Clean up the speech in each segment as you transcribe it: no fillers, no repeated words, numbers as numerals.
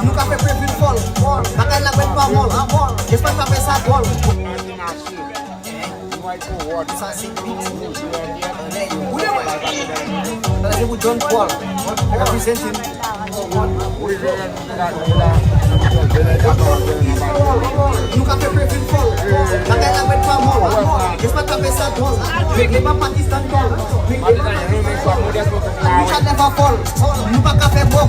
nunca foi prefiro fall. Bakal la wet pa mol, j'espère pas faire ça bol. Ça c'est vite. Allez, vous John Paul, representing. Nunca foi prefiro fall. Bakal la wet pa mol, j'espère pas faire ça bol. Make les pas Pakistan call. We shall never fall. Nunca café bol.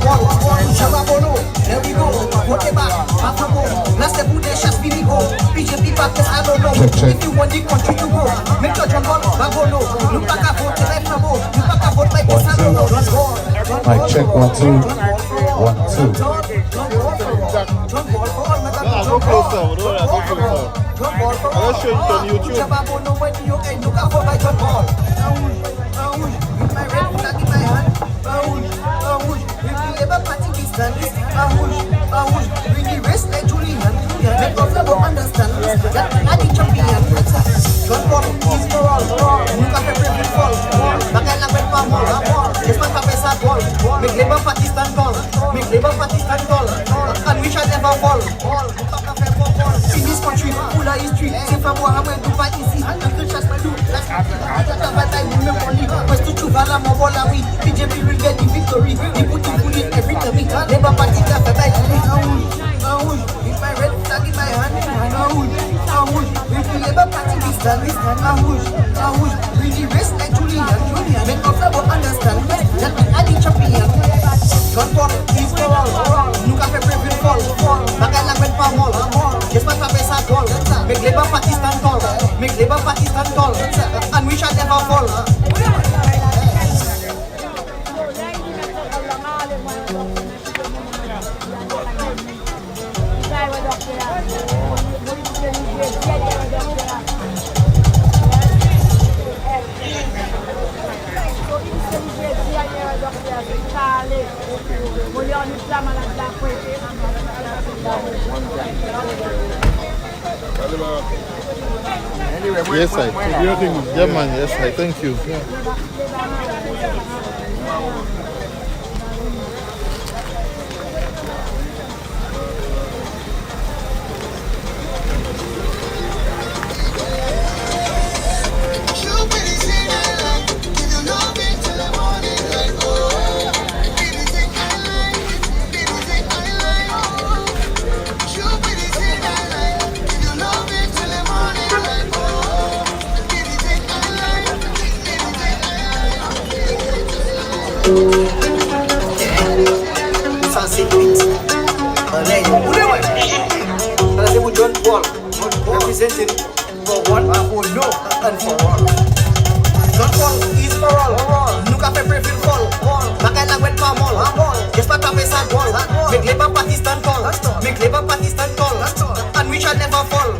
Chababolo, there we go. Whatever, Afabo. Last step with the shots, we go. BJP practice, I don't know. If you want the country to go, make your jump on, Babolo. Nunca café vote, life Fabo. Nunca café vote, like this, I don't know. Mic check 1 2 1 2. Go closer, go closer. I'll show you on YouTube. Make labor Pakistan call. Make labor Pakistan call. And we shall never fall. In this country, full of history. Say from what I went to fight easy. Uncle Chas Madu. That's what I remember only. West to Chuvala, Mobola, we. BJP will get the victory. They put the food in every tummy. Labor Party got the back. With my red flag in my hand. With the Labor Party, we stand. With the rest like Julian. Make us understand that we are the champion. Don't fall, please go all. Nunca fait prévu fall. Bakal la wet pa mol. J'espère pas faire ça bol. Make labor Pakistan call. Make labor Pakistan call. And we shall never fall. Yes, I. Yeah, man. Yes, I. Thank you. Yeah. Ça c'est vite. Allez, vous John Paul, representing for one, for no, and for all. John Paul is for all. Nunca fait préfère fall. Bakal la wet pa mol. J'espère pas faire ça bol. Make labor Pakistan call. Make labor Pakistan call. And we shall never fall.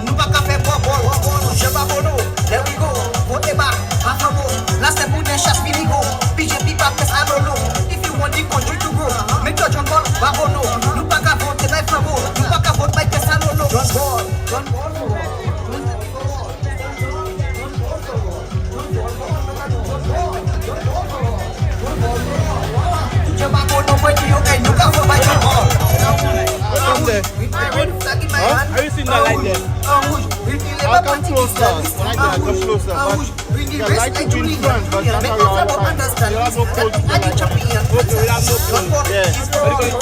Nunca café bol. Chababolo, there we go. Whatever, Afabo. Last step with the shots, we go. BJP practice, I don't know. If you want the country to grow, make your jump on, Babono. Nunca café vote, life Fabo. Nunca café vote, like this, I don't know. John Paul. Have you seen that like that? I'll come closer. When I come closer. But you like to be in front, but that's how you have time. You have no cold. Okay, we have no cold. Yeah.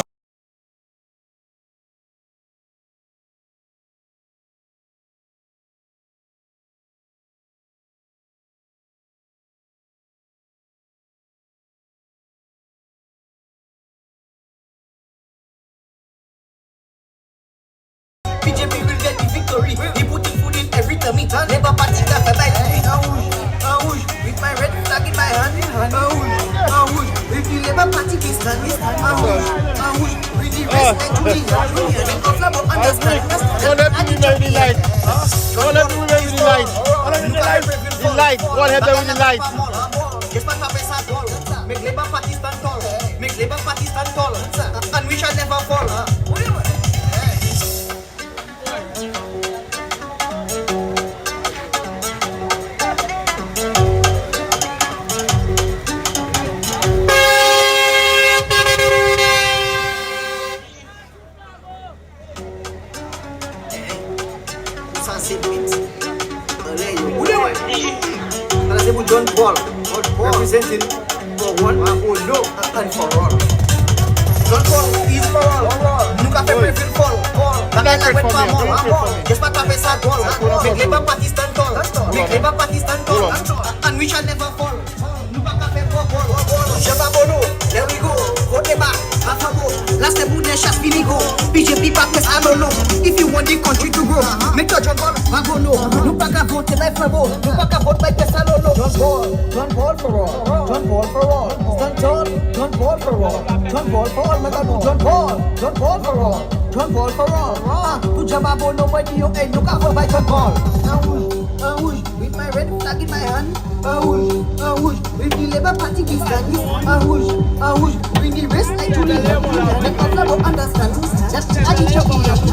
BJP will get the victory. They put the food in every tummy. Labor Party got the back. With my red flag in my hand. With the Labor Party, we stand. With the rest like Julian. Make us understand. Don't let me with the light. Don't let me with the light. The light. What happened with the light? Make Labor Pakistan call. Make Labor Pakistan call. And we shall never fall. John Paul, representing for one and for all. John Paul is for all. Nunca fait préféré fall. Bagay la wet pa mol. J'espère pas fait ça goal. Make les Pakistan call. Make les Pakistan call. And we shall never fall. Nous pas faire fall. Jamba bono, there we go. Côté bas, afabo. Là c'est bout de chasse finigo. PJP pas press I don't know. If you want the country to grow, make your John Paul wagono. Nous pas qu'à voter life bravo. Nous pas qu'à voter by Pessalolo. John Paul for all. John Paul for all. Stand tall. John Paul for all. John Paul for all. John Paul for all. John Paul for all. Tu jamba bono by you ain't look out for by John Paul. With my red flag in my hand. With the Labour Party we stand. Bring the rest like to the left. Make us not understand. Just I need your answer.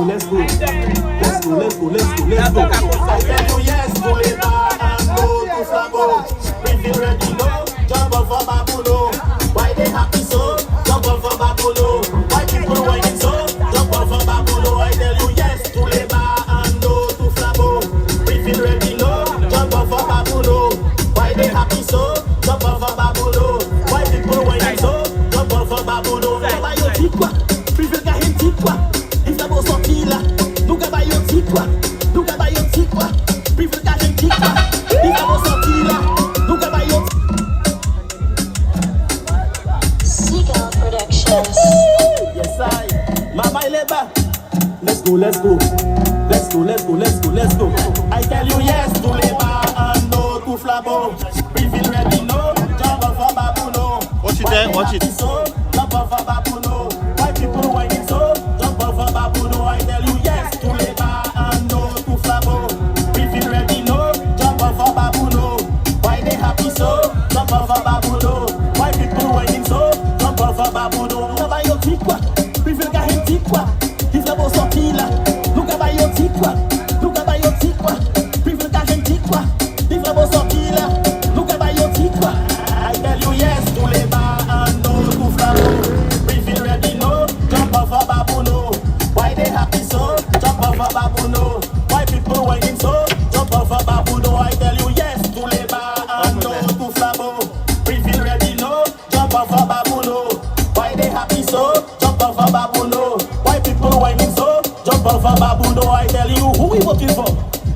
Let's go. I tell you yes to Labour and no to Flabo. If you ready, no, jump on for Babulo. Why they happy so? Jump on for Babulo. Why people whining so? Jump on for Babulo. I tell you yes to Labour and no to Flabo. If you ready, no, jump on for Babulo. Why they happy so? Jump on for Babulo. Why people whining so? Jump on for Babulo. Nunca vai eu tiqua, prefiro que a gente tiqua. If la bolsa pila, nunca vai eu tiqua. Nunca vai eu tiqua, prefiro que a gente tiqua. If la bolsa pila, nunca vai eu Productions. Yes, I. Mama Labour. Let's go. I tell you yes to Labour and no to Flabo. We feel ready, no. Jump on for Babulo. Watch it there, watch it. So, jump on for Babulo. Why people whining so? Jump on for Babulo. I tell you yes to Labour and no to Flabo. We feel ready, no. Jump on for Babulo. Why they happy so? Jump on for Babulo. Why people whining so? Jump on for Babulo. Nunca vai eu tiqua, prefiro que a gente tiqua. If la bolsa pila, nunca vai eu tiqua. Nunca vai eu tiqua, prefiro que a gente tiqua. If la bolsa pila, nunca vai eu tiqua. I tell you yes to Labour and no to Flabo. We feel ready, no. Jump on for Babulo. Why they happy so? Jump on for Babulo. Why people whining so? Jump on for Babulo. I tell you yes to Labour and no to Flabo. We feel ready, no. Jump on for Babulo. Why they happy so? Jump on for Babulo. Why people whining so? Jump on for Babulo. I tell you who we voting for.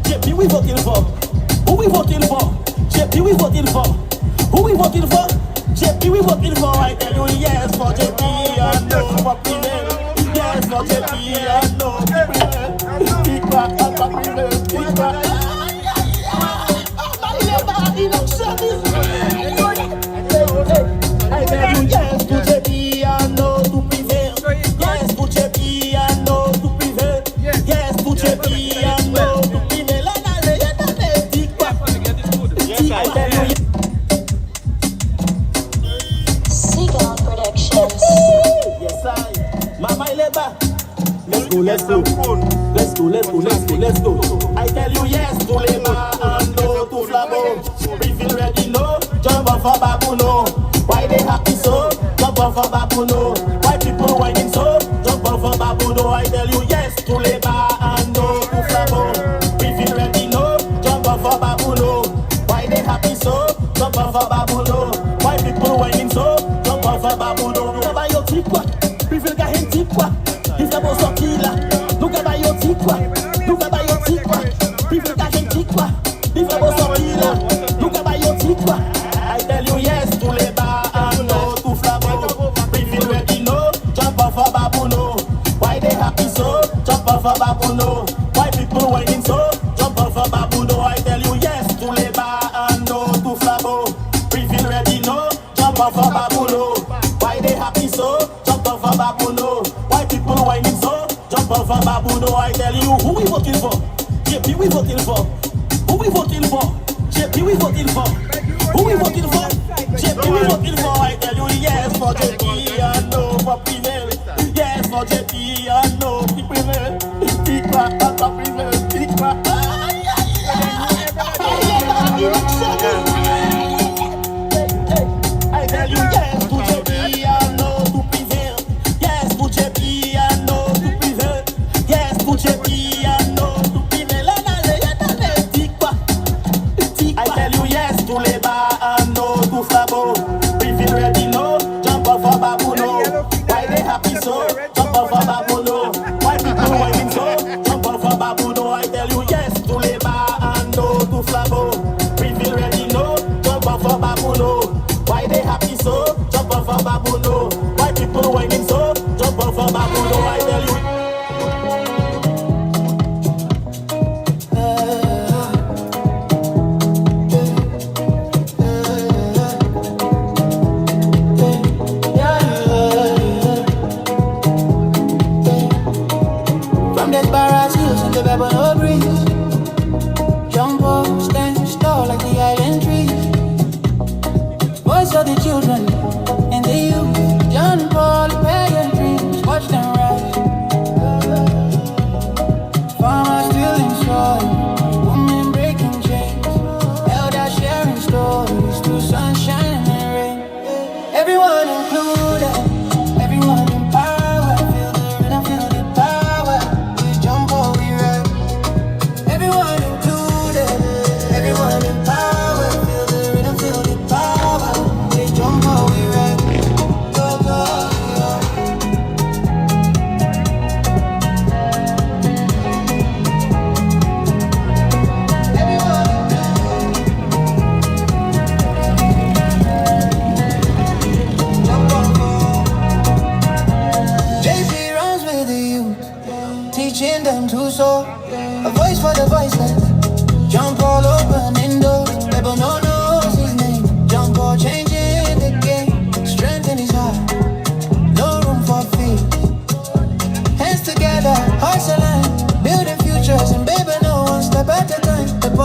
JP we voting for. Who we voting for? JP we voting for. Who we voting for? JP we voting for. I tell you yes for JP and no for Prevail. Yes for JP and no for Prevail. Big back and for Prevail. Big back. I tell you yes to JP and no to Prevail. Yes to JP and no to Prevail. Yes to JP and no to Prevail. I tell you Seagull Productions. yes, I. Mama Labour. Let's go. I tell you yes to Labour and no to Flabo. We feel ready, no. Jump on for Babulo. Why they happy so? Jump on for Babulo. Why people whining so? Jump on for Babulo. I tell you yes to Labour and no to Flabo. We feel ready, no. Jump on for Babulo. Why they happy so? Jump on for Babulo. Why people whining so? Jump on for Babulo. Nunca vai eu tiqua, prefiro que a gente tiqua. If la bolsa pila, nunca vai eu tiqua. Nunca vai eu tiqua, prefiro que a gente tiqua. If la bolsa pila, nunca vai eu tiqua. I tell you yes to Labour and no to Flabo. We feel ready, no. Jump on for Babulo. Why they happy so? Jump on for Babulo. Why people whining so? Jump on for Babulo. I tell you yes to Labour and no to Flabo. We feel ready, no. Jump on for Babulo. Why they happy so? Jump on for Babulo. Why people whining so? Jump on for Babulo. I tell you who we voting for. JP we voting for. Who we voting for? JP we voting for. Who we voting for? JP we voting for. I tell you yes for JP and no for Prevail. Yes for JP and no for Prevail. Big back and for Prevail. Big back. I tell you yes to JP and no to Prevail. Yes to JP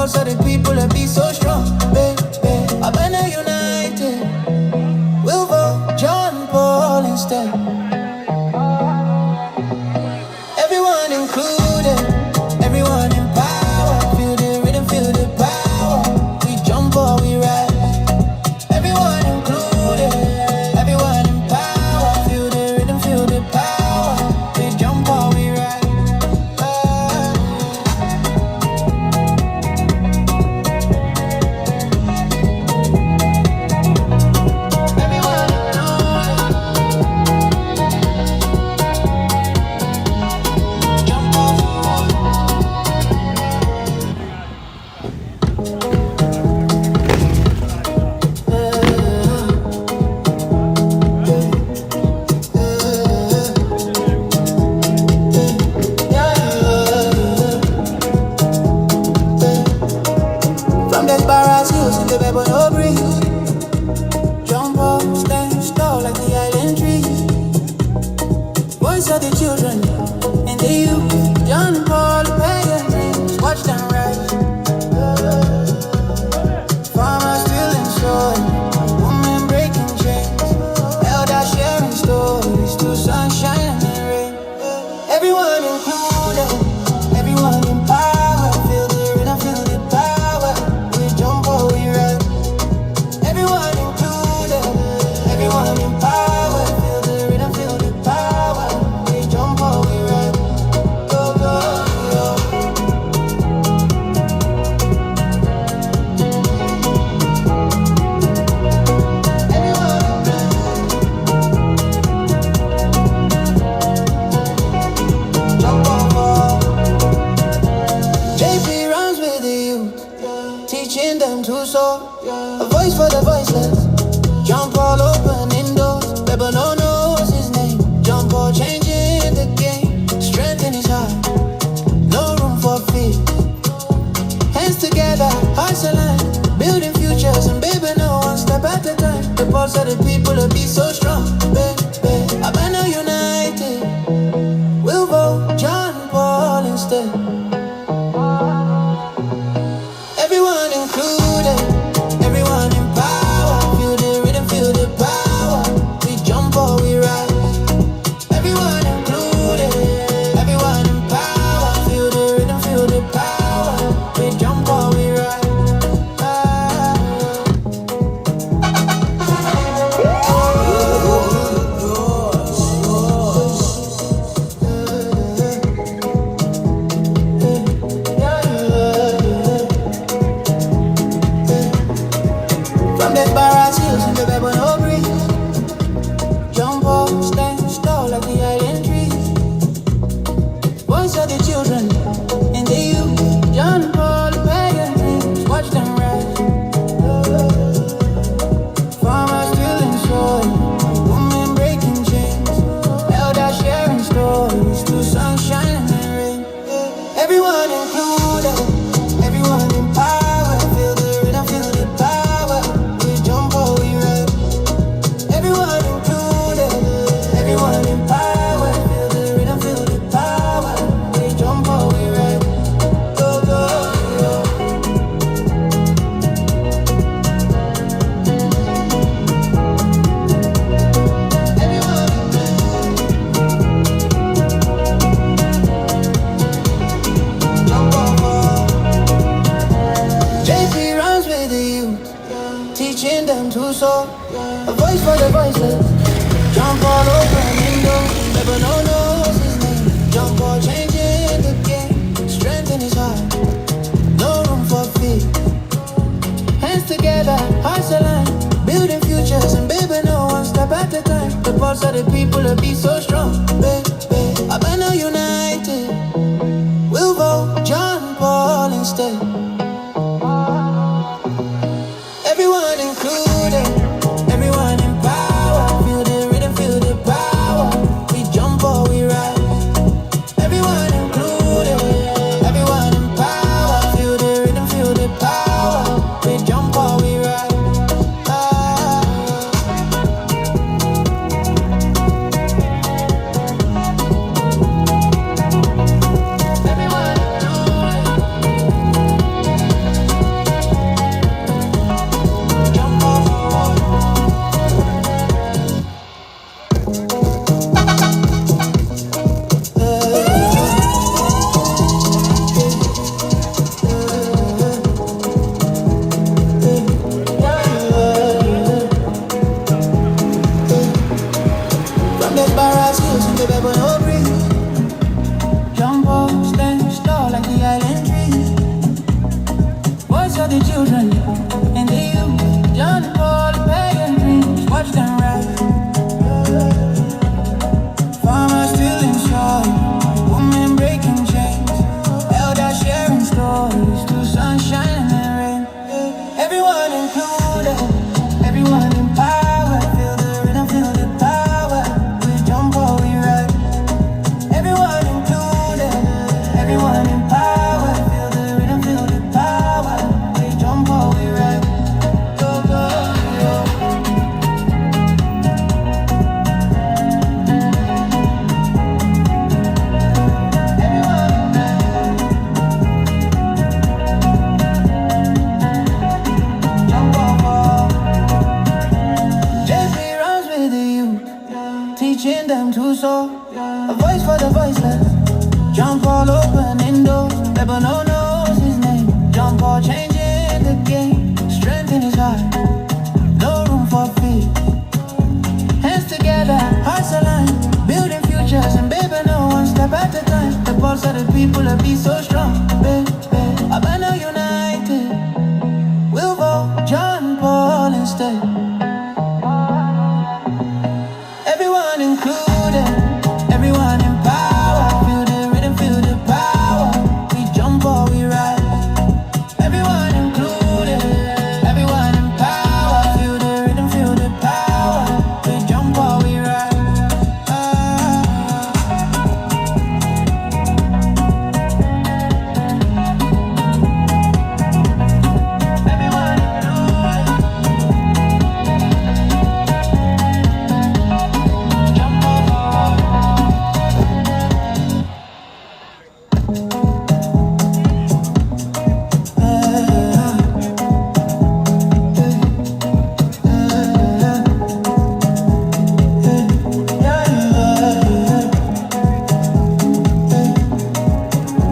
pulse of the people that be so strong, baby. I better united. We'll vote John Paul instead. Everyone included, everyone in power. Feel the rhythm, feel the power. We jump or we rise. Everyone included, everyone in power. Feel the rhythm, feel the power. We jump or we rise. From the barrels hills in the bed but no breeze. Jump up, stand tall like the island trees. Voice of the children and the youth. John Paul, pay your dreams, watch them rise. Farmers tilling soil, women breaking chains. Elders sharing stories through sunshine and rain. Everyone included, everyone in power. Feel the rhythm, feel the power. We jump or we ride. Everyone included, everyone in power. Feel the rhythm, feel the power. We jump or we ride. Go, go, go. Jump over. JP runs with the youth, teaching them to soar. A voice for the voiceless. Jump all opening doors. Rebel no knows his name. Jump all changing the game. Strength in his heart, no room for fear. Hands together, hearts aligned, building futures and baby no one step at a time. The pulse of the people will be so strong, baby. I better united. We'll vote John Paul instead. Everyone included, everyone in power. Feel the rhythm, feel the power. We jump or we rise. Everyone included, everyone in power. Feel the rhythm, feel the power. We jump or we rise. From the barrels hills in the bed but no breeze. Jump up, stand tall like the island trees. Voice of the children and the youth. John Paul, pay your dreams, watch them rise. Farmers tilling soil, women breaking chains. Elders sharing stories through sunshine and rain. Everyone included, everyone in power. Feel the rhythm, feel the power. We jump or we ride. Everyone included, everyone in power. Feel the rhythm, feel the power. We jump or we ride. Go, go, go. Everyone jump over. JP runs with the youth, teaching them to soar. A voice for the voiceless. Jump all opening doors. Never no knows his name. Jump all changing the game. Strength in his heart, no room for fear. Hands together, hearts aligned, building futures and baby no one step at a time. The pulse of the people will be so strong, baby. I better united. We'll vote John Paul instead. Everyone included, everyone in power. Feel the rhythm, feel the power. We jump or we rise. Everyone included, everyone in power. Feel the rhythm, feel the power. We jump or we rise. the children and the youth. John Paul, pagan dreams, watch them rise. Farmers tilling soil, women breaking chains, elders sharing stories through sunshine and rain. Everyone included, everyone empowered. Feel the rhythm, feel the power. We jump or we ride. Everyone included, everyone empowered. Feel the rhythm, feel the power. We jump or we ride. Go, go, go. Teaching them to soar, a voice for the voiceless. John Paul opening doors, Lebanon knows his name. John Paul changing the game, strength in his heart, no room for fear. Hands together, hearts aligned, building futures, and baby, no one step at a time. The pulse of the people will be so strong, baby. Abandon united, we'll vote John Paul instead. Everyone included, everyone in power. Feel the rhythm, feel the power. We jump or we ride. Everyone included, everyone in power. Feel the rhythm, feel the power. We jump or we ride. Everyone included.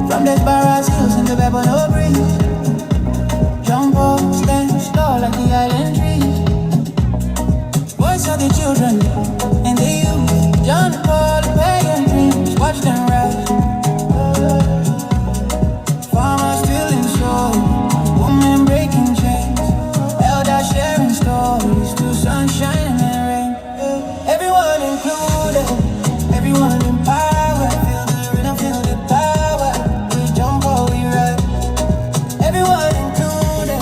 From the barrels hills in the Lebanon breeze, jump up, stand tall like the island trees. Voice of the children and the youth. John Paul, pagan dreams, watch them rise. Farmers tilling soil, women breaking chains, elders sharing stories through sunshine and rain. Everyone included, everyone empowered. Feel the rhythm, feel the power. We jump or we ride. Everyone included,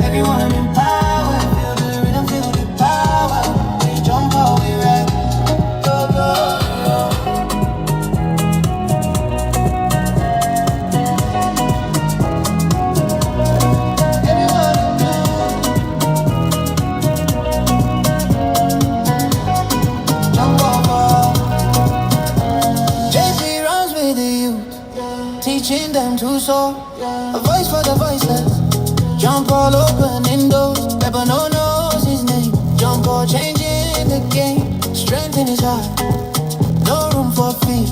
everyone empowered. Feel the rhythm, feel the power. We jump or we ride. Go, go, go. Everyone included, jump over. JP runs with the youth, teaching them to soar. A voice for the voiceless. John Paul opening doors, Lebanon knows his name. John Paul changing the game, strength in his heart, no room for fear.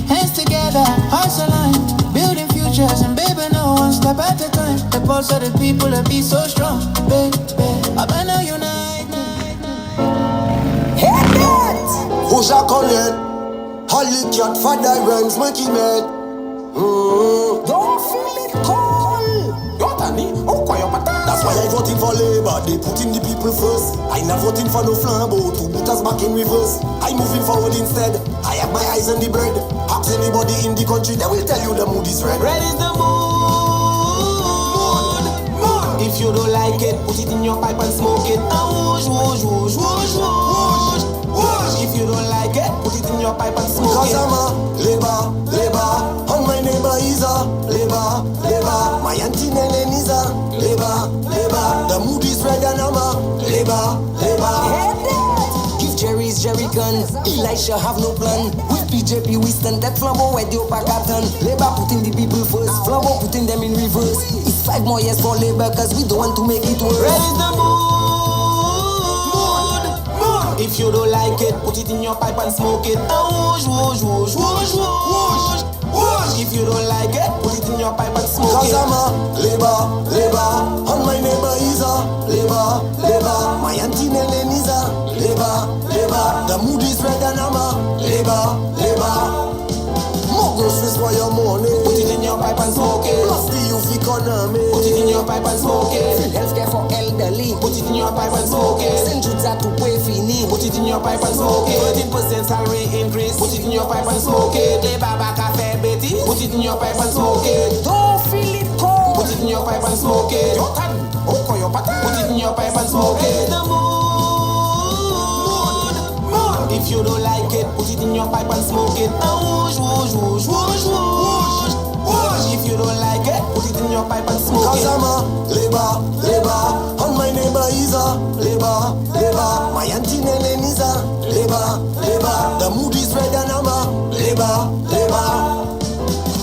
Hands together, hearts aligned, building futures, and baby, no one step at a time. The pulse of the people will be so strong, baby. Abandon united. Hit it! Who's a collect? Holly cat for the runs, monkey mate. Don't feel it cold. Yotani, oh, quiet, that's why I voted for Labour. They putting the people first. I not voting for no flambeau to put us back in reverse. I'm moving forward instead. I have my eyes on the bird. Ask anybody in the country, they will tell you the mood is red. Red is the mood. If you don't like it, put it in your pipe and smoke it. Whoosh, whoosh, whoosh, whoosh, whoosh, whoosh. If you don't like it, put it in your pipe and smoke Cause it. I'm a Labour, Labour, and my neighbor is a Labour, Labour. My auntie Nene is a Labour, Labour. The mood is red and I'm a Labour, Labour. Give Jerry's Jerry gun, Elisha have no plan. With PJP we stand that flambeau where the Opakatan. Labour putting the people first, flambeau putting them in reverse. It's 5 more years for Labour cause we don't want to make it worse. Red is the mood. If you don't like it, put it in your pipe and smoke it. Whoosh, whoosh, whoosh, whoosh, whoosh, whoosh. If you don't like it, put it in your pipe and smoke Cause it. I'm a Labour, Labour, and my neighbor is a Labour, Labour. My auntie Nene is a Labour, Labour. The mood is red and I'm a Labour, Labour. More groceries for your money. Put it in your pipe and smoke it. Plus the youth economy. Put it in it in your pipe and smoke it. Free healthcare for elderly, put it in your pipe and smoke it. Send Juda to pay fini, put it in your pipe and smoke it. 13% salary increase, put it in your pipe and smoke it. Labor back a fair Betty, put it in your pipe and smoke it. Don't feel it cold, put it in your pipe and smoke it. Your turn, oh, your pattern, put it in your pipe and smoke it. The mood. If you don't like it, put it in your pipe and smoke it. Whoosh, whoosh, whoosh, whoosh, whoosh, whoosh. If you don't like it, put it in your pipe and smoke it. Cause I'm a labor, and my neighbor is a labor. My auntie name is a labor. The mood is red and I'm a labor.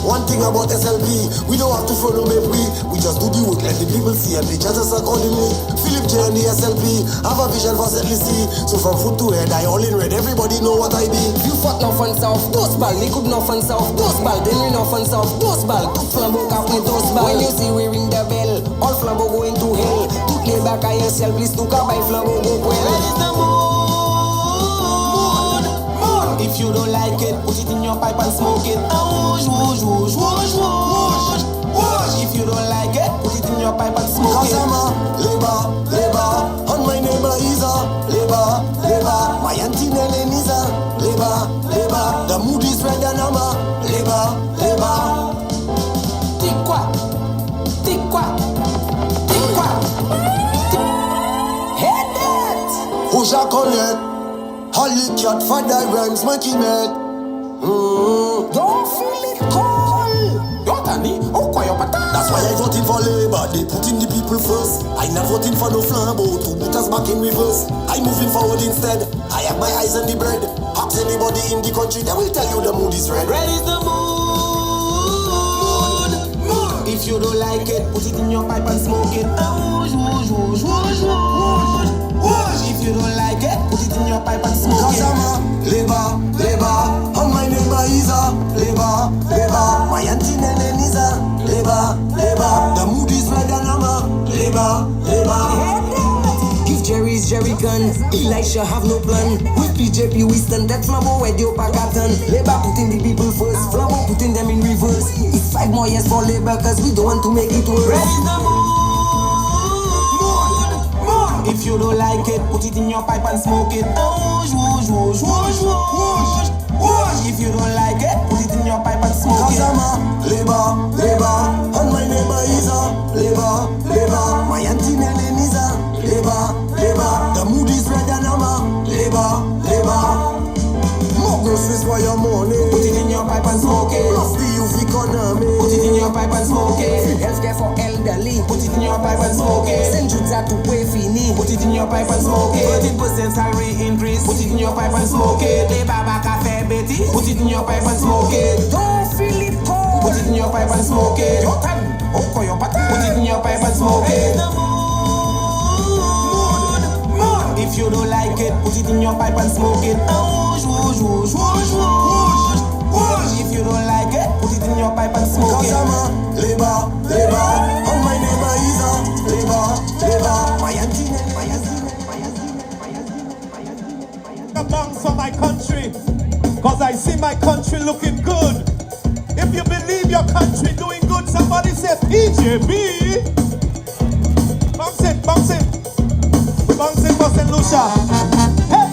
One thing about SLP, we don't have to follow baby. We just do the work, let the people see and they judge us accordingly. Philip J and the SLP have a vision for ZLC. So from foot to head, I all in red, everybody know what I be. You fuck no fun south, those ball, me could no fun south, those ball, then we no fun south, those ball, tout flambeau cap me those ball. When you see we ring the bell, all flambeau going to hell. Tout les back à yourself, please to come by flambeau go well. That is the mood. If you don't like it, put it in your pipe and smoke it. Whoosh, whoosh, whoosh, whoosh, whoosh, whoosh. If you don't like it, put it in your pipe and smoke it. Cause I'm a labor, and my neighbor is a labor. My auntie name is a labor. The mood is red and I'm a labor. Tick quack. Head that. Who's a connect? Holly cat for the rhymes, monkey mad. Don't feel it cold. Yo, Tani, oh, quiet, that's why I voted for Labour. They putting the people first. I not voting for no flambeau to put us back in reverse. I moving forward instead. I have my eyes on the bread. Ask anybody in the country, they will tell you the mood is red. Red is the mood. If you don't like it, put it in your pipe and smoke it. Whoosh, whoosh, whoosh, whoosh, whoosh, whoosh. If you don't like it, put it in your pipe and smoke it. Cause I'm a labor, and my neighbor is a labor. My auntie name is a labor. The mood is red and I'm a labor. If Jerry's Jerry gun, Elisha have no plan. With PJP we stand, that flambeau where the pattern. Labor putting the people first, flambeau putting them in reverse. It's 5 more years for labor cause we don't want to make it worse. Red is the mood. If you don't like it, put it in your pipe and smoke it. Whoosh, whoosh, whoosh, whoosh, whoosh, whoosh. If you don't like it, put it in your pipe and smoke it. Cause I'm a labor, and my neighbor is a labor. My auntie name is a labor. The mood is red and I'm a labor. More groceries for your money, put it in your pipe and smoke it. Plus the youth economy, put it in your pipe and smoke it. Free healthcare for elderly, put it in your pipe and smoke it. Send Juda to pay fini, put it in your pipe and smoke it. 13% salary increase, put it in your pipe and smoke it. Labor back a fair Betty, put it in your pipe and smoke it. Don't feel it cold, put it in your pipe and smoke it. Your turn, oh, your pattern, put it in your pipe and smoke it. If you don't like it, put it in your pipe and smoke it. Whoosh, whoosh, whoosh, whoosh, whoosh, whoosh. If you don't like it, put it in your pipe and smoke it. Cause I'm a labor, and my neighbor is a labor. My auntie name, A bounce for my country, cause I see my country looking good. If you believe your country doing good, somebody say PJB. Bounce it. Bouncing for St. Lucia. Hey!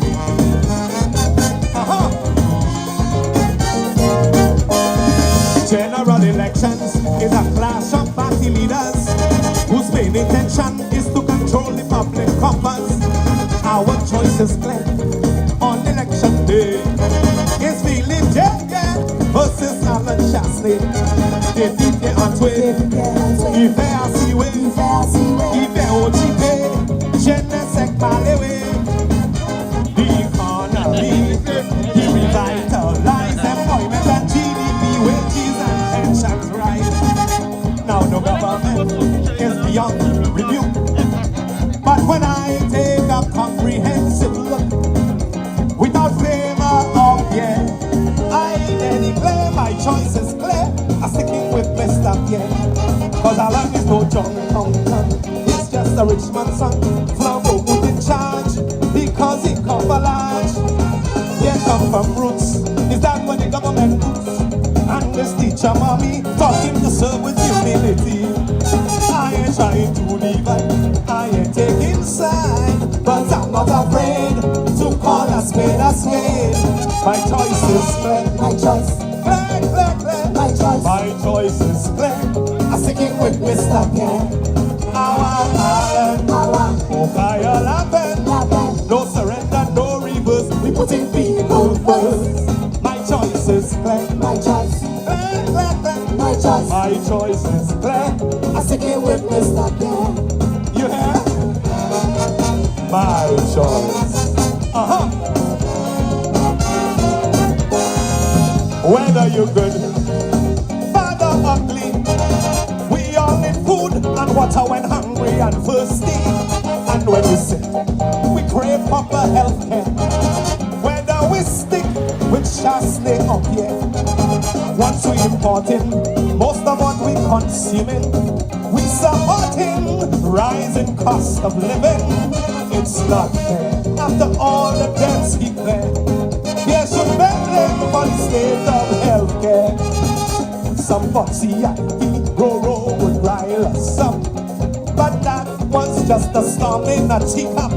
General elections is a clash of party leaders whose main intention is to control the public compass. Our choice is clear on election day. It's Philip J versus Alan Shasley. Député Antwerp, il fait assis, il fait OGP. Je ne sais pas les ways. The economy, he revitalize employment and GDP, wages and pensions rise. Now no government is beyond review. But when I take a comprehensive look, without flavor of fear, I declare my choice is clear. I'm sticking with Mr. Pierre. Cause Alan is no John Compton. He's just a rich man's son. Flambeau put in charge because he come for large. They come from roots. Is that when the government roots? And this teacher mommy taught him to serve with humility. I ain't trying to divide. I ain't taking side, but I'm not afraid to call a spade a spade. My choice is clear. My choice. Clear, clear, clear. My choice. My choice is clear. I'm sticking with Mr. Pierre. Our Ireland, Ohio, Lappen. No surrender, no reverse. We putting people first. My choice is clear. My choice. Clear, clear, clear. My choice. My choice is clear. I'm sticking with Mr. Pierre. You hear? My choice. Whether you're good, bad or ugly, we all need food and water when hungry and thirsty. And when we sick, we crave proper health care. Whether we stick with Shastley up here, once we importing, most of what we consuming, we supporting rising cost of living. It's not fair. After all the debts he paid, there should be blame for the state of healthcare. Some foxy IP Roro would rile us up, but that was just a storm in a teacup.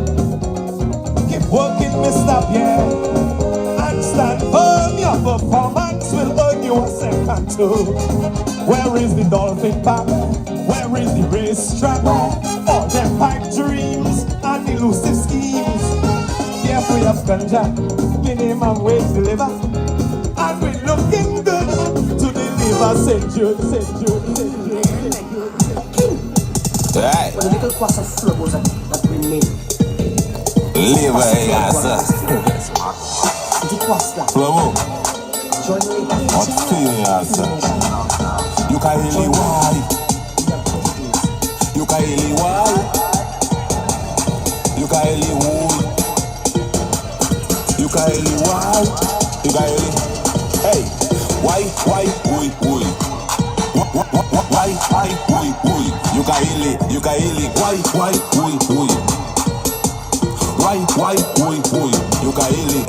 Keep working, Mr. Pierre, and stand firm. Your performance will earn you a second too. Where is the dolphin park? Where is the racetrack? All them pipe dreams and elusive schemes. They're free of ganja, minimum wage deliver, and we're looking good to deliver. St. Jude, St. Jude, St. Jude, St. Jude. Right. With a little cross of flowers that we made. Live The cross that. Flow. Join me. What serious? You can really why? You can really why? You can really who? You can really why? You can really. Hey, why, why, why, you can really, why, you can really,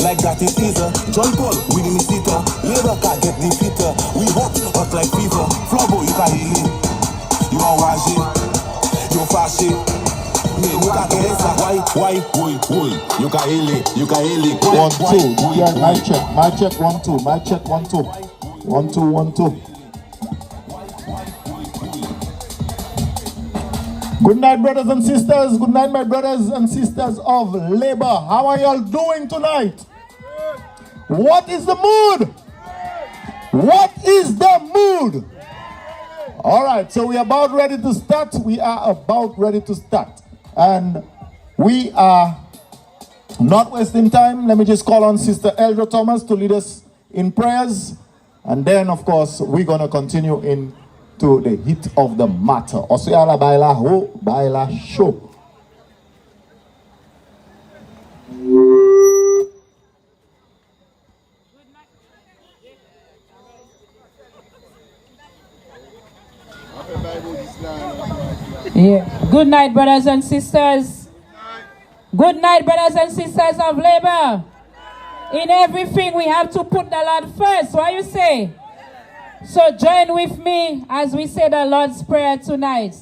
like that it is, John Paul, winning the seater, Labour can't get defeated, we hot like fever, Flobo, you can really, you are washing, you fashion, me look at it, why, you can really, 1 2. Yeah, my check 1 2. My check 1 2. 1 2 1 2. Good night, brothers and sisters. Good night, my brothers and sisters of labor. How are y'all doing tonight? What is the mood? What is the mood? All right, so we are about ready to start. We are about ready to start. And we are not wasting time. Let me just call on Sister Eldra Thomas to lead us in prayers. And then, of course, we're going to continue into the heat of the matter. Oseala baila ho, baila show. Yeah. Good night, brothers and sisters. Good night, brothers and sisters of labor. In everything, we have to put the Lord first. What you say? So join with me as we say the Lord's Prayer tonight.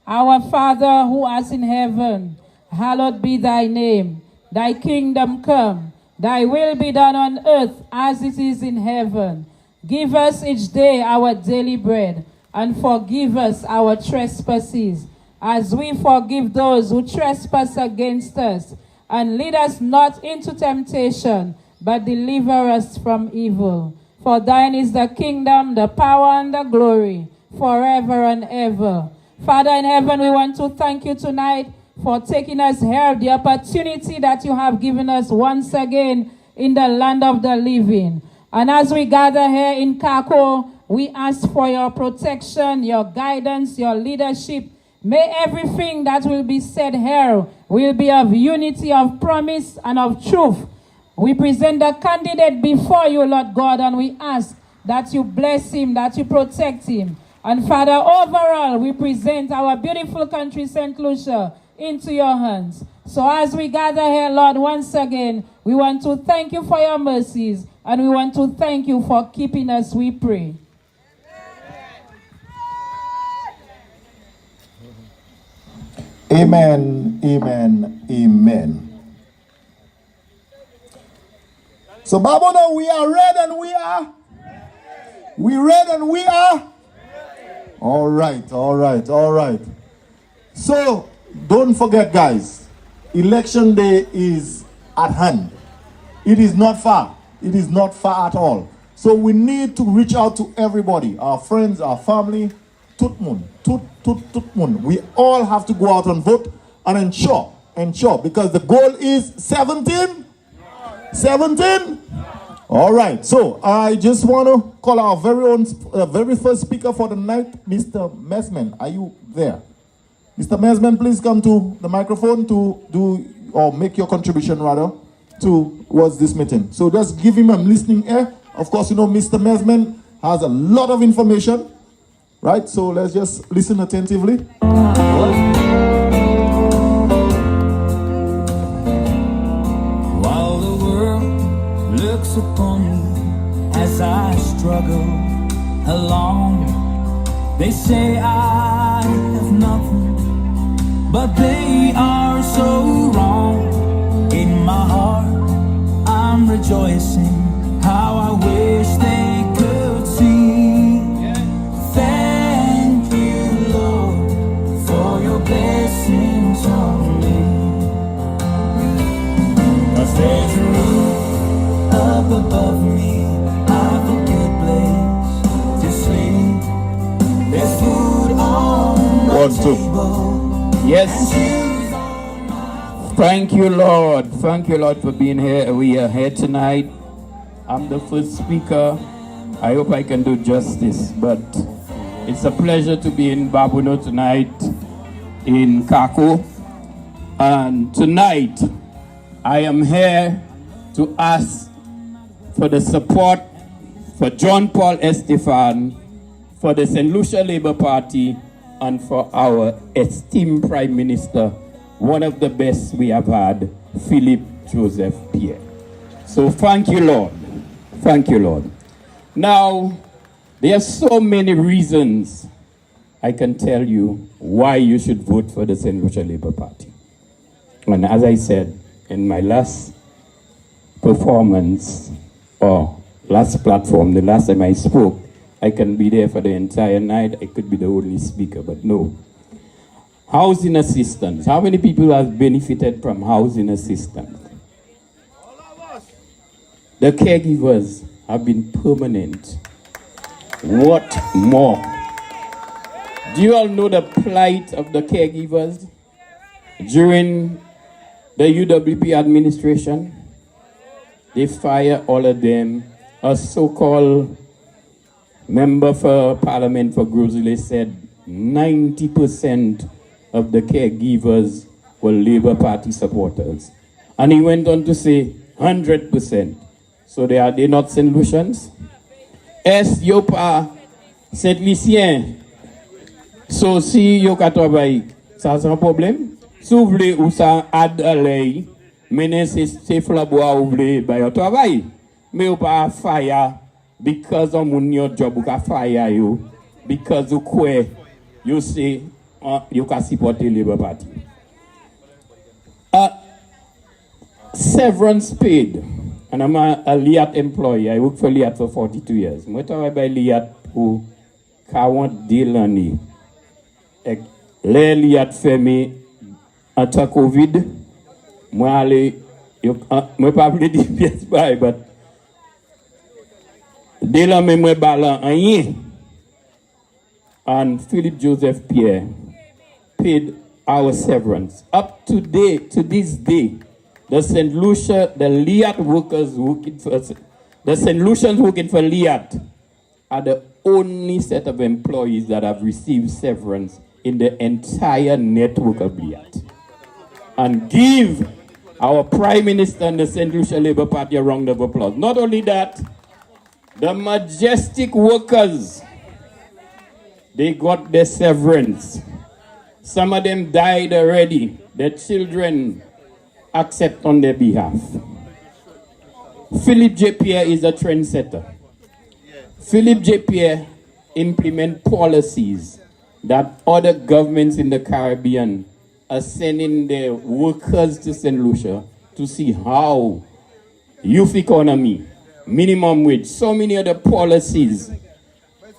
Our Father who art in heaven, hallowed be thy name. Thy kingdom come. Thy will be done on earth as it is in heaven. Give us each day our daily bread, and forgive us our trespasses, as we forgive those who trespass against us. And lead us not into temptation, but deliver us from evil. For thine is the kingdom, the power, and the glory, forever and ever. Father in heaven, we want to thank you tonight for taking us here, the opportunity that you have given us once again in the land of the living. And as we gather here in Cacoa, we ask for your protection, your guidance, your leadership. May everything that will be said here will be of unity, of promise, and of truth. We present the candidate before you, Lord God, and we ask that you bless him, that you protect him. And Father, overall, we present our beautiful country, St. Lucia, into your hands. So as we gather here, Lord, once again, we want to thank you for your mercies, and we want to thank you for keeping us, we pray. Amen, amen, amen. So, Babono, we are ready and we are. We ready and we are. All right, all right, all right. So, don't forget, guys, election day is at hand. It is not far. It is not far at all. So we need to reach out to everybody, our friends, our family. Tutmun. We all have to go out and vote and ensure, because the goal is 17. 17? All right. So I just want to call our very first speaker for the night, Mr. Mesman. Are you there? Mr. Mesman, please come to the microphone to do, or make your contribution rather, towards this meeting. So just give him a listening ear. Of course, you know, Mr. Mesman has a lot of information, right? So let's just listen attentively. While the world looks upon me as I struggle along, they say I have nothing, but they are so wrong. In my heart, I'm rejoicing. How I wish they could see. Thank you, Lord, for your blessings on me. 'Cause there's a roof up above me, I've a good place to sleep. There's food on my table. Yes. Thank you, Lord. Thank you, Lord, for being here. We are here tonight. I'm the first speaker. I hope I can do justice, but it's a pleasure to be in Babono tonight in Cacoa. And tonight, I am here to ask for the support for John Paul Estefan, for the St. Lucia Labour Party, and for our esteemed Prime Minister, one of the best we have had, Philip Joseph Pierre. So thank you, Lord. Thank you, Lord. Now, there are so many reasons I can tell you why you should vote for the St. Lucia Labour Party. And as I said in my last performance, or last platform, the last time I spoke, I can be there for the entire night. I could be the only speaker, but no. Housing assistance. How many people have benefited from housing assistance? The caregivers have been permanent. What more? Do you all know the plight of the caregivers during the UWP administration? They fire all of them. A so-called member for parliament for Grozile said 90% of the caregivers were Labour Party supporters. And he went on to say 100%. So they not St. Lucians? Est yo pa St. Lucien? So si yo ka travay, ça c'est un problème? Si vous voulez ou ça ad alay, menen se flabwa ou voulez ba yo travay. Mais yo pa fire because on moun yo job ou ka fire yo. Because you kwe, you say you can support the Labour Party. Severance paid. And I'm a LIAT employee. I work for LIAT for 42 years. I talk about LIAT who can't deal on it. Les LIAT fait me anta COVID. Moi aller, moi pas plus dire pièce pas, but dès là même moi balan rien. And Philip Joseph Pierre paid our severance up to this day. The St. Lucia, the LIAT workers working for the St. Lucians working for LIAT are the only set of employees that have received severance in the entire network of LIAT. And give our Prime Minister and the St. Lucia Labour Party a round of applause. Not only that, the majestic workers, they got their severance. Some of them died already. Their children accept on their behalf. Philip J. Pierre is a trendsetter. Philip J. Pierre implement policies that other governments in the Caribbean are sending their workers to St. Lucia to see how youth economy, minimum wage, so many other policies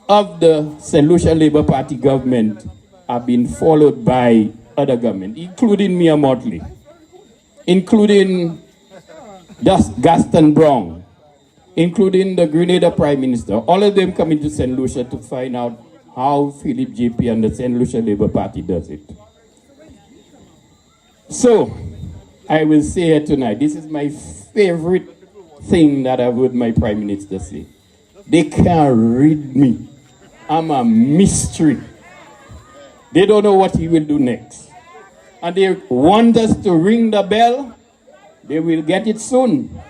of the St. Lucia Labour Party government have been followed by other government, including Mia Motley, including Gaston Brown, including the Grenada Prime Minister. All of them coming to St. Lucia to find out how Philip JP and the St. Lucia Labour Party does it. So, I will say here tonight, this is my favorite thing that I've heard my Prime Minister say. They can't read me. I'm a mystery. They don't know what he will do next. And they want us to ring the bell. They will get it soon.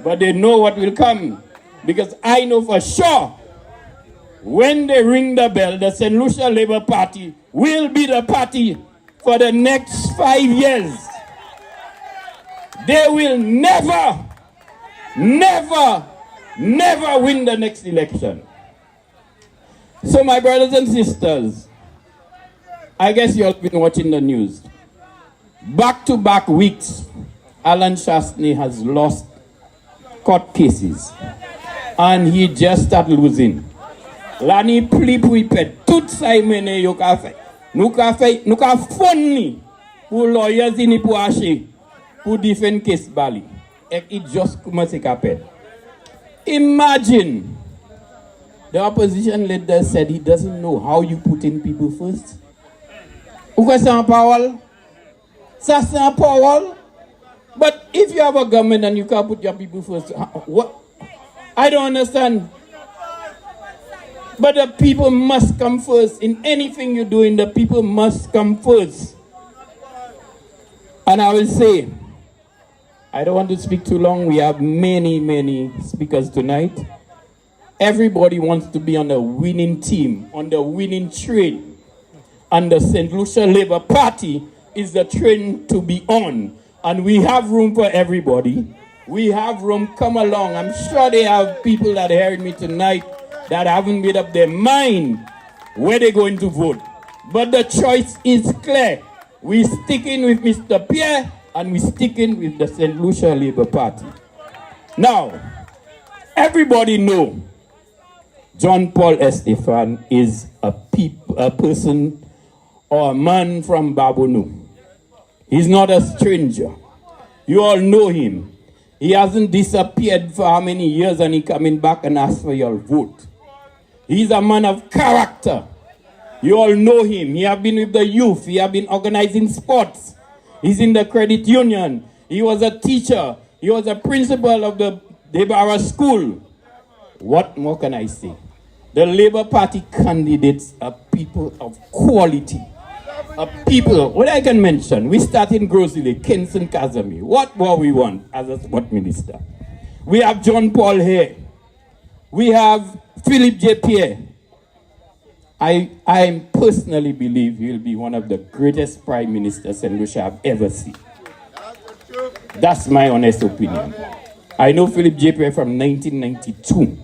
But they know what will come. Because I know for sure, when they ring the bell, the St. Lucia Labour Party will be the party for the next 5 years. They will never win the next election. So my brothers and sisters, I guess you all been watching the news. Back-to-back weeks, Alan Shastney has lost court cases. And he just started losing. Lani pli pou ipet tout sa imene yo ka fe. Nou ka fon ni pou lawyers ni pou ache pou defend case bali. Ek it just commence ka pet. Imagine the opposition leader said he doesn't know how you put in people first. Ou kwa c'est un parole? Ça c'est un parole? But if you have a government and you can't put your people first, what? I don't understand. But the people must come first. In anything you're doing, the people must come first. And I will say, I don't want to speak too long. We have many speakers tonight. Everybody wants to be on the winning team, on the winning train. And the St. Lucia Labour Party is the train to be on. And we have room for everybody. We have room, come along. I'm sure they have people that heard me tonight that haven't made up their mind where they're going to vote. But the choice is clear. We're sticking with Mr. Pierre and we're sticking with the St. Lucia Labour Party. Now, everybody know John Paul Estefan is a person or a man from Babonu. He's not a stranger. You all know him. He hasn't disappeared for how many years and he coming back and ask for your vote. He's a man of character. You all know him. He have been with the youth. He have been organizing sports. He's in the credit union. He was a teacher. He was a principal of the Debara school. What more can I say? The Labour Party candidates are people of quality. People, what I can mention, we start in Grosile, Kenson Kazami. What more we want as a sport minister? We have John Paul here. We have Philip J. Pierre. I personally believe he will be one of the greatest prime ministers St. Lucia have ever seen. That's my honest opinion. I know Philip J. Pierre from 1992.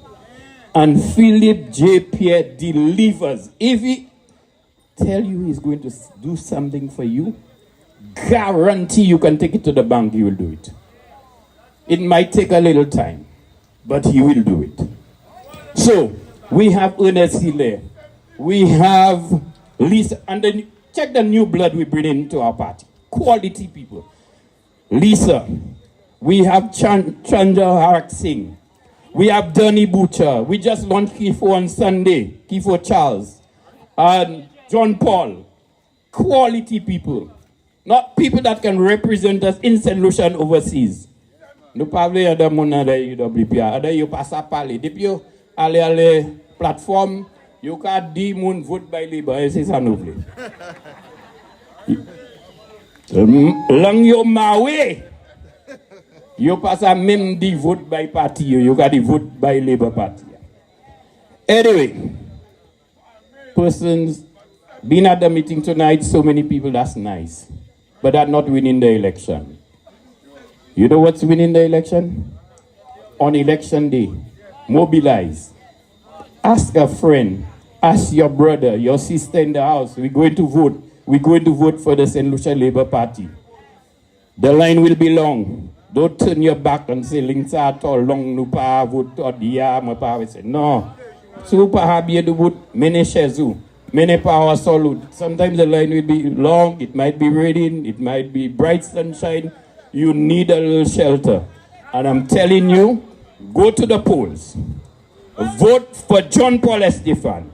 And Philip J. Pierre delivers. If he tell you he's going to do something for you, guarantee you can take it to the bank, he will do it. It might take a little time, but he will do it. So, we have Ernest Hilaire. We have Lisa, and then check the new blood we bring into our party. Quality people. Lisa. We have Chandra Harak Singh. We have Donny Butcher. We just launched Kifo on Sunday. Kifo Charles. And John Paul. Quality people. Not people that can represent us in St. Lucia and overseas. Nous parlons de mon UWP. Ada yo passa parler. Depuis yo aller plateforme, yo ka di moun vote by Labour. Et c'est ça nous voulons. Lang yo mawe. Yo passa même di vote by party. Yo ka di vote by Labour Party. Anyway, persons being at the meeting tonight, so many people, that's nice. But that's not winning the election. You know what's winning the election? On election day, mobilize. Ask a friend, ask your brother, your sister in the house, we're going to vote. we're going to vote for the St. Lucia Labour Party. The line will be long. Don't turn your back and say, Linsa to long no pa vote or dia ma pa say no. So pa habi the vote many shezu, many power solid. Sometimes the line will be long, it might be raining, it might be bright sunshine. You need a little shelter. And I'm telling you, go to the polls. Vote for John Paul Estefan.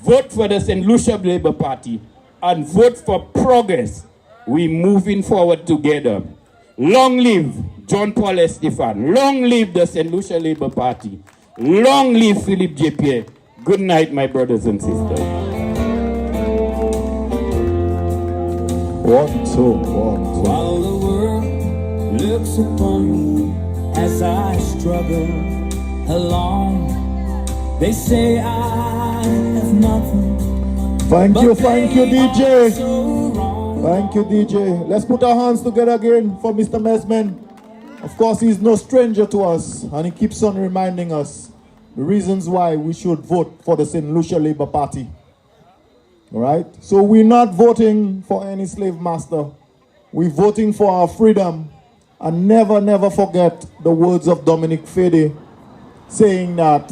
Vote for the St. Lucia Labour Party. And vote for progress. We're moving forward together. Long live John Paul Estefan. Long live the St. Lucia Labour Party. Long live Philippe J. Pierre. Good night, my brothers and sisters. 1, 2, 1, 2. While the world looks upon me as I struggle along, they say I have nothing. Thank you, DJ. Thank you, DJ. Let's put our hands together again for Mr. Mesman. Of course, he's no stranger to us, and he keeps on reminding us the reasons why we should vote for the St. Lucia Labour Party. All right? So we're not voting for any slave master. We're voting for our freedom. And never, never forget the words of Dominic Fede saying that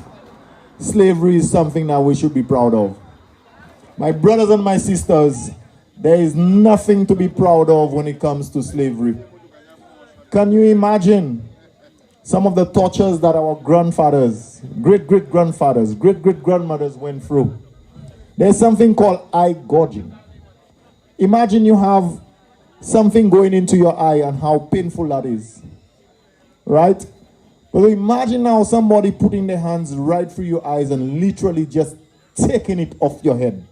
slavery is something that we should be proud of. My brothers and my sisters, there is nothing to be proud of when it comes to slavery. Can you imagine some of the tortures that our grandfathers, great-great-grandfathers, great-great-grandmothers went through? There's something called eye gouging. Imagine you have something going into your eye and how painful that is, right? But imagine now somebody putting their hands right through your eyes and literally just taking it off your head.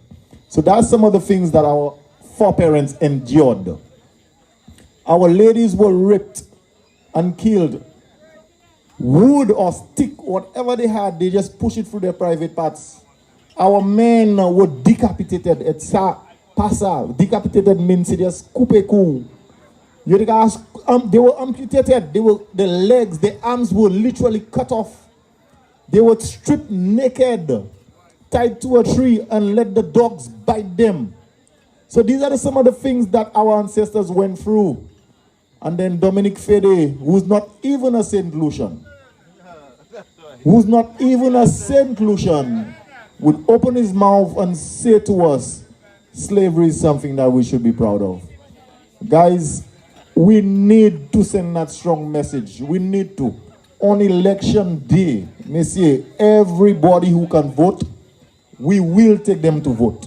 So that's some of the things that our foreparents endured. Our ladies were ripped and killed. Wood or stick, whatever they had, they just push it through their private parts. Our men were decapitated. It's pasa. Decapitated means they just coupe. They were amputated. The legs, the arms were literally cut off. They were stripped naked, tied to a tree, and let the dogs bite them. So these are some of the things that our ancestors went through. And then Dominic Fede, who's not even a St. Lucian, would open his mouth and say to us, slavery is something that we should be proud of. Guys, we need to send that strong message. We need to. On election day, Messieurs, everybody who can vote, we will take them to vote.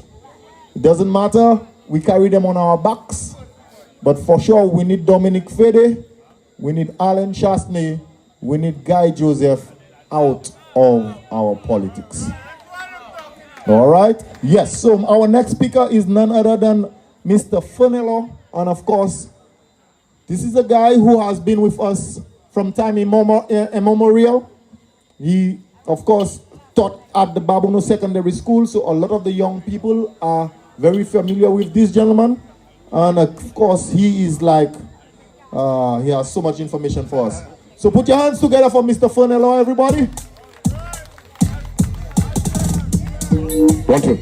It doesn't matter, we carry them on our backs, but for sure we need Dominic Fede, we need Alan Chastney, we need Guy Joseph out of our politics. All right? Yes, so our next speaker is none other than Mr. Fenello, and of course, this is a guy who has been with us from time immemorial. He, of course, taught at the Babono Secondary School, so a lot of the young people are very familiar with this gentleman. And of course, he is like, he has so much information for us. So put your hands together for Mr. Fenello, everybody. 1, 2.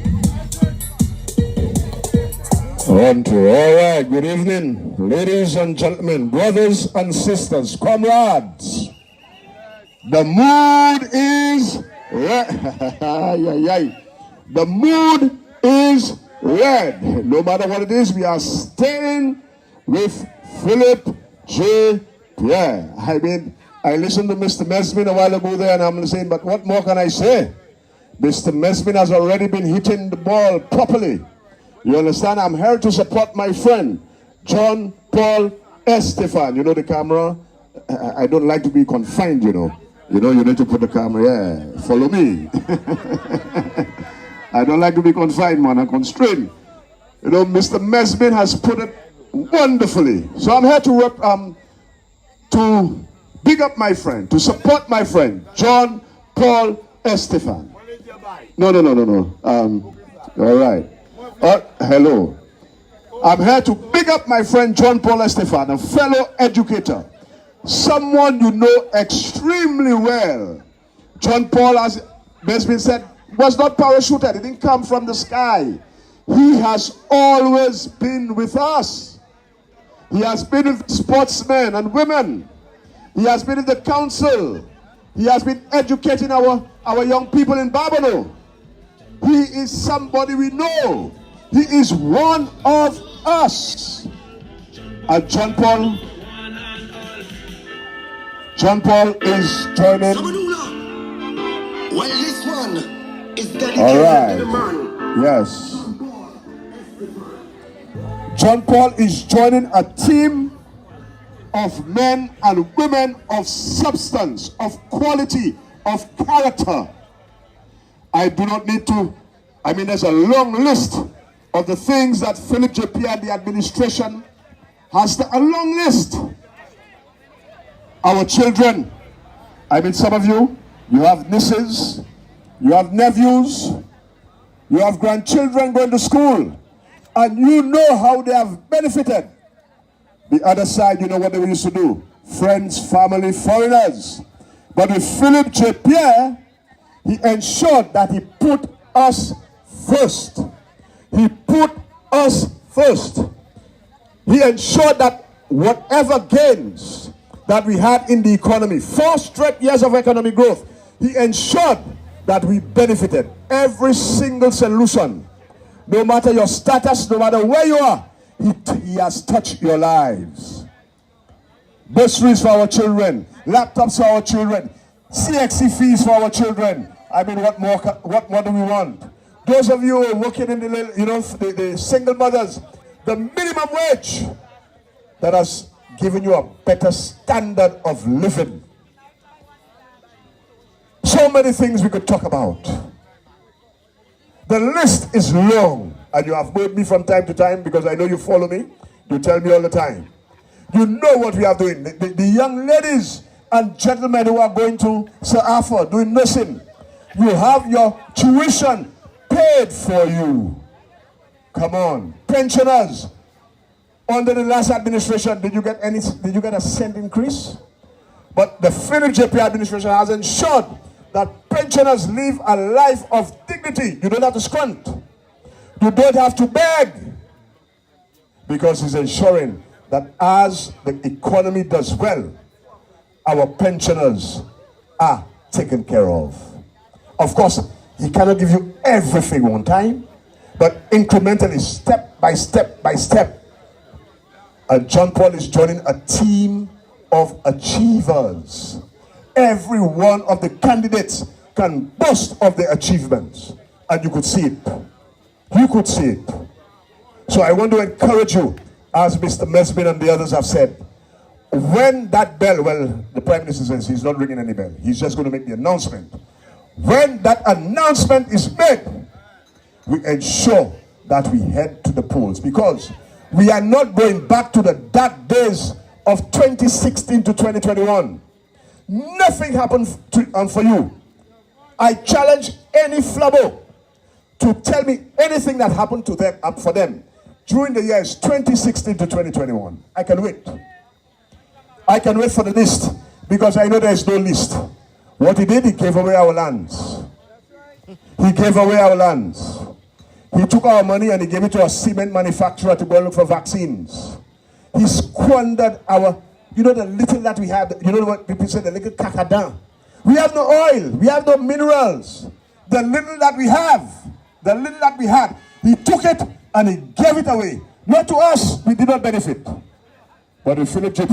1, 2. All right, good evening, ladies and gentlemen, brothers and sisters, comrades. The mood is red. The mood is red. No matter what it is, we are staying with Philip J. Pierre. I mean, I listened to Mr. Mesmin a while ago there, and I'm saying, but what more can I say? Mr. Mesmin has already been hitting the ball properly. You understand? I'm here to support my friend, John Paul Estefan. You know the camera? I don't like to be confined, you know. You know, you need to put the camera, yeah, follow me. I don't like to be confined, man, I'm constrained. You know, Mr. Mesmin has put it wonderfully. So I'm here to big up my friend, to support my friend, John Paul Estefan. No. All right. Hello. I'm here to big up my friend John Paul Estefan, a fellow educator, someone you know extremely well. John Paul, as has been said, was not parachuted. He didn't come from the sky. He has always been with us. He has been with sportsmen and women. He has been in the council. He has been educating our young people in Babylon. He is somebody we know. He is one of us. And John Paul is joining. Well, this one is dedicated All right. to the man. Yes. John Paul is joining a team of men and women of substance, of quality, of character. I do not need to, there's a long list of the things that Philip J. Pierre and the administration has, a long list. Our children, some of you have nieces, you have nephews, you have grandchildren going to school, and you know how they have benefited. The other side, you know what they used to do. Friends, family, foreigners. But with Philip J. Pierre, he ensured that he put us first. He put us first. He ensured that whatever gains that we had in the economy, 4 straight years of economic growth, he ensured that we benefited. Every single solution, no matter your status, no matter where you are, he has touched your lives. Bursaries for our children, laptops for our children, CXC fees for our children. What more do we want? Those of you who are working in the single mothers, the minimum wage that has given you a better standard of living. So many things we could talk about. The list is long, and you have heard me from time to time because I know you follow me. You tell me all the time. You know what we are doing. The young ladies and gentlemen who are going to Sir Arthur doing nursing, you have your tuition paid for you. Come on. Pensioners, under the last administration, did you get a cent increase? But the Philip J. Pierre administration has ensured that pensioners live a life of dignity. You don't have to scrunt. You don't have to beg. Because he's ensuring that as the economy does well, our pensioners are taken care of. Of course, he cannot give you everything one time, but incrementally, step by step by step. And John Paul is joining a team of achievers. Every one of the candidates can boast of their achievements. And you could see it. You could see it. So I want to encourage you, as Mr. Mesbin and the others have said, when that bell, well, the Prime Minister says he's not ringing any bell. He's just going to make the announcement. When that announcement is made, we ensure that we head to the polls, because we are not going back to the dark days of 2016 to 2021. Nothing happened for you. I challenge any flabo to tell me anything that happened to them, for them, during the years 2016 to 2021. I can wait. I can wait for the list, because I know there is no list. What he did, he gave away our lands. He gave away our lands. He took our money and he gave it to a cement manufacturer to go look for vaccines. He squandered our, the little that we have, what people say, the little cacadan. We have no oil, we have no minerals. The little that we have, the little that we had, he took it and he gave it away. Not to us, we did not benefit. But with Philip J.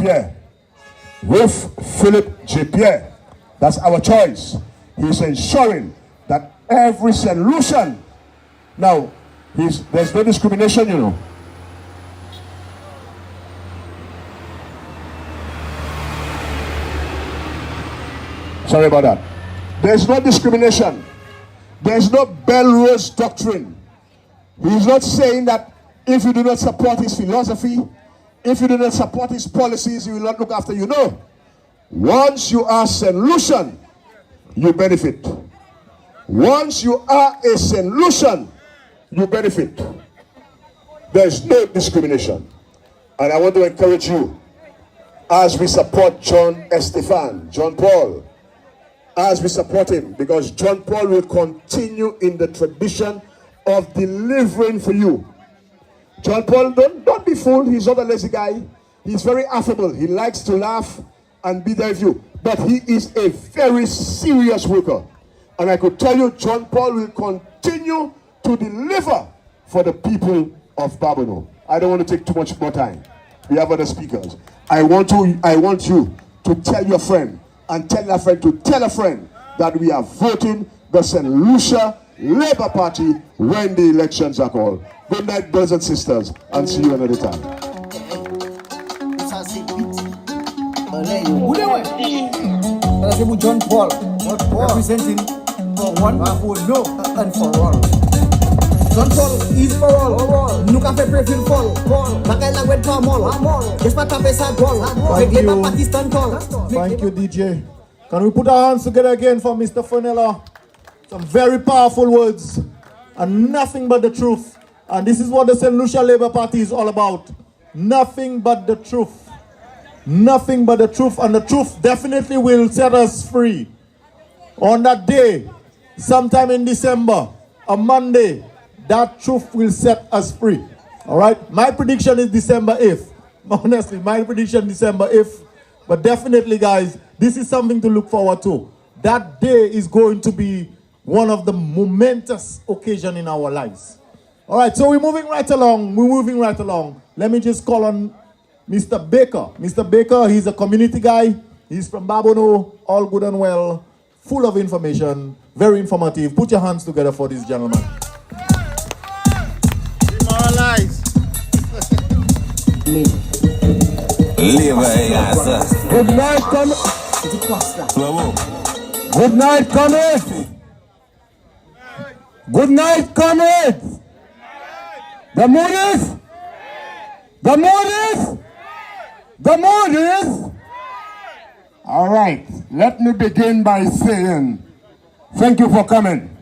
Pierre, that's our choice. He's ensuring that every solution, now, there's no discrimination, Sorry about that. There's no discrimination. There's no Belrose doctrine. He's not saying that if you do not support his philosophy, if you do not support his policies, he will not look after you. No. Once you are solution, you benefit. Once you are a solution, you benefit. There's no discrimination. And I want to encourage you, as we support John Paul, as we support him, because John Paul will continue in the tradition of delivering for you. John Paul, don't be fooled. He's not a lazy guy. He's very affable. He likes to laugh and be there with you. But he is a very serious worker. And I could tell you, John Paul will continue to deliver for the people of Babonneau. I don't want to take too much more time. We have other speakers. I want you to tell your friend and tell a friend to tell a friend that we are voting the St. Lucia Labour Party when the elections are called. Good night, brothers and sisters, and see you another time. John Paul, representing for one, for no, and for all. John Paul is for all. Nous qu'a fait préfil fall. Bagay la wed pa mol. Just pas taper sa goal. Réglé pas Pakistan call. Thank you, DJ. Can we put our hands together again for Mr. Fenella? Some very powerful words and nothing but the truth. And this is what the St. Lucia Labour Party is all about. Nothing but the truth. Nothing but the truth. And the truth definitely will set us free. On that day, sometime in December, a Monday, that truth will set us free. All right? My prediction is December 8th. Honestly, my prediction is December 8th. But definitely, guys, this is something to look forward to. That day is going to be one of the momentous occasions in our lives. All right, so we're moving right along. Let me just call on Mr. Baker. Mr. Baker, he's a community guy. He's from Babonneau, all good and well, full of information, very informative. Put your hands together for this gentleman. Demoralize. Good night, come. Good night, comrades. Good night, comrades. The mood is? The mood is? The mood is? All right, let me begin by saying thank you for coming.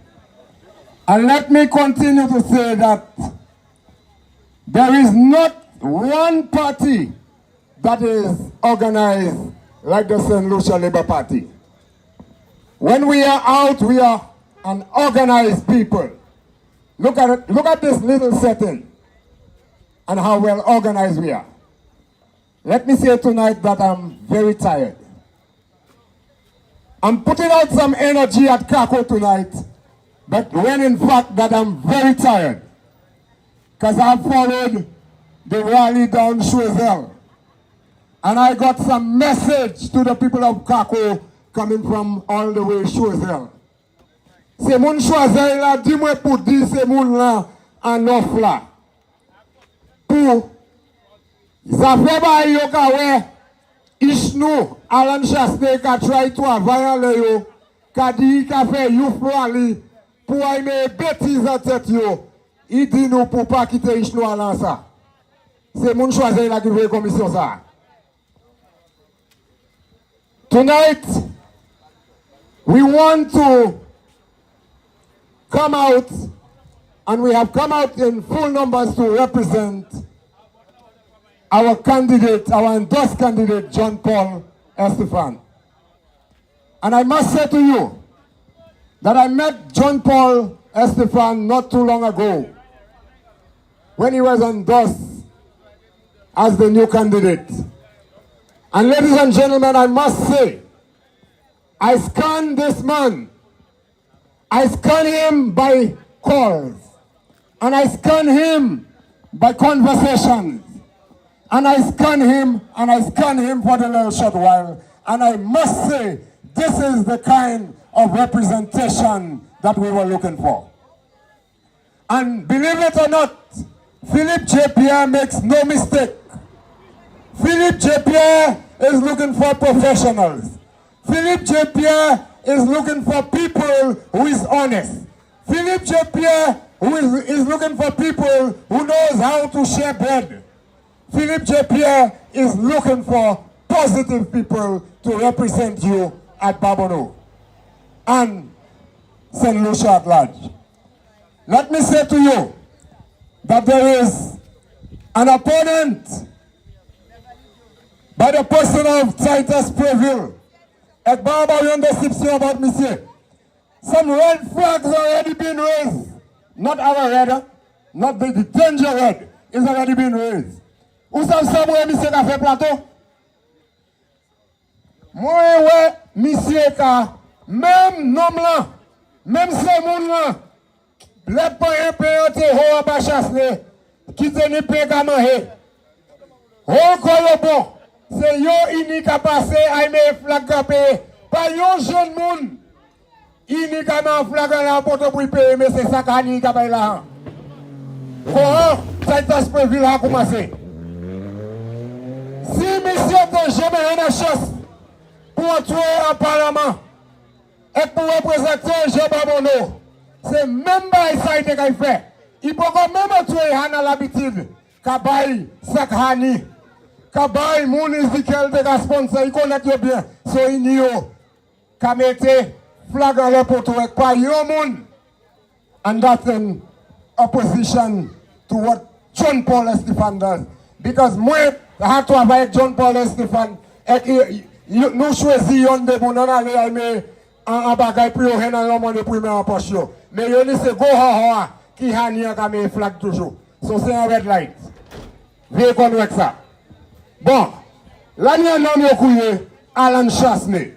And let me continue to say that there is not one party that is organized like the St. Lucia Labour Party. When we are out, we are an organized people. Look at this little setting and how well organized we are. Let me say tonight that I'm very tired. I'm putting out some energy at Cacoa tonight, but when in fact that I'm very tired, because I followed the rally down Choiseul, and I got some message to the people of Cacoa coming from all the way Choiseul. Se moun Choiseul la, di mwen pou di se moun la an off la. Pou, zafè ba yo ka we, Ishnou, Alan Chaste ka try to avayan le yo, ka di ka fe youth rally, pou ay me betiz an tet yo, I di nou pou pa kite Ishnou Alan sa. Se moun Choiseul la ki vwe komisyon sa. Tonight, we want to come out, and we have come out in full numbers to represent our candidate, our endorsed candidate, John Paul Estefan. And I must say to you that I met John Paul Estefan not too long ago when he was endorsed as the new candidate. And ladies and gentlemen, I must say, I scanned this man. I scanned him by calls. And I scanned him by conversations. And I scanned him for the little short while. And I must say, this is the kind of representation that we were looking for. And believe it or not, Philip J. Pierre makes no mistake. Philip J. Pierre is looking for professionals. Philip J. Pierre is looking for people who is honest. Philip J. Pierre is looking for people who knows how to share bread. Philip J. Pierre is looking for positive people to represent you at Babonneau and St. Lucia at large. Let me say to you that there is an opponent by the person of Titus Preville. At Baba, you understand about monsieur. Some red flags already been raised not our red, not the danger red, is already been raised. Où ça sombre, monsieur qui a fait plateau? Moi, ouais, monsieur qui même nom là, même ce monde là, les païens payent au bas chasse, qui tenait péga manger. Oh, bon, c'est yo unique à passer à mes flags à payer. Pas yo jeune monde, uniquement flag à la porte pour payer, mais c'est ça qu'on a payer là. Comment ça se prévu là commencer? Si monsieur n'a jamais rien à chasse pour entrer en parlement et pour représenter Jean Babono, c'est même pas ça qu'il a fait. Il peut quand même entrer à l'habitude. Kabaï, Sakhani, Kabaï, mon Ezekiel de sponsor, il connaît bien. So il n'y a qu'à mettre flag à la porte avec pas yon moun. And that's in opposition to what John Paul Estefan does. Because moi, I have to have John Paul Estefan. Nous choisissons de mon aller mais en bagaille pour rien dans le premier en poche. Mais yon c'est go ha qui a ni un flag toujours. So c'est un red light. Veuillez connaître ça. Bon, là nous avons couillé Alan Chasney.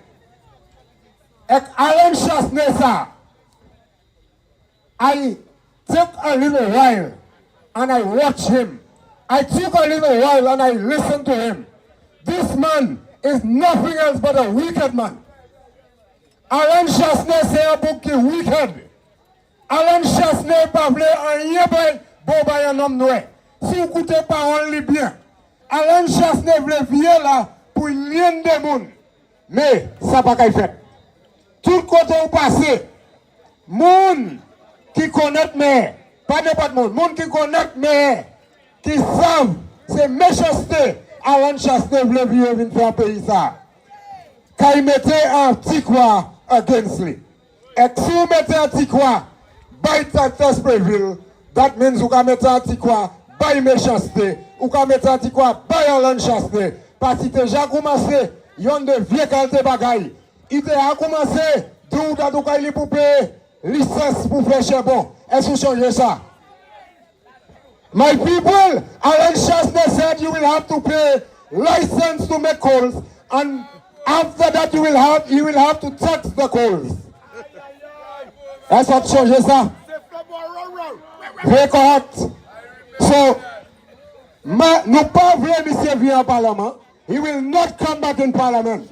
Et Alan Chasney ça. I took a little while and I watched him. I took a little while and I listened to him. This man is nothing else but a wicked man. Alan Chasney c'est un bouc qui est wicked. Alan Chasney parle en rien pour un homme noir. Si vous écoutez parole bien, Alan Chasney voulait venir là pour lien de monde. Mais ça n'a pas fait. Tout côté où passez, monde qui connaît mais pas n'importe monde, monde qui connaît mais qui savent c'est méchanceté. Alan Chasney voulait venir faire un pays ça. Quand il mettait un petit quoi against lui. Et si vous mettez un petit quoi, by Titus Preville, that means vous can mettre un petit quoi, by méchanceté, ou can mettre un petit quoi, by Alan Chasney. Parce qu'il a déjà commencé, il y a de vieux qualité bagaille. Il a commencé, tout le pour payer licence pour faire chez bon. Est-ce que vous changez ça? My people, Alan Chasney said you will have to pay license to make calls, and after that you will have to tax the calls. Est-ce que vous changez ça? Very correct. So, nous pas voulons monsieur venir en parlement. He will not come back in parliament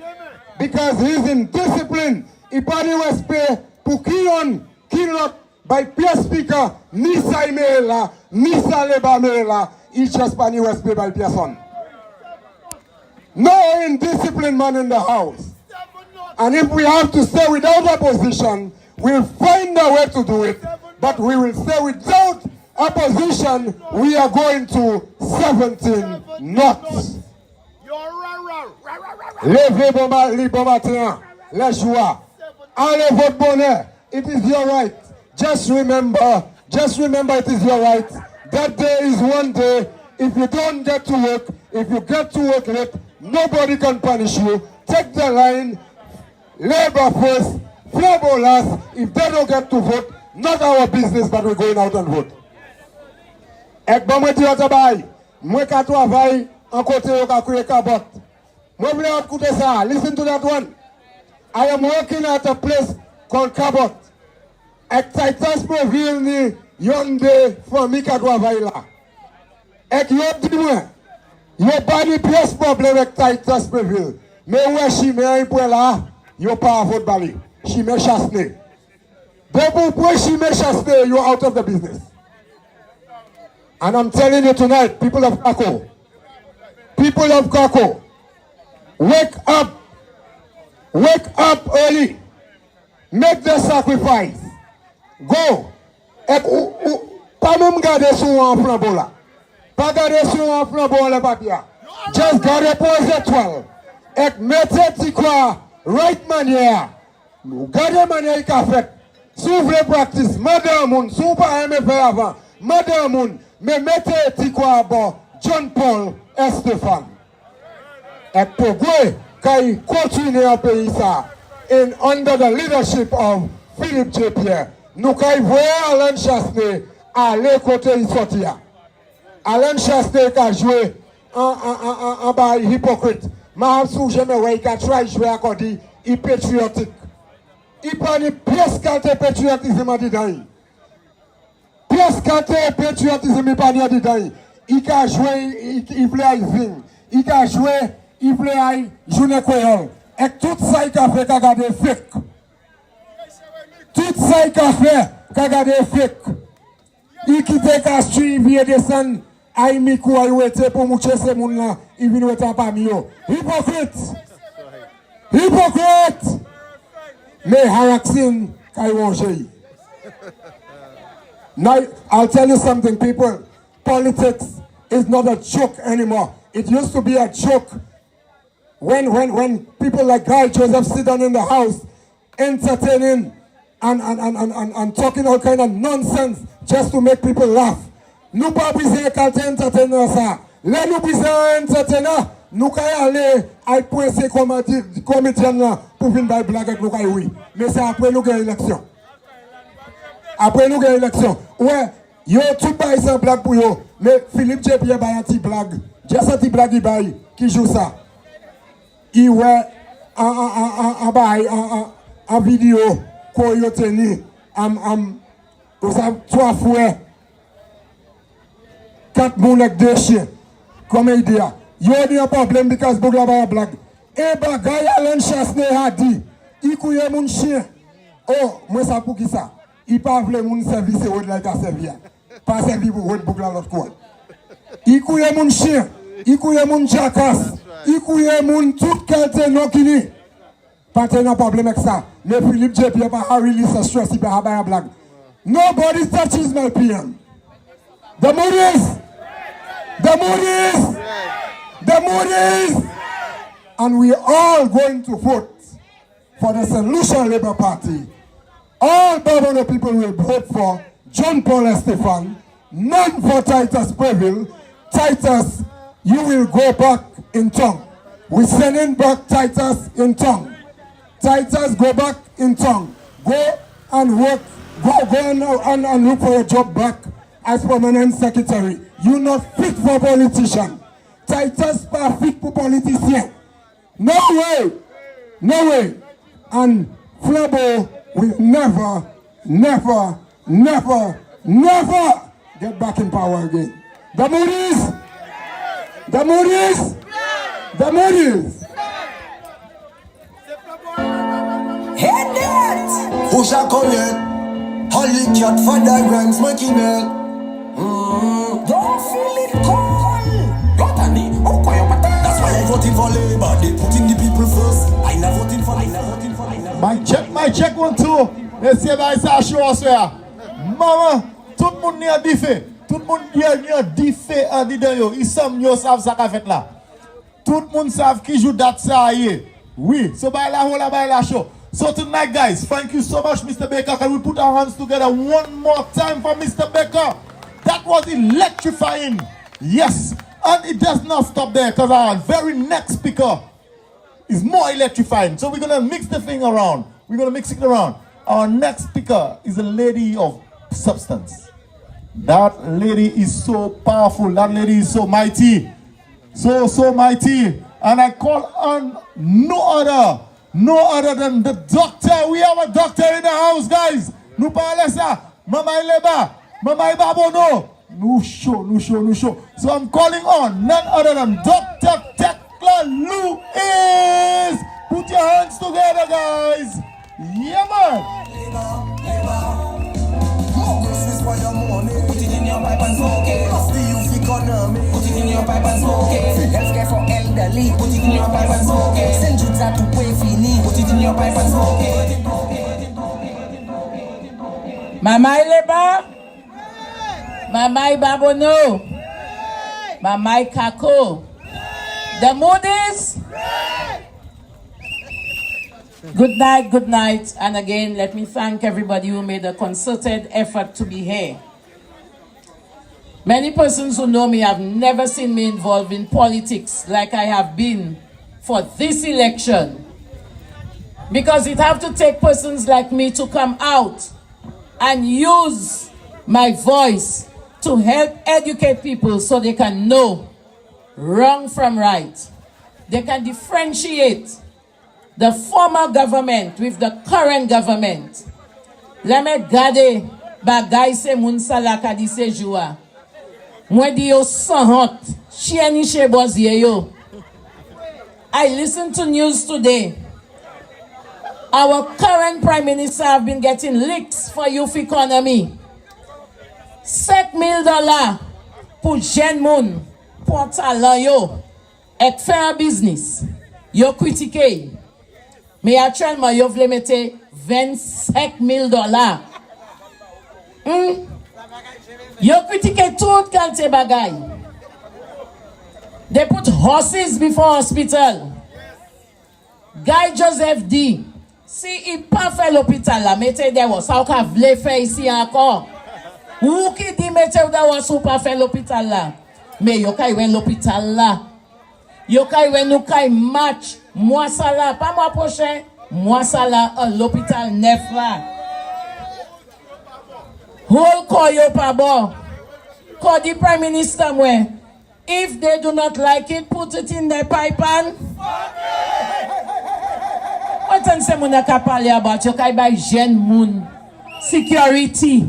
because he is in discipline. Il pas de respect pour qui l'autre by peer speaker ni ça email là ni ça le mail là. Il just pas de respect by person. No indisciplined man in the house. And if we have to stay without opposition, we'll find a way to do it. But we will stay without opposition. We are going to 17 knots. Levez bon matin, les joies. Allez votre bonheur. It is your right. Just remember it is your right. That day is one day. If you don't get to work, if you get to work late, nobody can punish you. Take the line. Labor first, Flabo last. If they don't get to vote, not our business that we're going out and vote. Ek bon mwen di yo tabay, mwen ka travay an kote yo ka kouye kabot. Mwen vle out koute sa, listen to that one. I am working at a place called Cabot. Ek Titus Preville ni yon de fami ka travay la. Ek yo di mwen, yo pa ni pièce problème avec Titus Preville. Mais ouais, chimé yon pou la, yo pa vote bali. Chimé Chasney. Debout pour chimé Chasney, you're out of the business. And I'm telling you tonight, people of Cacoa, wake up early, make the sacrifice, go. Pas même garder sous un flambeau là, pas garder sous un flambeau le papier, just garder pour les étoiles, et mettez quoi, right manière, garder manière qu'a fait, si vous voulez practice, madame moun, si vous pas aimé faire avant, madame moun, mais mettez quoi à bord, John Paul Estefan. Et pour vous, quand il continue en pays ça, under the leadership of Philippe J. Pierre, nous kay voir Alain Chasté aller côté il sortir. Alain Chasté qui a joué en bas hypocrite. Ma sou jamais ouais qui a try jouer à côté il patriotique. Il prend une pièce quand patriotisme dedans. Pièce quand patriotisme il pas dedans. Il a joué il voulait vivre. Il a joué il voulait journée créole. Et tout ça il a fait qu'a garder fake. Tout ça il a fait qu'a garder fake. Il quitte Castro, il vient descendre à Imikou, à Ouete pour moucher ces moun là, il vient être parmi eux. Hypocrite! Hypocrite! Mais Haraxin, now, I'll tell you something, people. Politics is not a joke anymore. It used to be a joke when people like Guy Joseph sit down in the house entertaining and talking all kind of nonsense just to make people laugh. Nous pas besoin de entertainer ça. Là nous besoin entertainer. Nous kay aller à penser comédien là pour venir bailler blague avec nous kay oui. Mais c'est après nous gagne élection. Après nous gagne élection. Ouais, yo tout bail sans blague pour yo. Mais Philippe Pierre baille un petit blague. Just un petit blague il baille qui joue ça. Il ouais en bail en vidéo ko yo tenu vous avez 3 fois 4 moun avec 2 chiens comme il dit yo a un problème because bougla ba blague et bagay Alain Chasné a dit il couille mon chien oh moi ça pour qui ça il pas vle mon service ou de la ka servir pas servir pour bougla l'autre coin il couille mon chien il couille mon jackass il couille mon toute qualité non kini pas de problème avec ça mais Philippe Pierre pas release a stress il pas ba blague. Nobody touches my PM. The mood is, and we are all going to vote for the Solution Labour Party. All Bavano people will vote for John Paul Estefan, none for Titus Preville. Titus, you will go back in tongue. We're sending back Titus in tongue. Titus, go back in tongue. Go and work. Go and look for a job back as permanent secretary. You're not fit for politician. Titus pas fit for politician. No way. No way. And Flabo will never get back in power again. The Moody's. Head that! Who's a collet? Holy cat for the rhymes making it. Don't feel it cold. That's why I voted for Labour. They putting the people first. I never voted for Labour. My check 1 2. Let's see if I say show us here. Mama, tout le monde a diffé. Tout le monde a diffé en dedans yo. Ils sont yo savent ça qu'a fait là. Tout le monde savent qui joue date ça hier. Oui, so by la show. So tonight, guys, thank you so much, Mr. Baker. Can we put our hands together one more time for Mr. Baker? That was electrifying. Yes, and it does not stop there because our very next speaker is more electrifying. So we're going to mix the thing around. We're going to mix it around. Our next speaker is a lady of substance. That lady is so powerful. That lady is so mighty. So mighty. And I call on no other than the doctor. We have a doctor in the house, guys. Nou parle ça. Mama Ileba. Mama Ibabono. No show. So I'm calling on none other than Dr. Tekla Lewis. Put your hands together, guys. Yeah, man. Put it in your pipe and smoke it. Plus the youth economy. Put it in your pipe and smoke it. Free healthcare for elderly. Put it in your pipe and smoke it. Send you to pay fini. Put it in your pipe and smoke it. Mama Ileba. Mama Ibabono. Mama Cacoa. The Moody's. Good night. And again, let me thank everybody who made a concerted effort to be here. Many persons who know me have never seen me involved in politics like I have been for this election. Because it have to take persons like me to come out and use my voice to help educate people so they can know wrong from right. They can differentiate the former government with the current government. Let me gade bagay se moun salaka di sejua. Mwen di yo san hot, chieni shebozye yo. I listened to news today. Our current Prime Minister have been getting licks for youth economy. $7,000 pour jeune moun, pour talent yo, et faire business. Yo critiqué. Mais actuellement, yo vle mette $25,000. Yo critiqué tout qualité bagay. They put horses before hospital. Guy Joseph D. Si il pas fait l'hôpital là, mettez des was, ça ou ka vle faire ici encore. Ou qui dit mettez des was ou pas fait l'hôpital là. Mais yo ka yon l'hôpital là. Yo ka yon nou ka match. Moi ça là, pas mois prochain. Moi ça là, l'hôpital neuf là. Whole call yo pas bon. Call the Prime Minister mwen. If they do not like it, put it in their pipe and... What an se moun a ka pale about yo kay bay jen moun security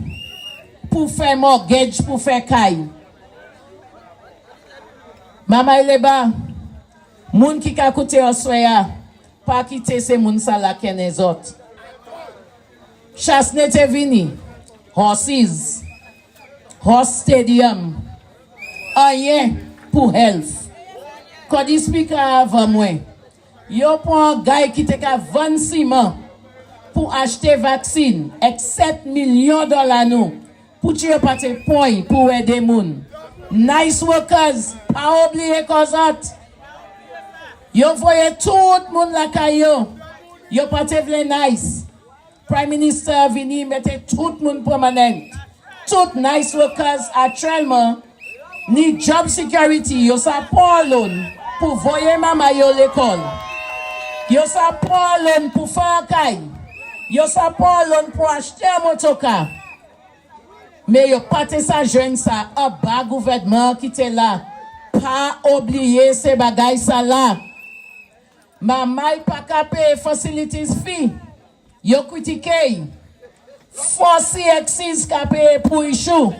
pou fè mortgage pou fè kay. Mama Leba, moun ki ka koute oswaya, pa kite se moun sa la ken ezot. Chasne te vini, horses, horse stadium, ayen pou health. Kodi speaker avan mwen. Yo pon gay ki te ka 26 man pour acheter vaccine et $7 millions nou pour tirer pate point pour aider moun. Nice workers, pas oublier kozot. Yo voye tout moun la kayo. Yo pate vle nice. Prime Minister vini mette tout moun permanent. Tout nice workers actuellement ni job security. Yo sa loan pour voye mama yo l'école. Yo sa loan pour faire kay. Yo sa loan pour acheter un motoka. Mais yo pate sa jeune sa a bas gouvernement qui te là. Pas oublier ces bagay sa là. Mamay pa ka pay facilities fee. Yo critiqué. Force exis ka pay pour issue.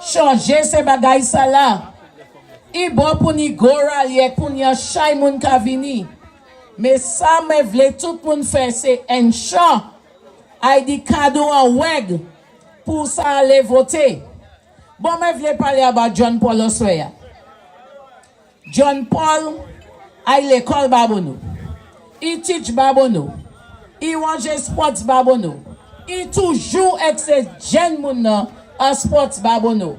Changer ces bagay sa là. I bon pour ni gora liek pour ni chay moun ka vini. Mais ça me vle tout moun fait c'est ensure ID cadeau en weg pour ça aller voter. Bon me vle parler about John Paul Oswaya. John Paul a l'école babono. Il teach babono. Il mange sports babono. Il toujours avec ces jeunes moun en sports babono.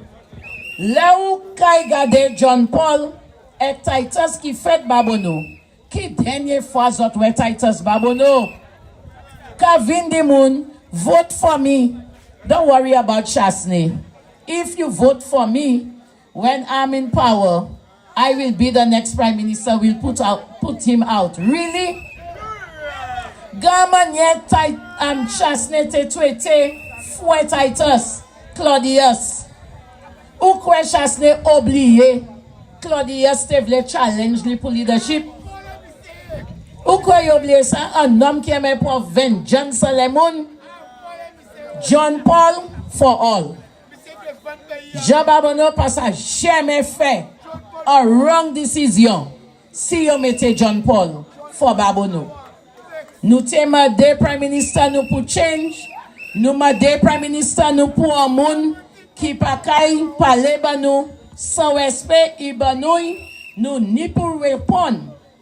Là où kay gade John Paul et Titus qui fait babono. Qui dernière fois zot we Titus babono. Ka vin di moun, vote for me. Don't worry about Chasney. If you vote for me, when I'm in power, I will be the next Prime Minister. We'll put him out. Really? Gaman yet Chasney te twete fwe Titus, Claudius. Ou kwe Chasney oubliye, Claudius te vle challenge li pour leadership. Ou quoi y oublier ça? Un homme qui aime pour vengeance les moun. John Paul for all. Jean Babono pas ça jamais fait a wrong decision. Si you mette John Paul for Babono. Nous t'aimons des Prime Minister nous pour change. Nous des Prime Minister nous pour un monde qui pa kay parler ba nous sans respect ibanouy nous ni pour répondre.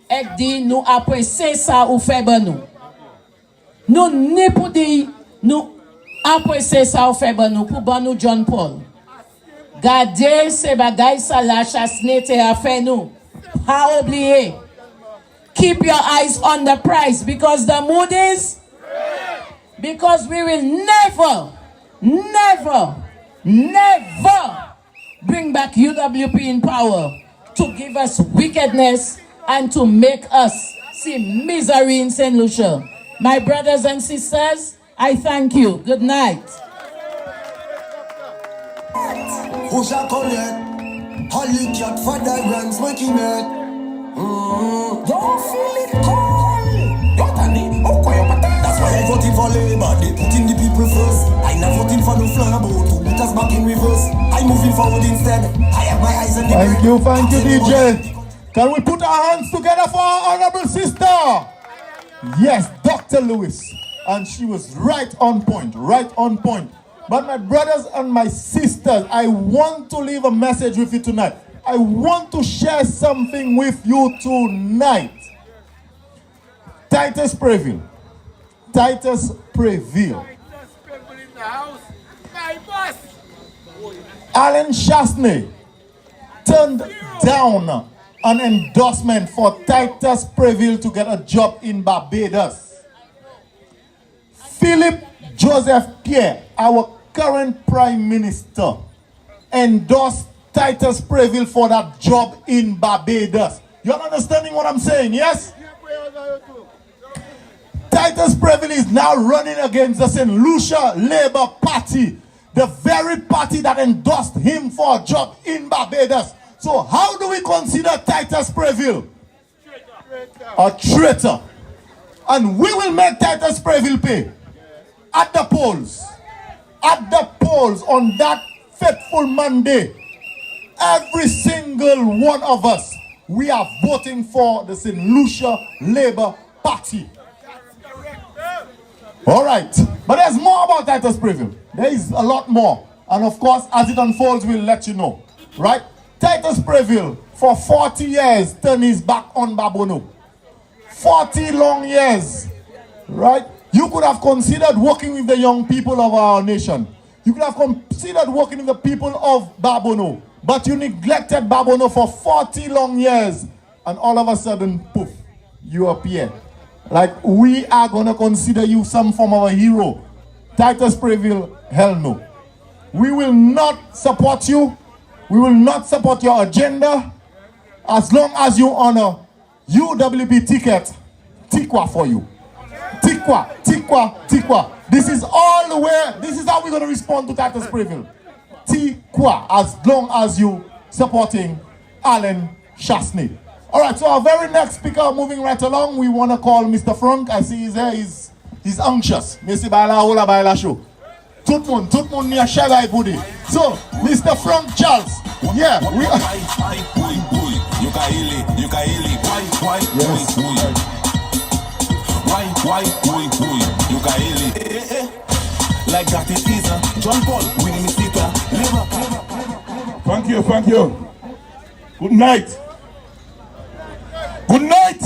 Et dit nous apprécions ça ou fait bon nous. Nous ni pour dire nous apprécions ça ou fait bon nous pour bon nous John Paul. Gardez ces bagailles ça la Chasney te a fait nous. Pas oublier. Keep your eyes on the price because the mood is because we will never bring back UWP in power to give us wickedness and to make us see misery in St. Lucia. My brothers and sisters, I thank you. Good night. Who's a collect? Holly cat for the runs make him mad. Don't feel it cold. That's why I voted for Labour. They putting the people first. I not voting for no flambeau. To beat us back in reverse. I'm moving forward instead. I have my eyes on the Thank you, DJ. Can we put our hands together for our honorable sister? Yes, Dr. Lewis. And she was right on point, right on point. But my brothers and my sisters, I want to leave a message with you tonight. I want to share something with you tonight. Titus Preville. Titus Preville. Alan Chasney turned down an endorsement for Titus Preville to get a job in Barbados. Philip Joseph Pierre, our current Prime Minister, endorsed Titus Preville for that job in Barbados. You're understanding what I'm saying, yes? Titus Preville is now running against the St. Lucia Labour Party, the very party that endorsed him for a job in Barbados. So how do we consider Titus Preville? A traitor. And we will make Titus Preville pay at the polls. At the polls on that fateful Monday. Every single one of us, we are voting for the St. Lucia Labour Party. All right, but there's more about Titus Preville. There is a lot more. And of course, as it unfolds, we'll let you know. Right? Titus Preville, for 40 years, turned his back on Babono. 40 long years. Right? You could have considered working with the young people of our nation. You could have considered working with the people of Babono. But you neglected Babono for 40 long years. And all of a sudden, poof, you appear. Like, we are going to consider you some form of a hero. Titus Preville, hell no. We will not support you. We will not support your agenda as long as you honor UWP ticket, Tikwa for you. Tikwa, Tikwa, Tikwa. This is all the way, this is how we're going to respond to Titus Preville. Tikwa, as long as you supporting Alan Chasney. All right, so our very next speaker, moving right along, we want to call Mr. Frank. I see he's there, he's anxious. Messi baila hola baila show. Tout moun ni a shagay budi. So, Mr. Frank Charles, yeah, we are. Like that it is, John Paul, winning his theater. Thank you. Good night. Good night.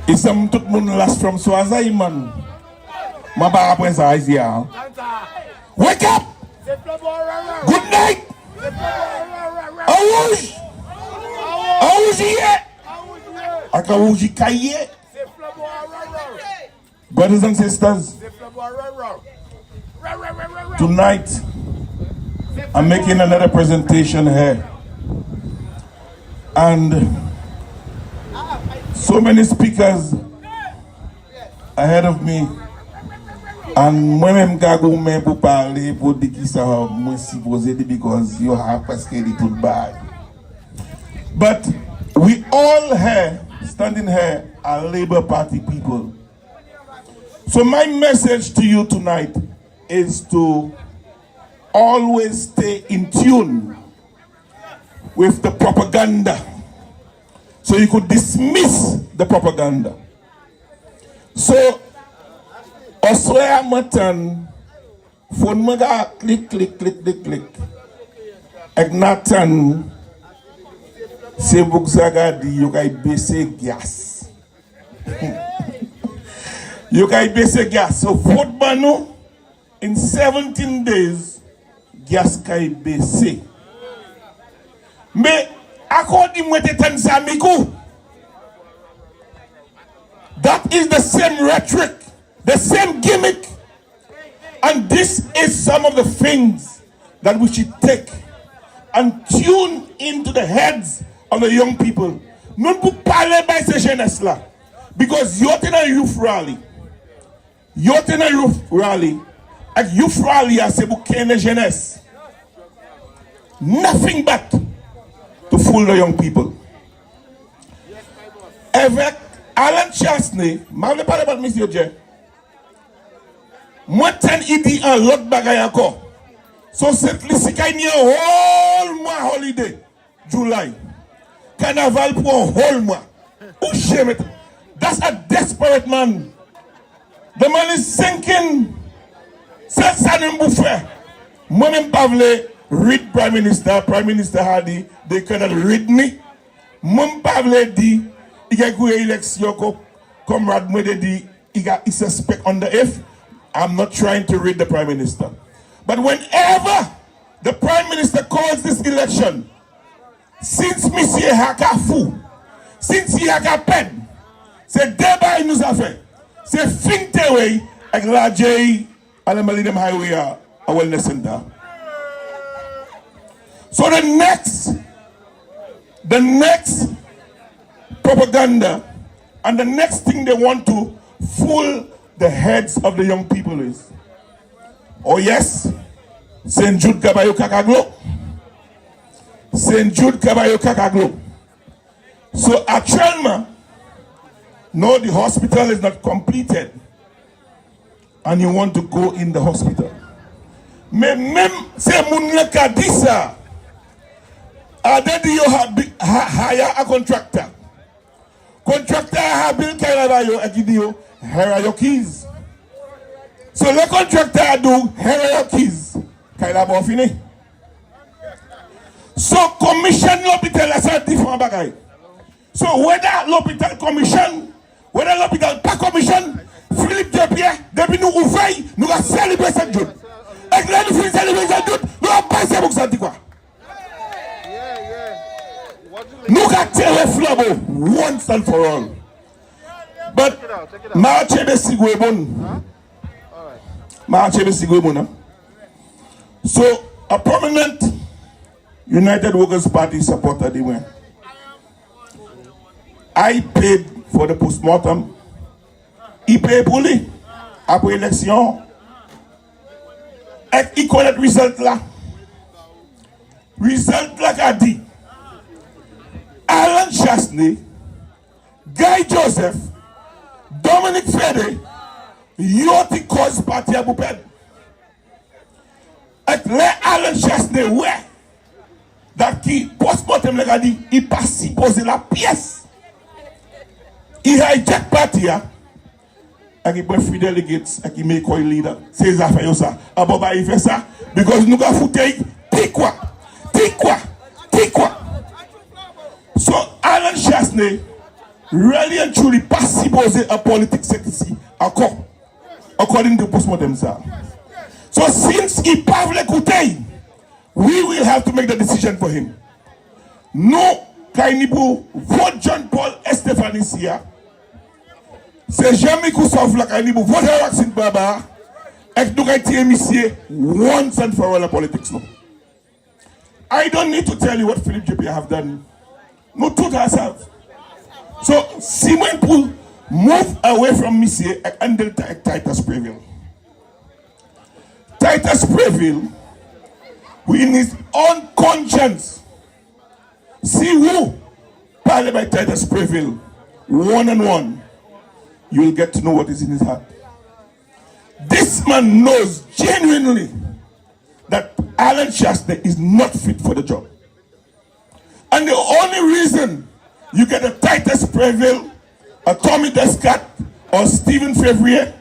It's some tout moun last from Swazai man. Ma ba apres sa Asia. Wake up. Good night. Awuj. Awujiye. Akawuji kaye. Brothers and sisters, tonight I'm making another presentation here. And so many speakers ahead of me. And moi-même gago men pour parler pour dire qui ça moi supposé because you have presque it too bad. But we all here standing here are Labour Party people. So my message to you tonight is to always stay in tune with the propaganda, so you could dismiss the propaganda. So, oswaya matan, phone maga click. Egnatan, se bukzaga di yokai bese gas. Yokai bese gas. So, vote banu in 17 days, gas kai bese. Me according with the Tanzamiku, that is the same rhetoric, the same gimmick. And this is some of the things that we should take and tune into the heads of the young people. Non pour parler by ces jeunesse là. Because you're in a youth rally. You're in a youth rally. And youth rally a c'est pour qu'une jeunesse. nothing but to fool the young people. Avec Alan Chasney, je ne parle pas de M. Dje. Moi, il dit un autre bagay encore. So, c'est ici qu'il y a un whole mois holiday, July. Carnaval pour un whole mois. Où j'aime. That's a desperate man. The man is sinking. C'est ça ne me fait. Moi-même, pas voulu read Prime Minister Hardy, they cannot read me. Moi, pas voulu dire, il y a une élection comme comrade moi dit, il suspect on the F. I'm not trying to read the Prime Minister. But whenever the Prime Minister calls this election, since Monsieur Hakafu, since he Hakapen, c'est débat il nous a fait. C'est fin de avec la J à la Millennium Highway à Wellness Center. So the next propaganda and the next thing they want to fool the heads of the young people is, oh yes, St. Jude Cabayo Kakaglo. St. Jude Cabayo Kakaglo. So actuellement, no, the hospital is not completed and you want to go in the hospital. Mais même c'est moun le ka di ça. Ade di yo hire a contractor. Contractor ha bill kaya yo akidi yo here are your keys. So the contractor do here are your keys. Kaya ba fini. So commission l'hôpital la sa different bagay. So whether l'hôpital commission, whether l'hôpital pas commission, Philippe Depierre, depuis nous ouvrir, nous allons célébrer cette joute. Et là nous finissons célébrer cette joute, nous allons passer pour ça dit quoi. Nous allons tirer flambeau once and for all. But marche de sigwe bon. Marche de sigwe bon. So a prominent United Workers Party supporter they went. I paid for the postmortem. Il paye pour lui. Après l'élection. Et il connaît le résultat là. Résultat là qu'a dit. Alan Chasney, Guy Joseph, Dominic Fede, Yoti cause party à Bouped. Et les Alan Chasney, ouais. Dat qui, post-mortem le a dit, il pas si poser la pièce. Il hijack party à. Et il prend free delegates, et il met quoi leader. C'est les affaires ça. Ah bon, bah il fait ça. Because nous avons foutu, t'es quoi? So Alan Chasney really and truly pas supposé a politics secrecy according to postmortem sir. So since he parle écouter, we will have to make the decision for him. No kainibu vote John Paul Estefanis here. C'est jamais qu'on sauve la kainibu vote Roxin Baba et nous gagnons monsieur once and for all politics no. I don't need to tell you what Philippe JP have done. No took ourselves. So Simon Pool move away from Monsieur and handle Titus Preville. Titus Preville, in his own conscience, see who parley by Titus Preville, one-on-one, you will get to know what is in his heart. This man knows genuinely that Alan Chasney is not fit for the job. And the only reason you get a Titus Preville, a Tommy Descat, or Stephen Fevrier,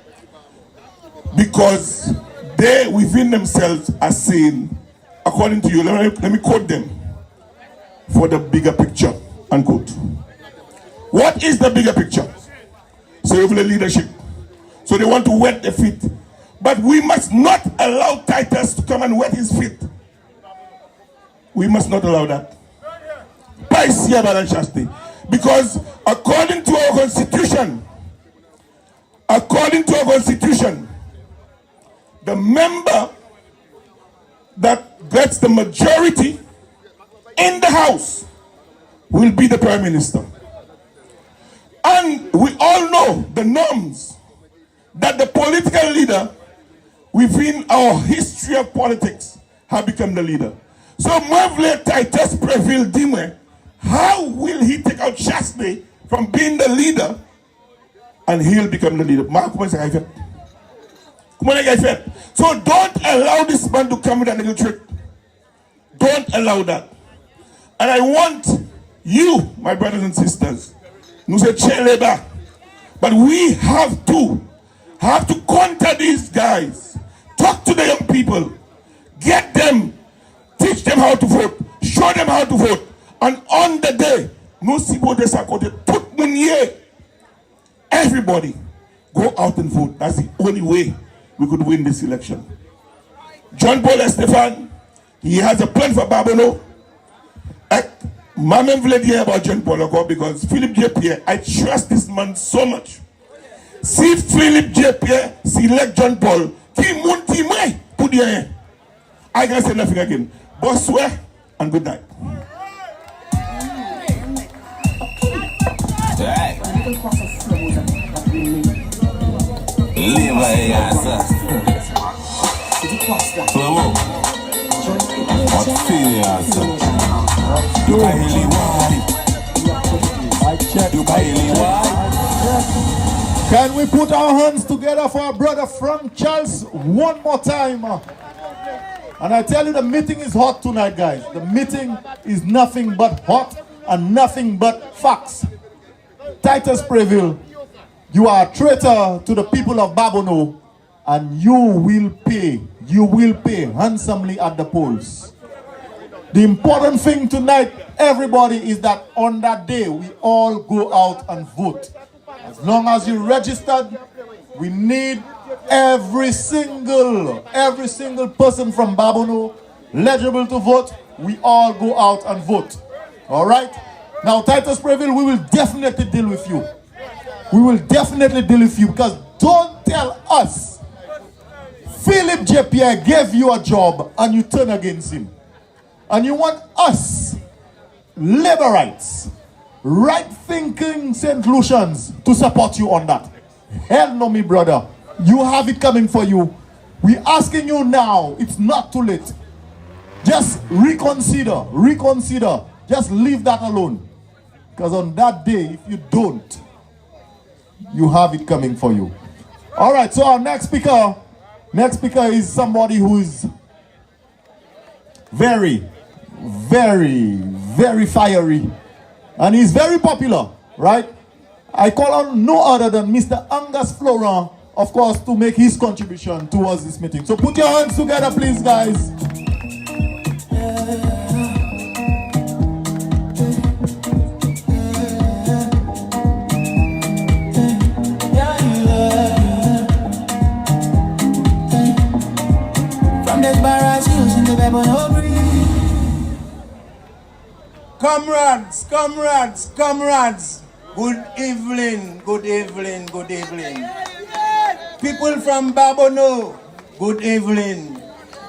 because they within themselves are saying, according to you, let me quote them, for the bigger picture, unquote. What is the bigger picture? So you have the leadership. So they want to wet the feet. But we must not allow Titus to come and wet his feet. We must not allow that. Because according to our constitution, the member that gets the majority in the House will be the Prime Minister. And we all know the norms that the political leader within our history of politics have become the leader. So Mavle Titus Preville Dime, how will he take out Chasney from being the leader and he'll become the leader? Mark, come on, so don't allow this man to come with a little trick. Don't allow that. And I want you, my brothers and sisters, who say Cheleba, but we have to counter these guys. Talk to the young people. Get them. Teach them how to vote. Show them how to vote. And on the day, no sibote sakote, put munye. Everybody go out and vote. That's the only way we could win this election. John Paul Estefan, he has a plan for Babono. Mama vle about John Paul because Philip J. Pierre, I trust this man so much. See Philip J. Pierre select John Paul. I can't say nothing again. But swear and good night. Can we put our hands together for our brother Frank Charles one more time? And I tell you, the meeting is hot tonight, guys. The meeting is nothing but hot and nothing but facts. Titus Preville, you are a traitor to the people of Babono, and you will pay handsomely at the polls. The important thing tonight, everybody, is that on that day, we all go out and vote. As long as you're registered, we need every single person from Babono legible to vote. We all go out and vote. All right? Now, Titus Preville, we will definitely deal with you. We will definitely deal with you, because don't tell us Philip J. Pierre gave you a job and you turn against him. And you want us, Laborites, right-thinking St. Lucians, to support you on that. Hell no, me brother. You have it coming for you. We're asking you now. It's not too late. Just reconsider. Just leave that alone. Because on that day, if you don't, you have it coming for you. All right, so our next speaker is somebody who is very, very, very fiery. And he's very popular, right? I call on no other than Mr. Angus Florent, of course, to make his contribution towards this meeting. So put your hands together, please, guys. From this barrage, using the weapon of Comrades, good evening. People from Babono, good evening.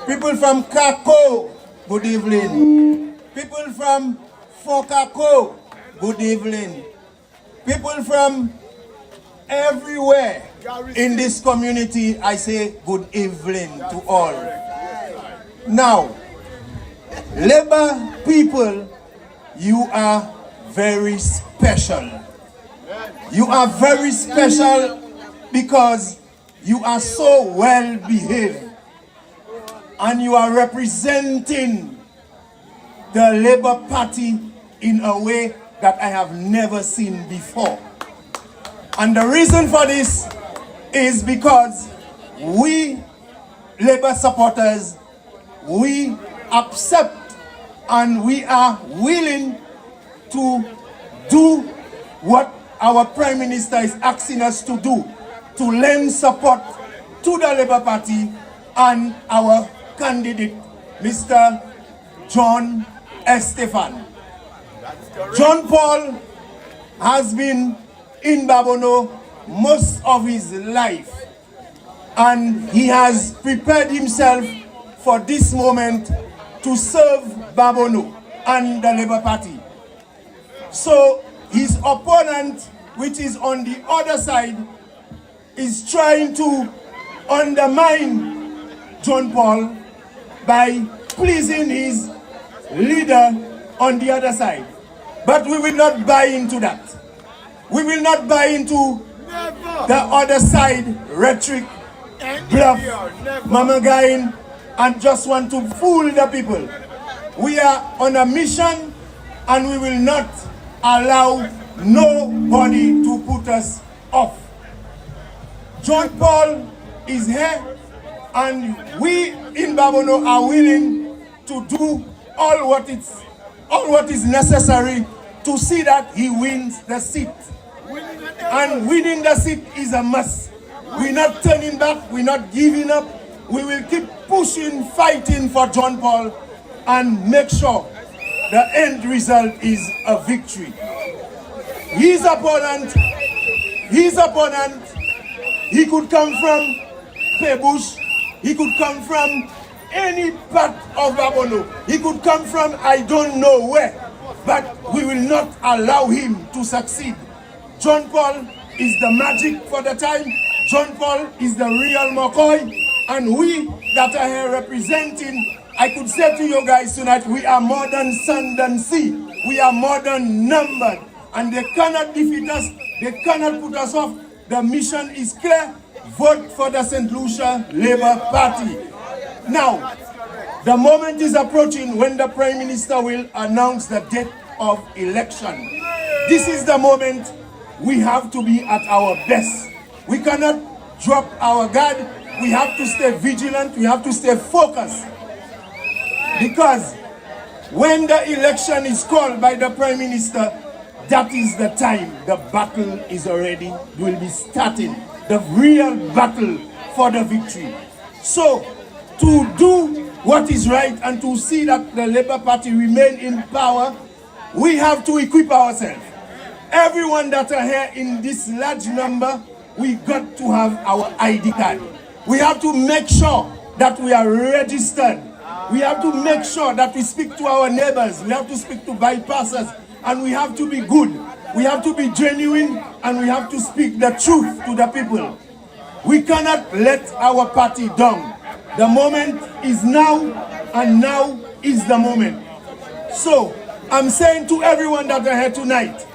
People from Cacoa, good evening. People from Fokako, good evening. People from everywhere in this community, I say good evening to all. Now, Labour people, you are very special. You are very special because you are so well behaved and you are representing the Labour Party in a way that I have never seen before. And the reason for this is because we Labour supporters, we accept and we are willing to do what our Prime Minister is asking us to do, to lend support to the Labour Party and our candidate, Mr. John Estefan. John Paul has been in Babono most of his life, and he has prepared himself for this moment to serve Babono and the Labour Party. So his opponent, which is on the other side, is trying to undermine John Paul by pleasing his leader on the other side. But we will not buy into that. We will not buy into the other side rhetoric, bluff, mamagain, and just want to fool the people. We are on a mission and we will not allow nobody to put us off. John Paul is here and we in Babono are willing to do all what is necessary to see that he wins the seat. And winning the seat is a must. We're not turning back, we're not giving up. We will keep pushing, fighting for John Paul and make sure the end result is a victory. His opponent, he could come from Pebush, he could come from any part of Babono, he could come from I don't know where, but we will not allow him to succeed. John Paul is the magic for the time, John Paul is the real McCoy, and we that are here representing, I could say to you guys tonight, we are more than sand and sea, we are more than numbered, and they cannot defeat us, they cannot put us off. The mission is clear, vote for the St. Lucia Labour Party. Now, the moment is approaching when the Prime Minister will announce the date of election. This is the moment we have to be at our best. We cannot drop our guard. We have to stay vigilant. We have to stay focused. Because when the election is called by the Prime Minister, that is the time the battle is already, will be starting. The real battle for the victory. So, to do what is right and to see that the Labour Party remain in power, we have to equip ourselves. Everyone that are here in this large number, we got to have our ID card. We have to make sure that we are registered. We have to make sure that we speak to our neighbors. We have to speak to bypassers. And we have to be good. We have to be genuine. And we have to speak the truth to the people. We cannot let our party down. The moment is now, and now is the moment. So, I'm saying to everyone that are here tonight,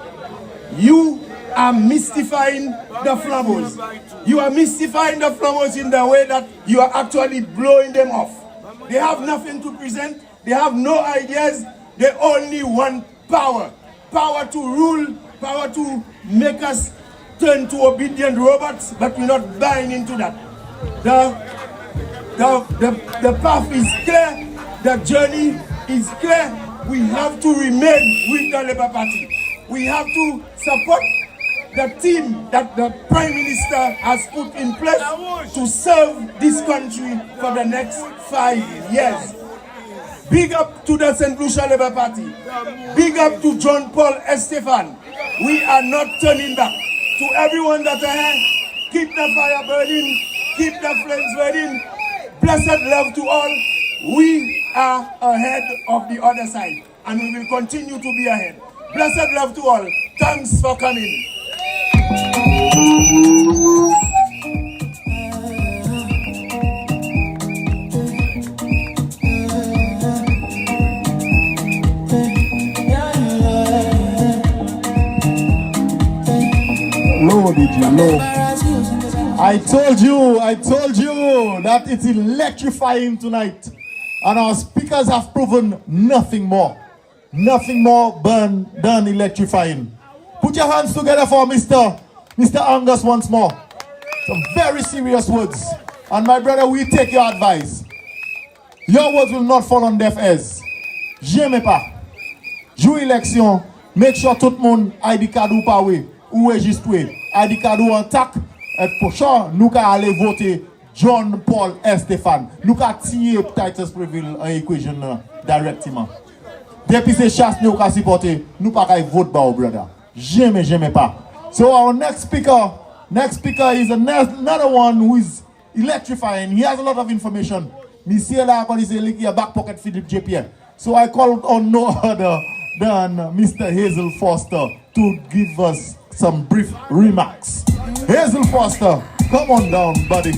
you are mystifying the flammers. You are mystifying the flammers in the way that you are actually blowing them off. They have nothing to present. They have no ideas. They only want power. Power to rule, power to make us turn to obedient robots, but we're not buying into that. The path is clear, the journey is clear. We have to remain with the Labour Party. We have to support the team that the Prime Minister has put in place to serve this country for the next 5 years. Big up to the St. Lucia Labour Party. Big up to John Paul Estefan. We are not turning back. To everyone that are here, keep the fire burning, keep the flames burning. Blessed love to all. We are ahead of the other side, and we will continue to be ahead. Blessed love to all. Thanks for coming. Low, did you know? I told you that it's electrifying tonight. And our speakers have proven nothing more than electrifying. Put your hands together for Mr. Angus once more. Some very serious words. And my brother, we take your advice. Your words will not fall on deaf ears. J'aime pas. Jou élection, make sure tout le monde ID card ou pas ou registré. ID card ou intact. Et pour sure, nous allons aller voter John Paul Estefan. Nous allons tirer Titus Preville en équation directement. Depuis ces chasses, nous allons supporter. Nous ne pouvons pas voter pour brother. Jamais pas. So our next speaker is another one who is electrifying. He has a lot of information. Monsieur là, quand il s'est a back pocket Philippe JPN. So I called on no other than Mr. Hazel Foster to give us some brief remarks. Hazel Foster, come on down, buddy.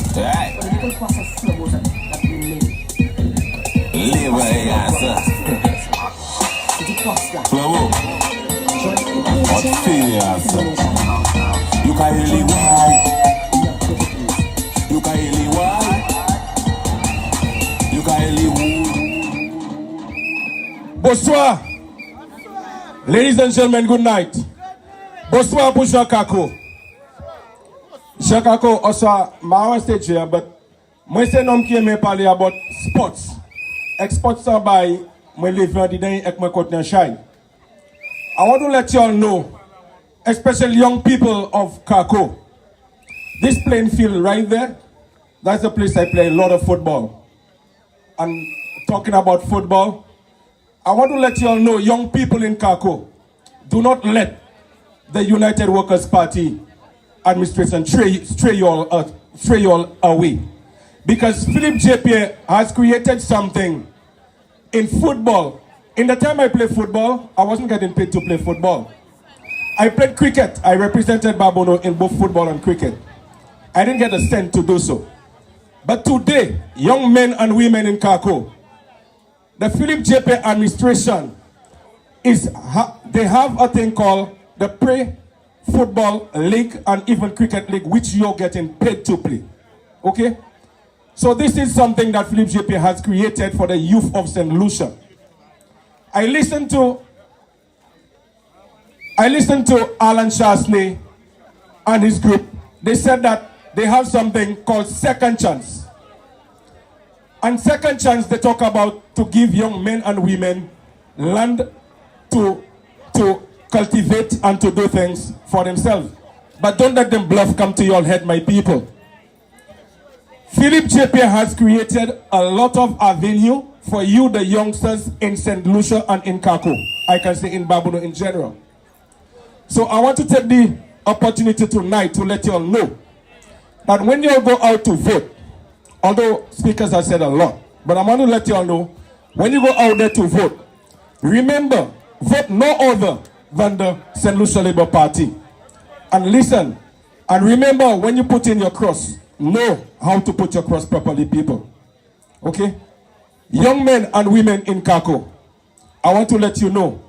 Flow. What failure, sir? You can really why? You can really why? You can really who? Bonsoir. Ladies and gentlemen, good night. Bonsoir pour Cacoa. Cacoa also my stage here, but moi c'est un homme qui aime parler about sports. Exports are by my liver the day at my cotton shine. I want to let you all know, especially young people of Cacoa, this playing field right there, that's the place I play a lot of football. And talking about football, I want to let you all know, young people in Cacoa, do not let the United Workers' Party administration stray you all away. Because Philip JP has created something in football. In the time I played football, I wasn't getting paid to play football. I played cricket. I represented Babono in both football and cricket. I didn't get a cent to do so. But today, young men and women in Cacoa, the Philip JP administration they have a thing called the Pre-Football League and even Cricket League, which you're getting paid to play. Okay? So this is something that Philip JP has created for the youth of St. Lucia. I listened to Alan Chasney and his group. They said that they have something called Second Chance. And Second Chance, they talk about to give young men and women land to cultivate and to do things for themselves. But don't let them bluff come to your head, my people. Philip JP has created a lot of avenue for you, the youngsters in St. Lucia and in Cacoa. I can say in Babono in general. So I want to take the opportunity tonight to let you all know that when you all go out to vote, although speakers have said a lot, but I want to let you all know, when you go out there to vote, remember, vote no other than the St. Lucia Labour Party. And listen, and remember, when you put in your cross, know how to put your cross properly, people. Okay? Young men and women in Cacoa, I want to let you know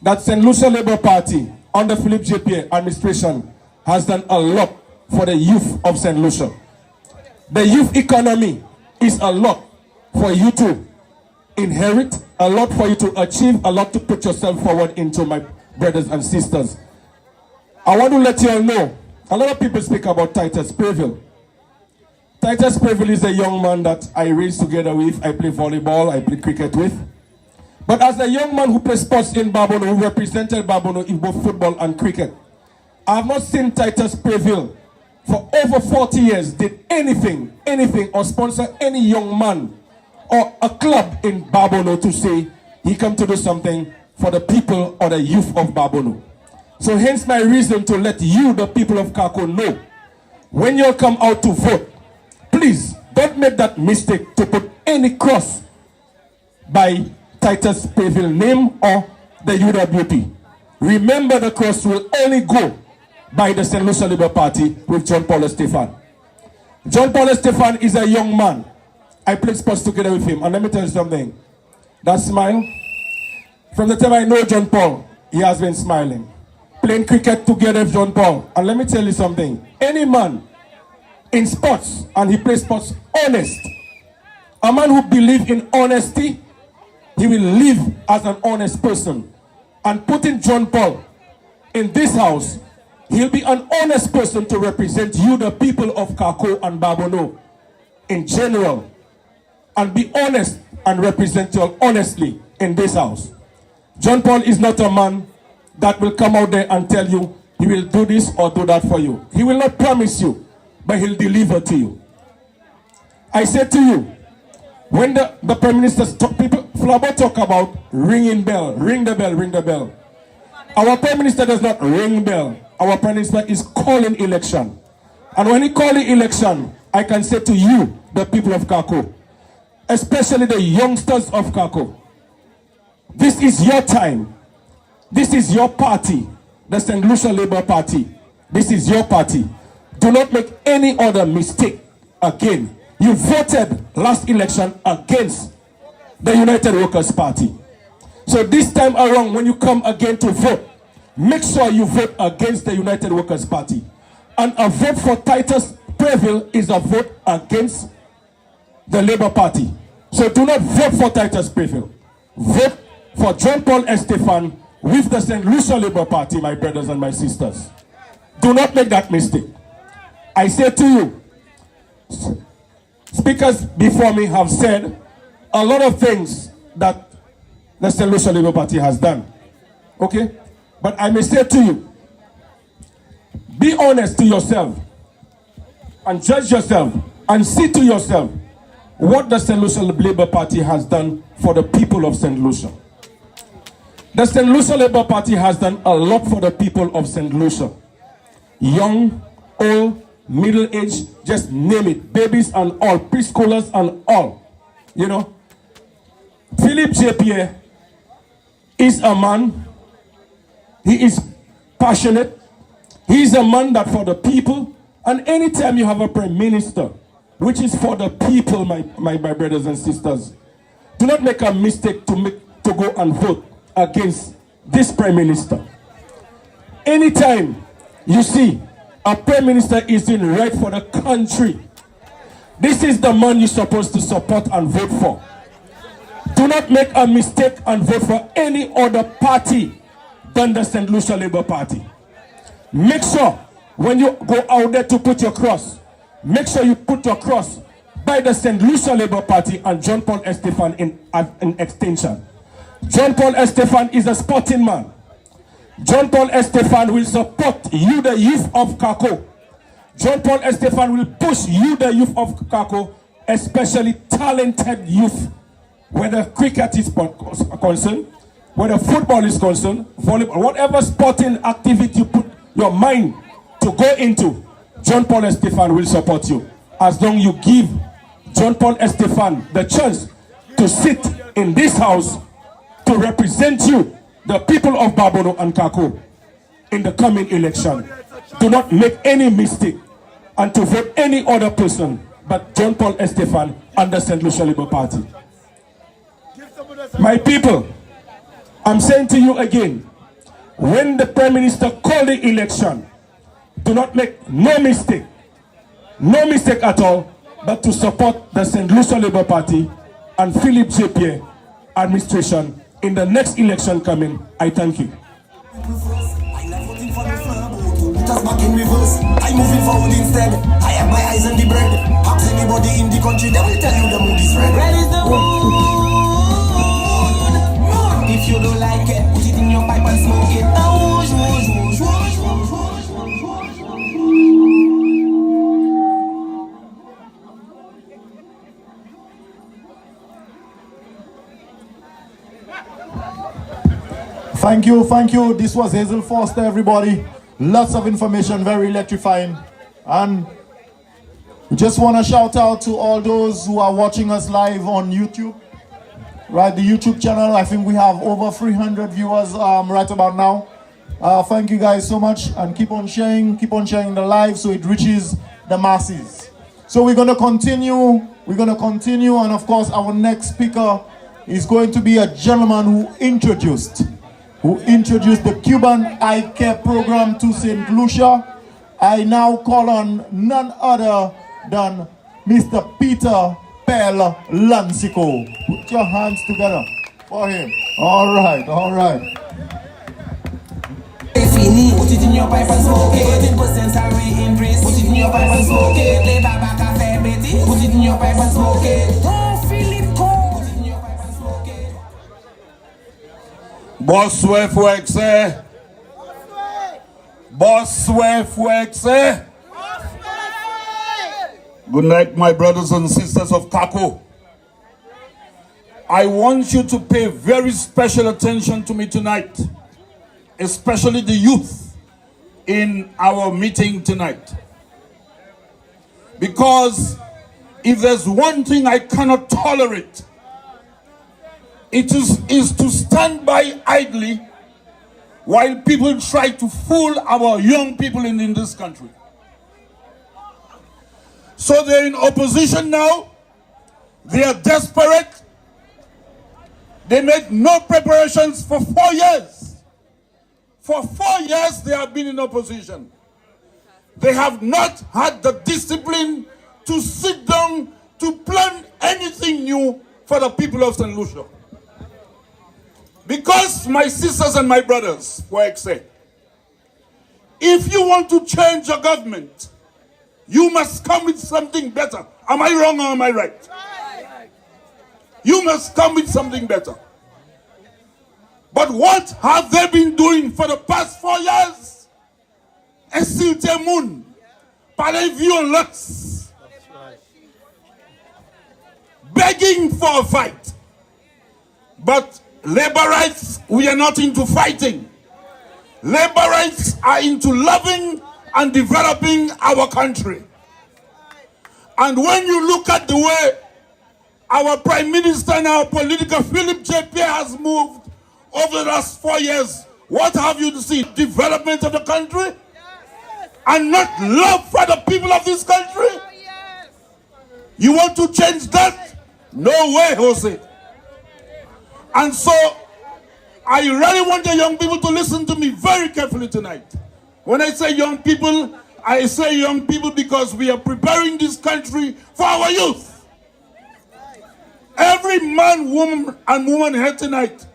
that St. Lucia Labour Party under Philip JP administration has done a lot for the youth of St. Lucia. The youth economy is a lot for you to inherit, a lot for you to achieve, a lot to put yourself forward into, my brothers and sisters. I want to let you all know, a lot of people speak about Titus Previll. Titus Previll is a young man that I raised together with. I play volleyball, I play cricket with. But as a young man who plays sports in Babono, who represented Babono in both football and cricket, I have not seen Titus Previll for over 40 years did anything, or sponsor any young man or a club in Babono to say he come to do something for the people or the youth of Babono. So hence my reason to let you, the people of Cacoa, know when you come out to vote, please don't make that mistake to put any cross by Titus Previll name or the UWP. Remember, the cross will only go by the St. Lucia Labour Party with John Paul Stefan. John Paul Stefan is a young man. I played sports together with him, and let me tell you something. That smile, from the time I know John Paul, he has been smiling. Playing cricket together with John Paul, and let me tell you something. Any man in sports, and he plays sports honest, a man who believes in honesty, he will live as an honest person. And putting John Paul in this house, he'll be an honest person to represent you, the people of Cacoa and Babono in general, and be honest and represent you all honestly in this house. John Paul is not a man that will come out there and tell you he will do this or do that for you. He will not promise you, but he'll deliver to you. I said to you, when the Prime Minister, people, Flabo talk about ringing bell, ring the bell, ring the bell. Our Prime Minister does not ring bell. Our Prime Minister is calling election. And when he calls election, I can say to you, the people of Cacoa, especially the youngsters of Cacoa, this is your time. This is your party, the St. Lucia Labour Party. This is your party. Do not make any other mistake again. You voted last election against the United Workers' Party. So this time around, when you come again to vote, make sure you vote against the United Workers' Party. And a vote for Titus Previll is a vote against the Labour Party. So do not vote for Titus Previll. Vote for John Paul Estefan with the St. Lucia Labour Party, my brothers and my sisters. Do not make that mistake. I say to you, speakers before me have said a lot of things that the St. Lucia Labour Party has done. Okay? But I may say to you, be honest to yourself and judge yourself and see to yourself what the St. Lucia Labour Party has done for the people of St. Lucia. The St. Lucia Labour Party has done a lot for the people of St. Lucia. Young, old, middle-aged, just name it. Babies and all, preschoolers and all. You know, Philip J. Pierre is a man. He is passionate. He is a man that for the people. And anytime you have a prime minister, which is for the people, my brothers and sisters, do not make a mistake to go and vote against this prime minister. Anytime you see a prime minister is doing right for the country, this is the man you're supposed to support and vote for. Do not make a mistake and vote for any other party than the St. Lucia Labour Party. Make sure when you go out there to put your cross, make sure you put your cross by the St. Lucia Labour Party and John Paul Estefan in extension. John Paul Estefan is a sporting man. John Paul Estefan will support you, the youth of Cacoa. John Paul Estefan will push you, the youth of Cacoa, especially talented youth, whether cricket is concerned, whether football is concerned, volleyball, whatever sporting activity you put your mind to go into, John Paul Estefan will support you. As long as you give John Paul Estefan the chance to sit in this house to represent you, the people of Barbono and Cacoa, in the coming election. Do not make any mistake and to vote any other person but John Paul Estefan and the St. Lucia Labour Party. My people, I'm saying to you again, when the Prime Minister called the election, do not make no mistake at all, but to support the St. Lucia Labour Party and Philip J. Pierre administration in the next election coming. I thank you. Just back in reverse, I'm moving forward instead. I have my eyes on the bread. Ask anybody in the country, they will tell you the mood is red. Red is the mood. If you don't like it, put it in your pipe and smoke it. Thank you. This was Hazel Foster, everybody. Lots of information, very electrifying. And we just want to shout out to all those who are watching us live on YouTube. Right, the YouTube channel, I think we have over 300 viewers right about now. Thank you guys so much, and keep on sharing the live so it reaches the masses. So we're going to continue, and of course our next speaker is going to be a gentleman who introduced the Cuban Eye Care program to St. Lucia. I now call on none other than Mr. Peter Pell Lancico. Put your hands together for him. All right. Put it in your pipe and smoke it. 18% salary increase. Put it in your pipe and smoke it. Lay back cafe, Betty. Put it in your pipe and smoke it. Don't feel it cold. Put it in your pipe and smoke it. Bonsoir, Fouexe. Bonsoir, Fouexe. Good night, my brothers and sisters of Cacoa. I want you to pay very special attention to me tonight, especially the youth in our meeting tonight. Because if there's one thing I cannot tolerate, it is to stand by idly while people try to fool our young people in this country. So they're in opposition now. They are desperate. They made no preparations for 4 years. For 4 years, they have been in opposition. They have not had the discipline to sit down to plan anything new for the people of St. Lucia. Because, my sisters and my brothers, for example, if you want to change a government, you must come with something better. Am I wrong or am I right? You must come with something better. But what have they been doing for the past 4 years? Insulter moun, parler violence, begging for a fight. But labor rights, we are not into fighting. Labor rights are into loving and developing our country. And when you look at the way our Prime Minister and our political Philip J. Pierre has moved over the last 4 years, what have you seen? Development of the country? And not love for the people of this country? You want to change that? No way, Jose. And so, I really want the young people to listen to me very carefully tonight. When I say young people, I say young people because we are preparing this country for our youth. Every man, woman, and woman here tonight,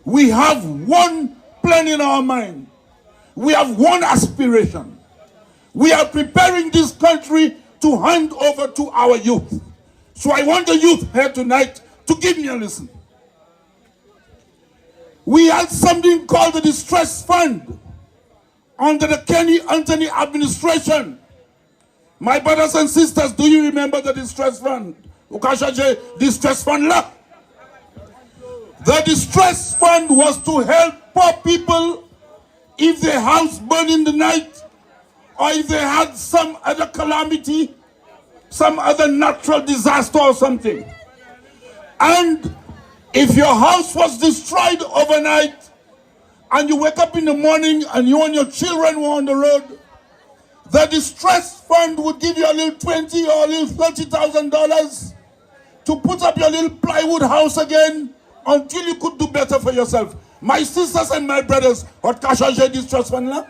we have one plan in our mind. We have one aspiration. We are preparing this country to hand over to our youth. So I want the youth here tonight to give me a listen. We had something called the Distress Fund under the Kenny Anthony administration. My brothers and sisters, do you remember the Distress Fund? Distress Fund la. The Distress Fund was to help poor people if their house burned in the night or if they had some other calamity, some other natural disaster or something. And if your house was destroyed overnight and you wake up in the morning and you and your children were on the road, the Distress Fund would give you a little $20,000 or a little $30,000 to put up your little plywood house again until you could do better for yourself. My sisters and my brothers, what can changer Distress Fund là?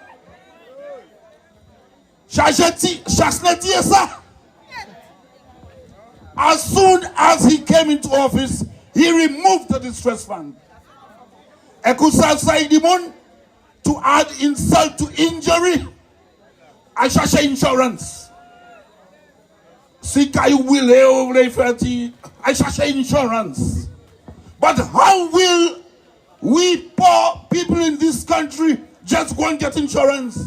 As soon as he came into office, he removed the Distress Fund. To add insult to injury, I cherche insurance. I cherche insurance. But how will we poor people in this country just go and get insurance?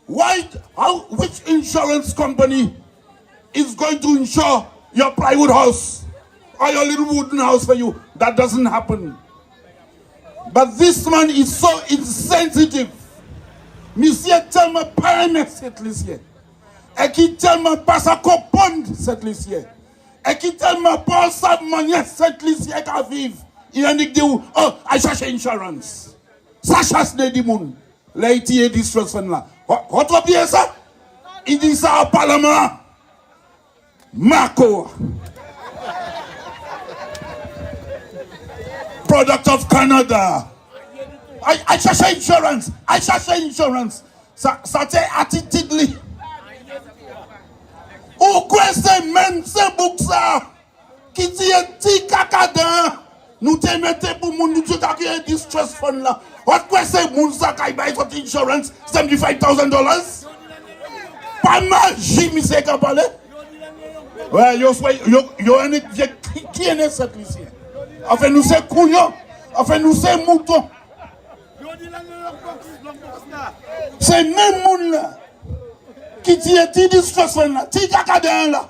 Which insurance company is going to insure your plywood house or your little wooden house for you? That doesn't happen. But this man is so insensitive. Monsieur tellement pas aimer cette liste. Et qui tellement pas sa comprendre cette liste. Et qui tellement pas sa manière cette liste qu'à vivre. Il a dit oh, I cherche insurance. Ça chasse des moun. Là il tire distress fund là. Votre bien ça? Il dit ça au parlement. Cacoa. Product of Canada. I cherche insurance. I cherche insurance. Ça t'est attitude. Ou quoi c'est même ce book ça qui dit petit caca nous te mettez pour moun nous qui est distress fund là. What quoi c'est moun ça qui buy for insurance $75,000? Pas magie monsieur qui parle. Ouais yo un qui est cette ici. Enfin nous c'est couillon. Enfin nous c'est mouton. C'est même moun là qui dit distress fund là, ti kakadan là.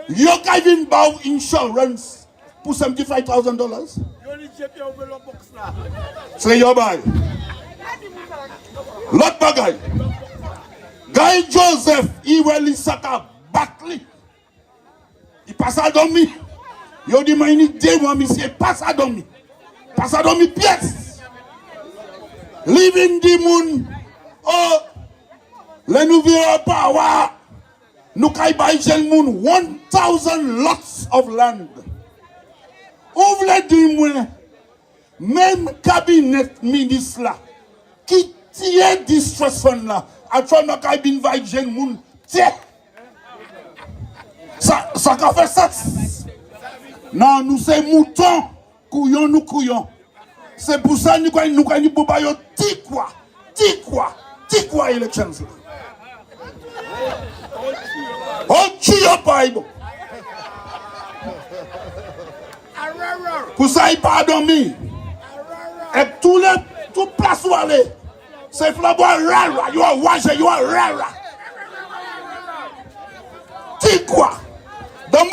Yo giving bow insurance pour $75,000. C'est yo bay. L'autre bagay. Guy Joseph, Iweli Saka Batli. Il passe à dormir. Yo dit moi ni deux mois monsieur passe à dormir. Passe à dormir pièce. Living the moon. Oh le nouveau power. Nous kay bay jel moun 1,000 lots of land. Ou vle di mwen, même cabinet ministre là, qui tient distress fund là, actuellement ma cabine va être jeune moun, tiens. Ça qu'a fait ça. Non, nous c'est moutons, couillons, nous couillons. C'est pour ça que nous avons dit quoi élections. On tue pas. Pour ça, il pas dormi. Et tout place où aller, c'est flamboyant, rara, you are watching, you are rara. Dis quoi? The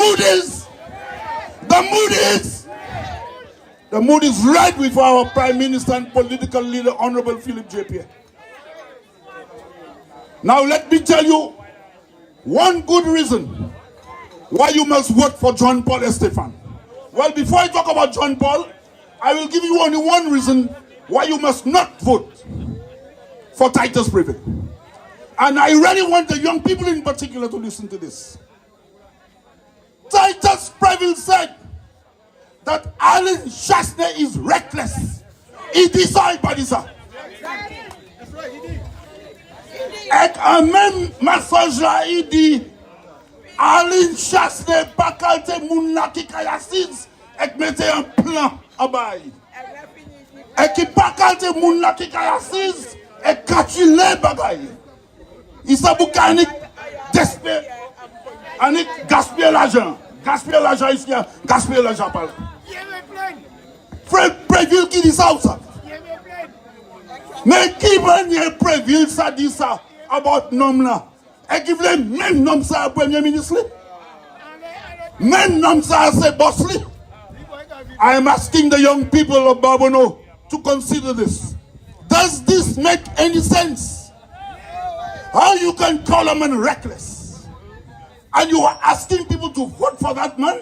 mood is right with our Prime Minister and political leader, Honorable Philip J. Pierre. Now let me tell you one good reason why you must vote for John Paul Estefan. Well, before I talk about John Paul, I will give you only one reason why you must not vote for Titus Preville. And I really want the young people in particular to listen to this. Titus Preville said that Alan Chasney is reckless. He decided by this. Et un même message là, il dit Alan Chasney pas calte moun la qui kay assise et mette un plan à bail. Et qui pas calte moun la qui kay assise et calculer bagay. Il s'abou kanik gaspiller l'argent. Gaspiller l'argent ici, gaspiller l'argent par là. Fred Preville qui dit ça ou ça? Mais qui veut Preville ça dit ça about nom là? Et qui veut même nom ça à Premier ministre? Même nom ça à ses boss? I am asking the young people of Babono to consider this. Does this make any sense? How you can call a man reckless? And you are asking people to vote for that man?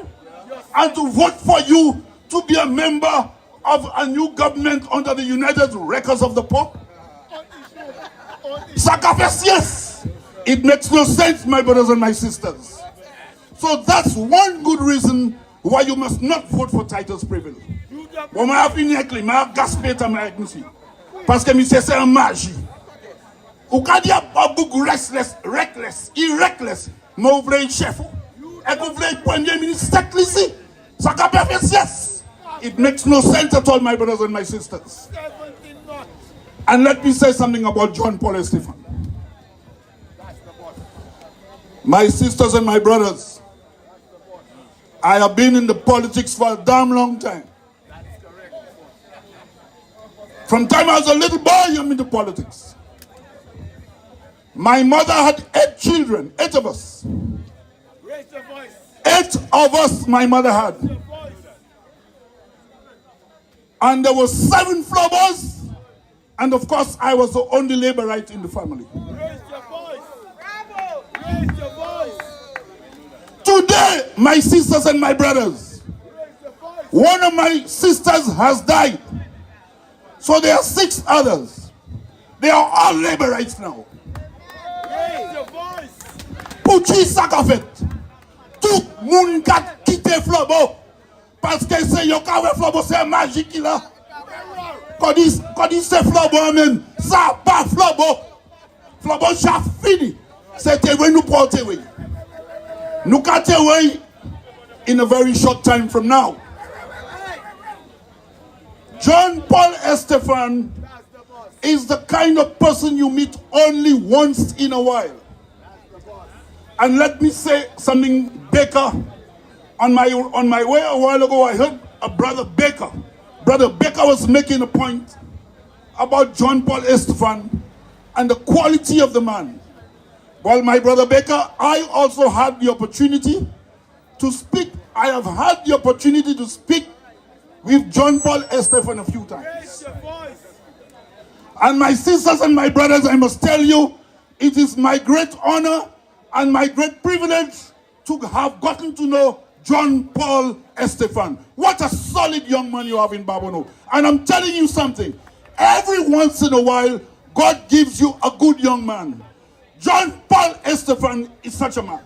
And to vote for you to be a member of a new government under the United Records of the Pope? Sacrifice, yes. It makes no sense, my brothers and my sisters. So that's one good reason why you must not vote for Titus Preville. Bon, ma fini avec lui, ma gaspé ta ma avec monsieur. Parce que monsieur c'est un magie. Ou quand il y a pas beaucoup restless, reckless, irreckless, mais vous voulez un chef. Et vous voulez un premier ministre ici. Sacrifice, yes. It makes no sense at all, my brothers and my sisters. And let me say something about John Paul Estefan. My sisters and my brothers, I have been in the politics for a damn long time. From time I was a little boy, I'm in the politics. My mother had 8 children, 8 of us. 8 of us my mother had. And there were 7 flowers, and of course I was the only laborite in the family. Today, my sisters and my brothers, one of my sisters has died. So there are 6 others. They are all laborites now. Pouchi Sakafet. Tout moun kat kite Flobo. Parce que c'est yon kawe Flobo, c'est magique là. Quand il c'est Flobo même, ça pas Flobo. Flobo ça fini. C'était when nous porter way. Nous cut away in a very short time from now. John Paul Estefan is the kind of person you meet only once in a while. And let me say something, Baker. On my way a while ago, I heard a Brother Baker. Brother Baker was making a point about John Paul Estefan and the quality of the man. Well, my Brother Baker, I also had the opportunity to speak. I have had the opportunity to speak with John Paul Estefan a few times. And my sisters and my brothers, I must tell you, it is my great honor and my great privilege to have gotten to know John Paul Estefan. What a solid young man you have in Babono. And I'm telling you something. Every once in a while, God gives you a good young man. John Paul Estefan is such a man.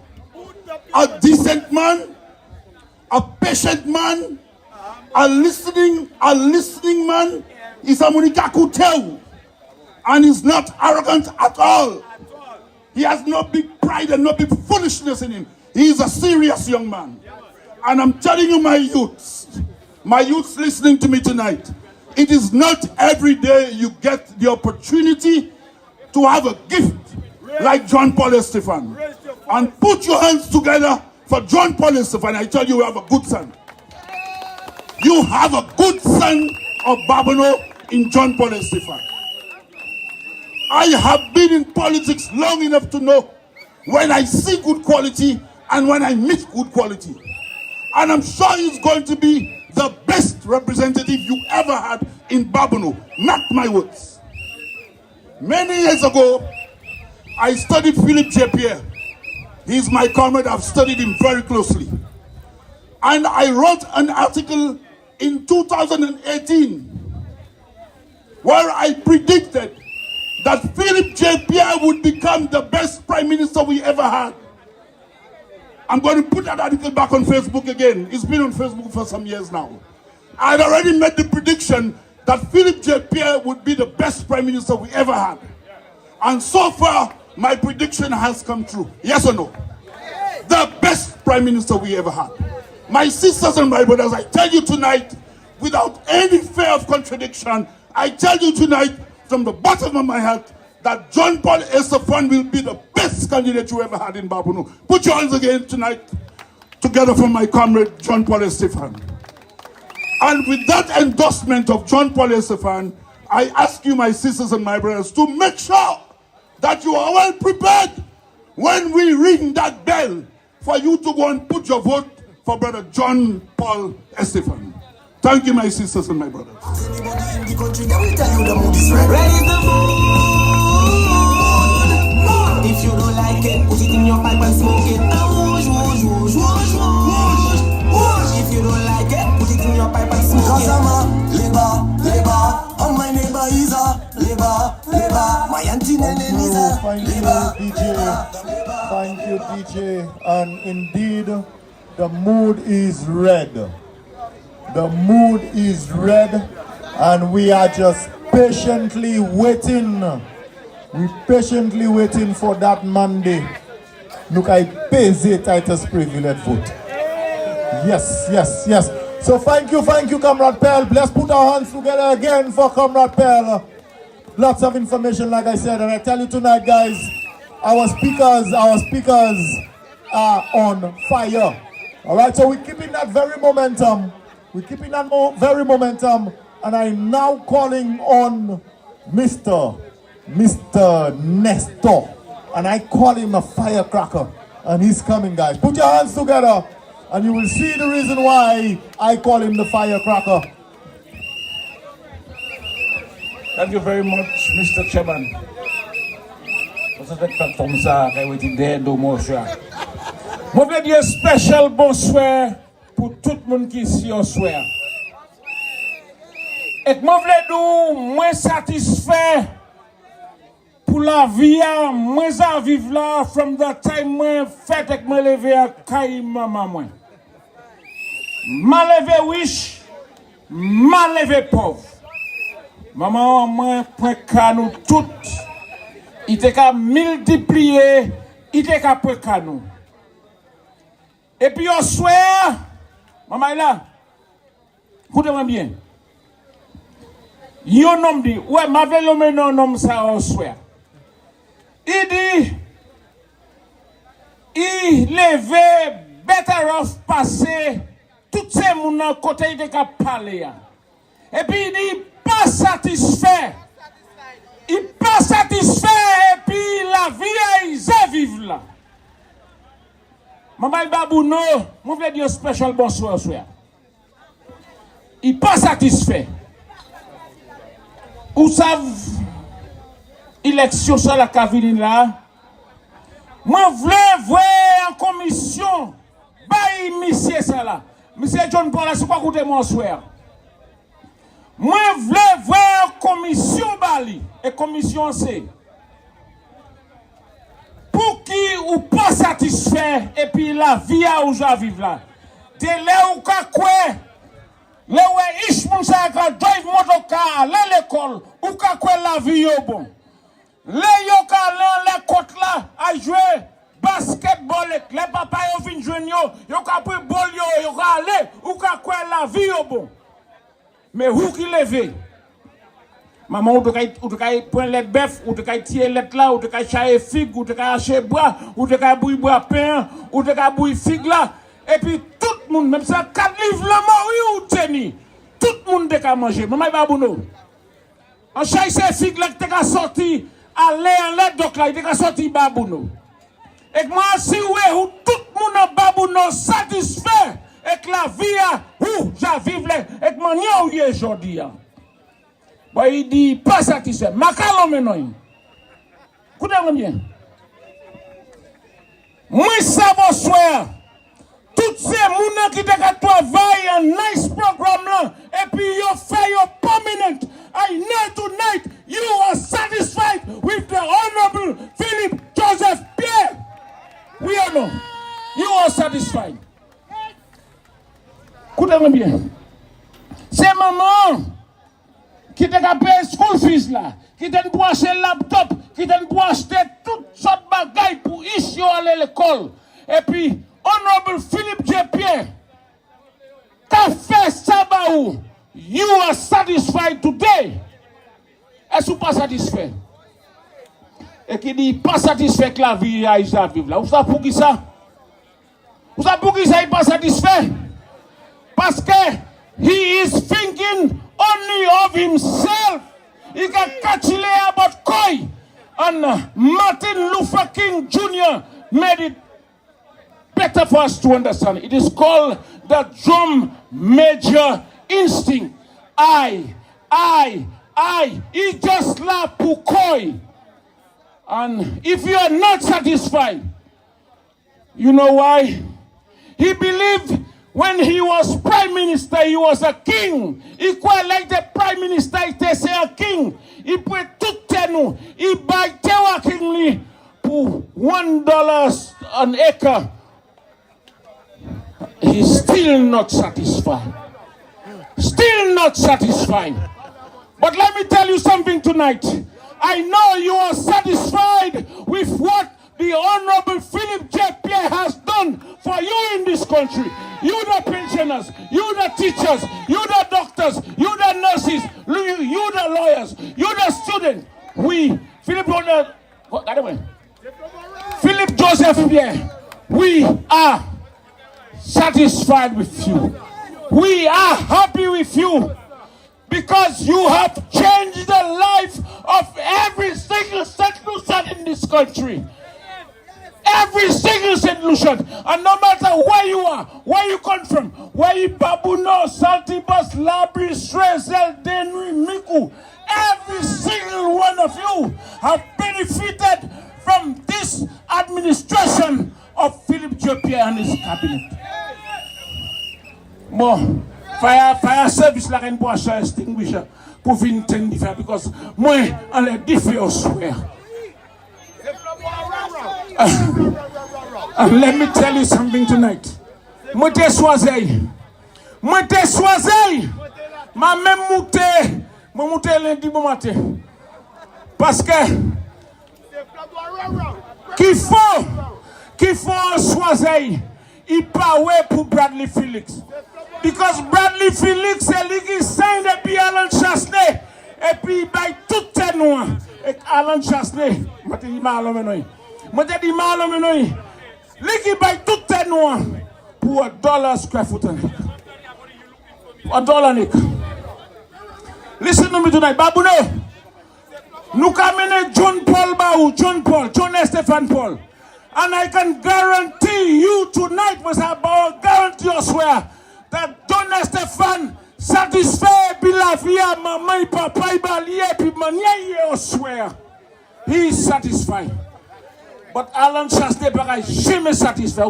A decent man, a patient man, A listening man is someone who can tell, and is not arrogant at all. He has no big pride and no big foolishness in him. He is a serious young man. And I'm telling you, my youths listening to me tonight, it is not every day you get the opportunity to have a gift like John Paul Estefan. And put your hands together for John Paul Estefan. I tell you, you have a good son. You have a good son of Babano in John Paul Estefan. I have been in politics long enough to know when I see good quality and when I meet good quality. And I'm sure he's going to be the best representative you ever had in Babano. Mark my words. Many years ago, I studied Philip J. Pierre. He's my comrade. I've studied him very closely. And I wrote an article in 2018 where I predicted that Philip J. Pierre would become the best prime minister we ever had. I'm going to put that article back on Facebook again. It's been on Facebook for some years now. I had already made the prediction that Philip J. Pierre would be the best prime minister we ever had. And so far, my prediction has come true. Yes or no? The best prime minister we ever had. My sisters and my brothers, I tell you tonight, without any fear of contradiction, I tell you tonight, from the bottom of my heart, that John Paul Estefan will be the best candidate you ever had in Babano. Put your hands again tonight, together for my comrade, John Paul Estefan. And with that endorsement of John Paul Estefan, I ask you, my sisters and my brothers, to make sure that you are well prepared when we ring that bell for you to go and put your vote for Brother John Paul Estefan. Thank you, my sisters and my brothers. Ready the mood. If you don't like it, put it in your pipe and smoke it. Whoosh, whoosh, whoosh, whoosh, whoosh, whoosh. If you don't like it, put it in your pipe and smoke it. Because I'm a labor, and my neighbor is a labor. My auntie Nene is a labor. Thank you, DJ. And indeed, the mood is red. The mood is red, and we are just patiently waiting. We're patiently waiting for that Monday. Look, I pay Titus privilege vote. Yes. So thank you, Comrade Pearl. Let's put our hands together again for Comrade Pearl. Lots of information, like I said, and I tell you tonight, guys, our speakers are on fire. All right, so we're keeping that very momentum. And I'm now calling on Mr. Nestor. And I call him a firecracker. And he's coming, guys. Put your hands together, and you will see the reason why I call him the firecracker. Thank you very much, Mr. Chairman. Pour cette plateforme ça, qui a été d'aide au bonsoir. Je veux dire spécial bonsoir pour tout le monde qui est ici au soir. Et je veux dire moins satisfait pour la vie, moins à vivre là, from the time moi fait que me lever à caille maman. M'a levé riche, m'a levé pauvre. Maman, moi, point qu'à nous toutes, il était qu'à multiplier, il était qu'à point qu'à nous. Et puis, au soir, maman est là, écoutez-moi bien. Yon homme dit, ouais, ma vélo non homme ça au soir. Il dit, il levait, better off passer, tout ces gens côté il était qu'à parler. Et puis, il dit, pas satisfait. Il pas satisfait et puis la vie ils vivent là. Maman Babouno, moi je veux dire spécial bonsoir soir. Il pas satisfait. Vous savez élection sur la cavine là. Moi voulais voir en commission bail monsieur ça là. Monsieur John Paul c'est quoi écouter moi soir. Moi, je veux voir commission Bali et commission C. Pour qui ou pas satisfait et puis la vie à où je vivre là. De là où quoi Le ouais ish moun sa ka drive motocar, le l'école, ou ka kwe la vie yo bon. Le yo ka le côte là a jouer basketball, les papa yo vinn jouer yo ka pris ball yo ka aller, ou ka kwe la vie yo bon. Mais où qui levé? Maman, ou te kay prendre les bœuf, ou te kay tirer les là, ou te kay chayer figue, ou te kay acheter bois, ou te kay bouiller bois pain, ou te kay bouiller figue là. Et puis tout le monde, même ça, 4 livres le mort, ou teni, tout le monde te kay manger. Maman, il va bouno. En chayer ces figues là, te kay sorti, aller en l'aide, donc là, il te kay sorti babouno. Et moi, si ou tout le monde en babouno satisfait, et que la vie, où j'avive là, et que mon yon y est aujourd'hui. Bon, il dit, pas satisfait. Macalon maintenant. Écoutez-moi bien. Moi, ça va soir. Toutes ces gens qui travaillent un nice programme là, et puis you fait your permanent. I know tonight you are satisfied with the Honorable Philip Joseph Pierre. Oui ou non? You are satisfied. Écoutez-moi bien. C'est maman qui t'a payé school fees là, qui t'a pour acheter laptop, qui t'a pour acheter toutes sortes de bagailles pour ici aller à l'école. Et puis, Honorable Philippe J. Pierre, qu'a fait ça, you are satisfied today. Est-ce que vous pas satisfait? Et qui dit pas satisfait que la vie a à vivre là. Vous savez pour qui ça? Vous savez pour qui ça il pas satisfait? Parce que he is thinking only of himself. He can catch it about Koi. And Martin Luther King Jr. made it better for us to understand. It is called the drum major instinct. I. He just like Koi. And if you are not satisfied, you know why? He believed when he was prime minister, he was a king. He quite like the prime minister, he say a king. He put tout tenu. He buy Tewa Kingly for $1 an acre. He's still not satisfied. Still not satisfied. But let me tell you something tonight. I know you are satisfied with what the Honorable Philip J. Pierre has done for you in this country. You the pensioners, you the teachers, you the doctors, you the nurses, you the lawyers, you the students. We, Philip Joseph Pierre, we are satisfied with you. We are happy with you because you have changed the life of every single St. Lucian in this country. Every single St. Lucian. And no matter where you are, where you come from, where you Babuno, Saltibus, Labri, Srezel, Denry, Miku, every single one of you have benefited from this administration of Philip J. Pierre and his cabinet. Bon, fire service like in Boisha extinguisher pour venir faire because moi on les diffère swear. And let me tell you something tonight. Moi te choisi. Ma même mouté lundi bon matin. Parce que qu'il faut choisir. Il parle pour Bradley Felix. Because Bradley Felix c'est lui qui signe depuis Alan Chasney. Et puis il baille tout tes noirs. Et Alan Chasney, je te dis mal lui qui baille tout tes noirs pour $1 square foot. $1. Listen to me tonight. Babouno, nous camène John Stephen Paul. And I can guarantee you tonight, I guarantee you swear, that John Stephen satisfied Bilavia, Mama, Papa, Balia, Pimania, swear. He is satisfied. But Alan Chasney n'est jamais satisfait.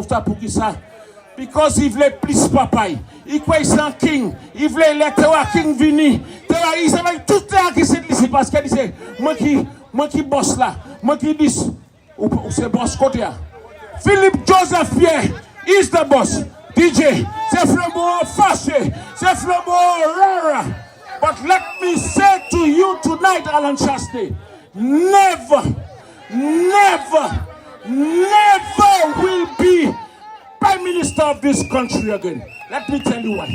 Because il voulait plus papa. Il croit sans king. Il voulait les Tewa King vini. Il savait tout le qui s'est ici parce qu'il disait, moi qui bosse là, moi qui dis, ou c'est boss côté. Philip Joseph Pierre is the boss. DJ, c'est flambeau fâché, c'est flambeau rare. But let me say to you tonight, Alan Chasney, never will be Prime Minister of this country again. Let me tell you why.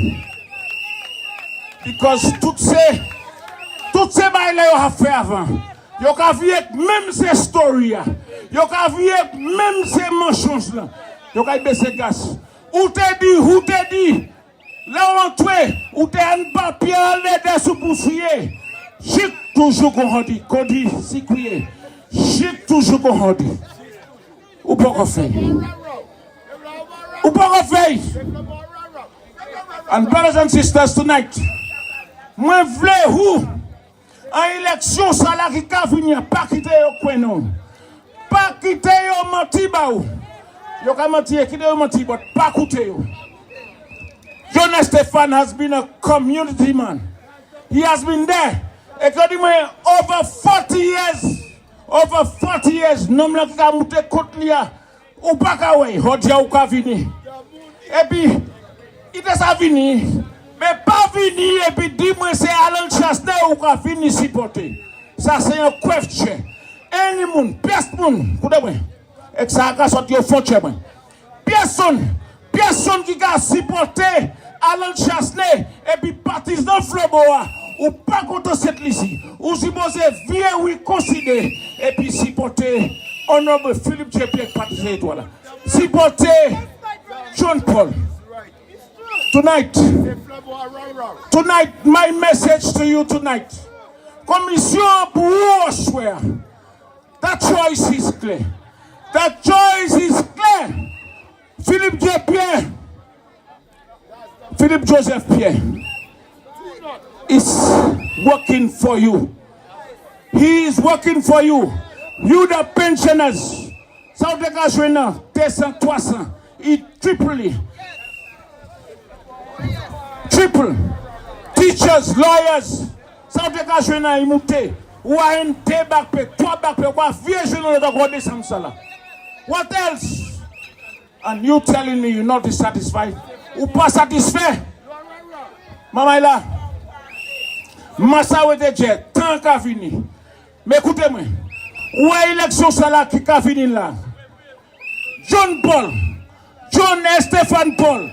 Because toutes ces bails yo a fait avant. Yo ka vu même ces stories. Yo ka vu même ces mensonges là. Yo ka baisser gaz. Ou te dit là on tué, ou te un papier l'aide sous poussier. Chic toujours qu'on dit, codi si crier. Chic toujours qu'on dit. Ou pas qu'on fait. Ou pas qu'on fait. And brothers and sisters tonight, moi vle ou en élection ça là qui ka venir pas quitter yo coin non. Pas quitter yo menti ba ou. Yo ka menti quitter yo menti but pas quitter yo. Jonas Stefan has been a community man. He has been there. According to over 40 years. Over 40 years. Nom la ka mute kotlia. Ou pas ka wey. Hodia ou ka vini. Et puis, il est à venir. Mais pas venir et puis dis-moi c'est Alan Chasney ou ka vini supporter. Ça c'est un question. Any moun, personne, et ça a sorti au fond de moi. Personne qui a supporté Alan Chasney et puis partisan Floboa ou pas contre cette liste. Ou supposé bien oui considérer et puis supporter honorable Philippe Pierre partisan étoile. Supporter John Paul. Tonight, my message to you tonight. Commission pour swear. That choice is clear. That choice is clear. Philippe Pierre, Philippe Joseph Pierre is working for you. He is working for you. You the pensioners. South Africa, 200, 300. Triple. Teachers, lawyers. South Africa, imouté. Ou a un back pay, 3 back pay, ou a vieux jeune de descendre ça là. What else? And you telling me you're not dissatisfied? Ou pas satisfait? Maman est là. Massa ou de jet, tant qu'à fini. Mais écoutez-moi. Où est l'élection ça là qui a fini là? John Stephen Paul.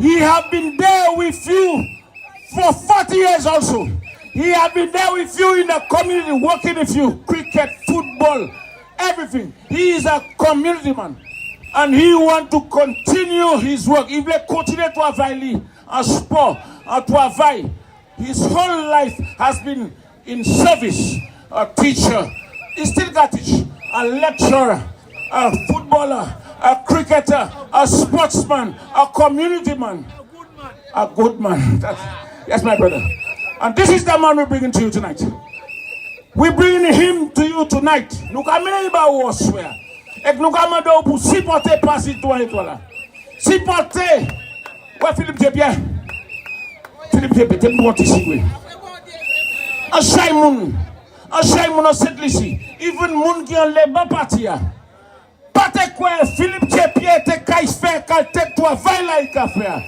He have been there with you for 40 years also. He have been there with you in the community, working with you, cricket, football, everything. He is a community man. And he want to continue his work. Il veut continuer à travailler en sport, à travailler. His whole life has been in service. A teacher, he still got teach. A lecturer, a footballer, a cricketer, a sportsman, a community man. A good man. Yes, my brother. And this is the man we're bringing to you tonight. We're bringing him to you tonight. Nous camons pas au swear. Et nous camons pour supporter pas citoyen là. Supporter. Ouais Philippe Pierre. Philippe Pierre, t'es bon ici oui. Un chaimoun dans cette liste. Even moun qui en les bas partir. Pas te quoi Philippe Pierre te caille faire quand te toi va là il ka faire.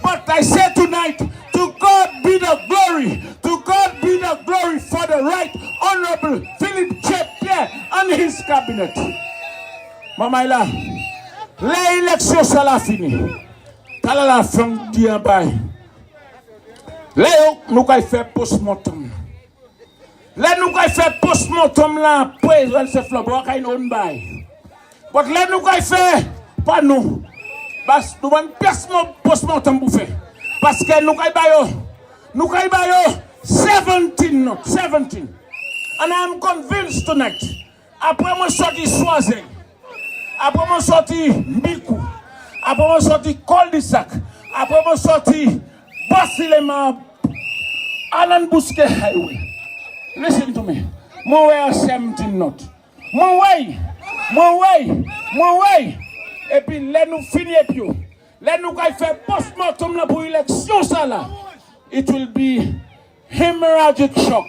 But I say tonight, to God be the glory. To God be the glory for the right honorable Philippe Pierre and his cabinet. Maman là, l'élection ça l'a fini. T'as la fin du bail. Léo, nous allons faire post-mortem. Là, nous allons faire post-mortem là, président se flambant, qu'il y a une bail. Mais là, nous allons faire, pas nous. Parce que nous avons personne post-mortem pour faire. Parce que nous allons 17 notes, 17. And I am convinced tonight, après moi sorti Soisé, après moi sorti Mikou, après moi sorti Col-de-Sac, après moi sorti Basilema, Alan Bousquet Highway. Listen to me. Mon way 17 notes. Mon way. Et puis, là, nous finissons. Là, nous allons faire post-mortem pour l'élection, ça là. It will be hemorrhagic shock.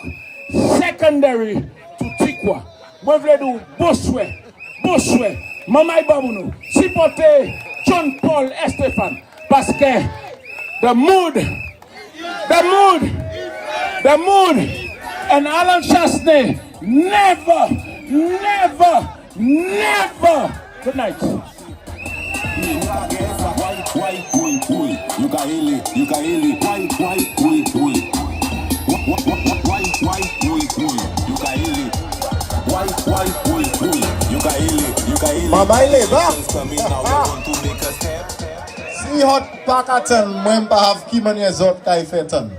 Secondary to Tikwa. Moi, je veux dire, Bossuet. Maman Babounou. Supporter John Paul Estefan. parce que the mood and Alan Chasney never tonight. Mama Labor. See hot Pakaton, Member have Kimani Zot Kaifetan.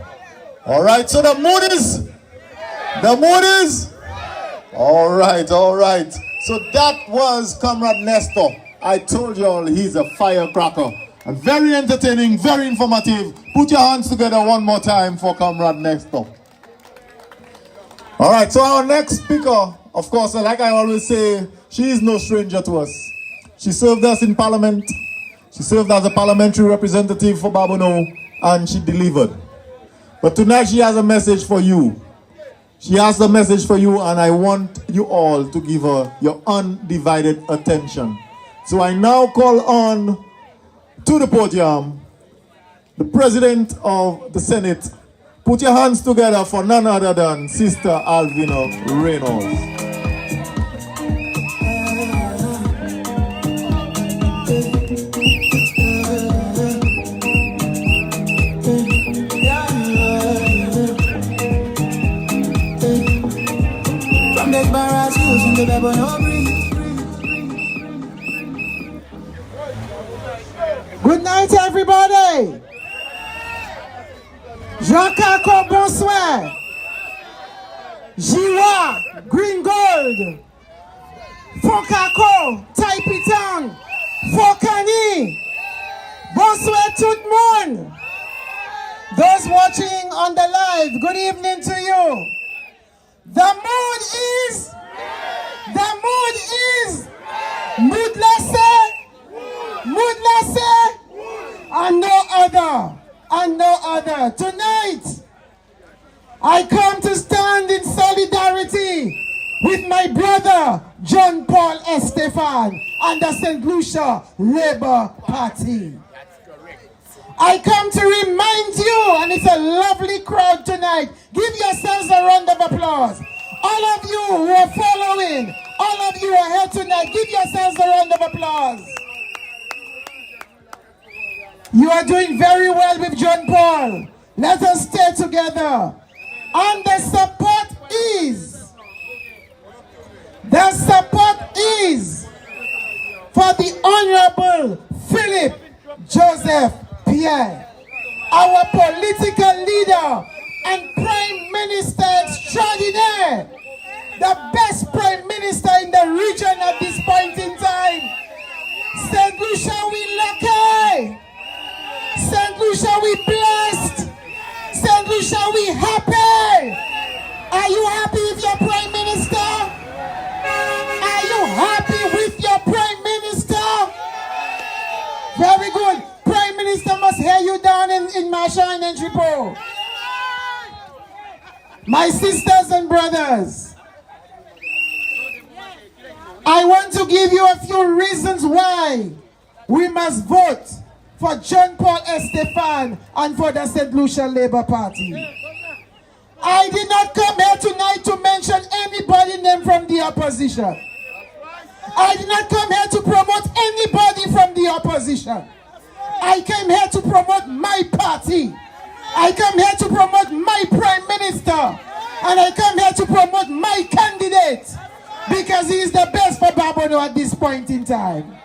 Alright, so the mood is. Alright. So that was Comrade Nestor. I told you all he's a firecracker. And very entertaining, very informative. Put your hands together one more time for Comrade Nestor. Alright, so our next speaker, of course, like I always say, she is no stranger to us. She served us in Parliament. She served as a parliamentary representative for Babono, and she delivered. But tonight she has a message for you. She has a message for you, and I want you all to give her your undivided attention. So I now call on to the podium the President of the Senate. Put your hands together for none other than Sister Alvina Reynolds. Good night, everybody. Cacoa, bonsoir. Jiwa, green gold. Cacoa, Taipitang, Fokani. Bonsoir tout le monde. Those watching on the live, good evening to you. The mood is moodless, and no other. Tonight, I come to stand in solidarity with my brother, John Paul Estefan, and the St. Lucia Labour Party. I come to remind you, and it's a lovely crowd tonight. Give yourselves a round of applause. All of you who are following, all of you who are here tonight, give yourselves a round of applause. You are doing very well with John Paul. Let us stay together. And the support is for the Honorable Philip Joseph Pierre, our political leader and Prime Minister extraordinaire, the best Prime Minister in the region at this point in time. St. Lucia, we lucky. St. Lucia, we blessed. St. Lucia, we happy. Are you happy with your Prime Minister? Are you happy with your Prime Minister? Very good. Prime Minister must hear you down in Marshall and Entrepot. My sisters and brothers, I want to give you a few reasons why we must vote for John Paul Estefan and for the St. Lucia Labour Party. I did not come here tonight to mention anybody named from the opposition. I did not come here to promote anybody from the opposition. I came here to promote my party. I come here to promote my Prime Minister. And I come here to promote my candidate. Because he is the best for Babono at this point in time.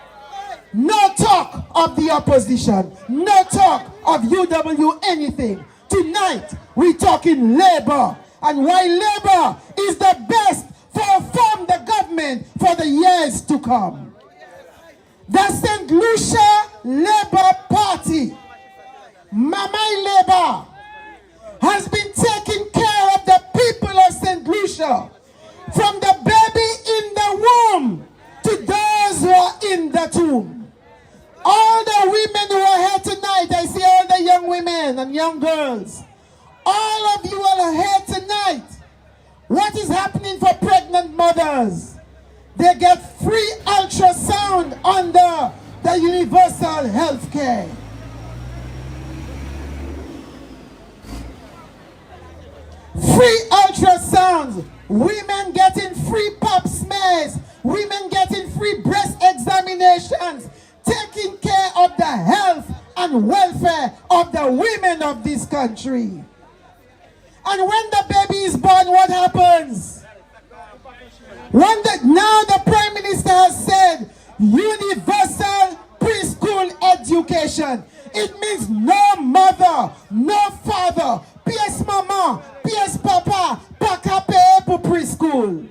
No talk of the opposition. No talk of UW anything. Tonight, we're talking labor. And why labor is the best for form the government for the years to come. The St. Lucia Labour Party, Mama Labour, has been taking care of the people of St. Lucia from the baby in the womb to those who are in the tomb. All the women who are here tonight, I see all the young women and young girls. All of you are here tonight. What is happening for pregnant mothers? They get free ultrasound under the universal health care. free ultrasounds, women getting free pap smears, women getting free breast examinations, taking care of the health and welfare of the women of this country. And when the baby is born, what happens? Now the Prime Minister has said universal preschool education. It means no mother, no father, PS mama, PS papa, paka pay for preschool.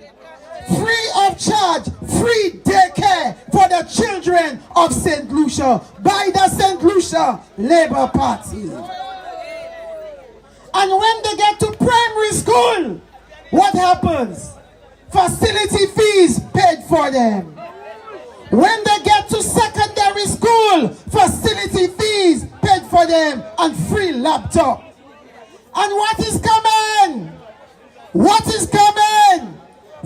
Free of charge, free daycare for the children of St. Lucia by the St. Lucia Labour Party. And when they get to primary school, what happens? Facility fees paid for them. When they get to secondary school, facility fees paid for them and free laptop. And what is coming? What is coming?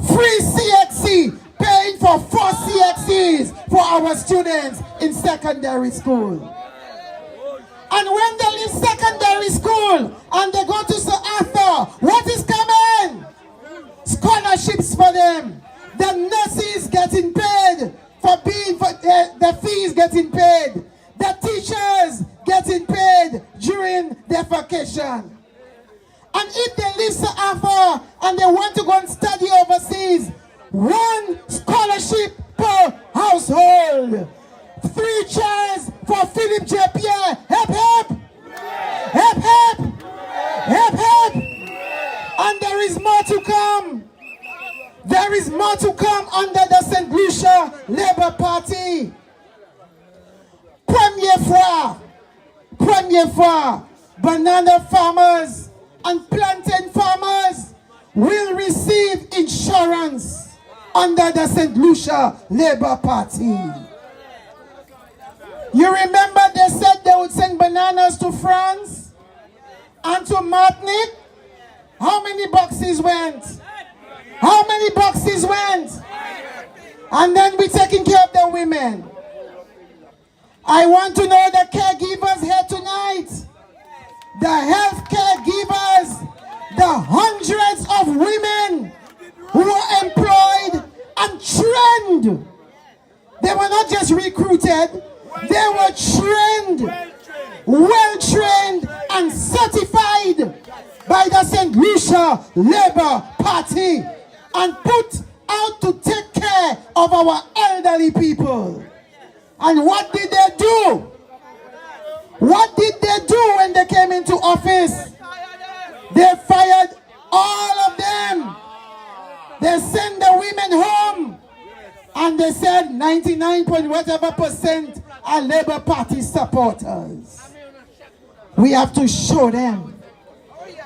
Free CXC, paying for 4 CXCs for our students in secondary school. And when they leave secondary school and they go to Sir Arthur, what is coming? Scholarships for them. The nurses getting paid for being, the fees getting paid. The teachers getting paid during their vacation. And if they leave Sir Arthur and they want to go and study overseas, 1 scholarship per household. 3 chairs for Philip J. Pierre. Hep, hep. Hep, hep. Hep, hep. And there is more to come. There is more to come under the St. Lucia Labour Party. Première fois, banana farmers and plantain farmers will receive insurance under the St. Lucia Labour Party. You remember they said they would send bananas to France and to Martinique? How many boxes went? How many boxes went? And then we're taking care of the women. I want to know the caregivers here tonight. The health caregivers, the hundreds of women who are employed and trained. They were not just recruited, they were trained, well trained and certified by the St. Lucia Labour Party and put out to take care of our elderly people. And what did they do? What did they do when they came into office? They fired all of them. They sent the women home. And they said 99% are Labour Party supporters. We have to show them.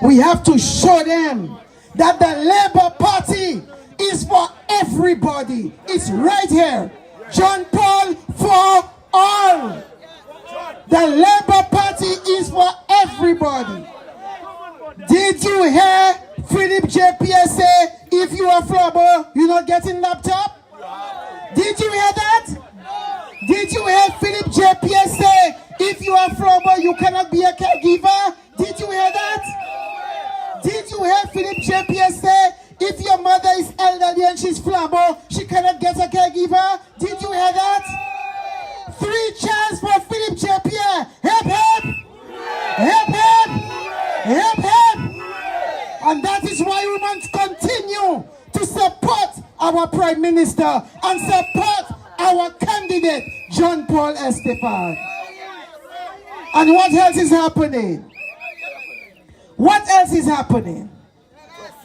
We have to show them that the Labour Party is for everybody. It's right here. John Paul for all. The Labour Party is for everybody. Did you hear Philip J. Pierre say, if you are flubber, you're not getting laptop? Did you hear that? Did you hear Philip J. Pierre say, if you are flubber, you cannot be a caregiver? Did you hear that? Did you hear Philip J. Pierre say, if your mother is elderly and she's flubber, she cannot get a caregiver? Did you hear that? 3 chairs for Philip J. Pierre. Hep, hep. Hep, hep. Hep, hep. And that is why we must continue to support our Prime Minister and support our candidate, John Paul Estefan. And what else is happening? What else is happening?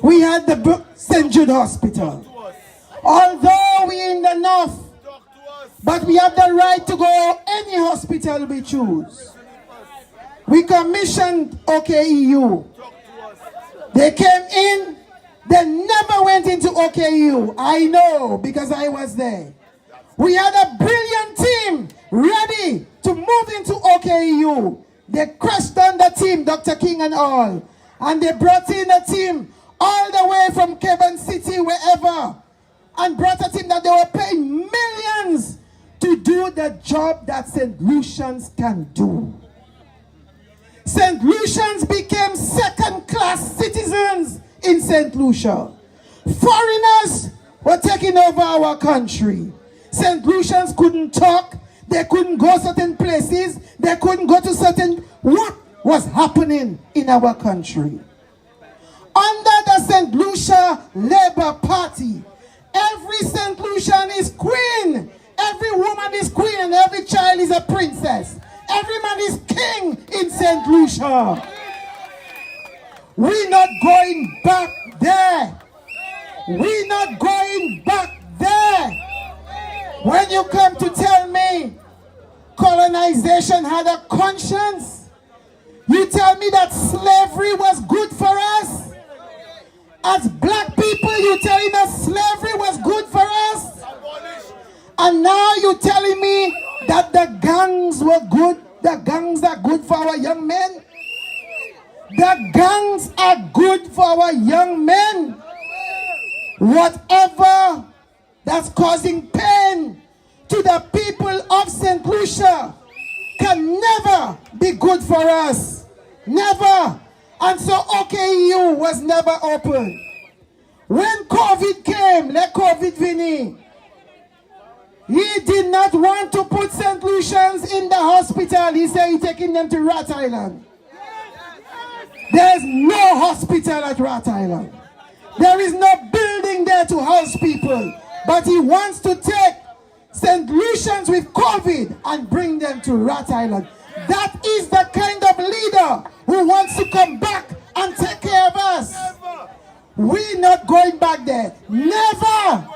We had the St. Jude Hospital. Although we're in the north, but we have the right to go any hospital we choose. We commissioned OKEU. They came in, they never went into OKEU. I know because I was there. We had a brilliant team ready to move into OKEU. They crashed on the team, Dr. King and all. And they brought in a team all the way from Kevin City, wherever. And brought a team that they were paying millions to do the job that St. Lucians can do. St. Lucians became second-class citizens in St. Lucia. Foreigners were taking over our country. St. Lucians couldn't talk. They couldn't go certain places. They couldn't go to certain... What was happening in our country? Under the St. Lucia Labour Party, every St. Lucian is queen. Every woman is queen and every child is a princess. Every man is king in St. Lucia. We're not going back there. We're not going back there. When you come to tell me colonization had a conscience, you tell me that slavery was good for us. As black people, you're telling us slavery was good for us. And now you're telling me that the gangs were good. The gangs are good for our young men. The gangs are good for our young men. Whatever that's causing pain to the people of St. Lucia can never be good for us. Never. And so OKU was never open. When COVID came, like COVID Vinny, he did not want to put St. Lucians in the hospital. He said he's taking them to Rat Island. There's no hospital at Rat Island. There is no building there to house people. But he wants to take St. Lucians with COVID and bring them to Rat Island. That is the kind of leader who wants to come back and take care of us. We're not going back there. Never.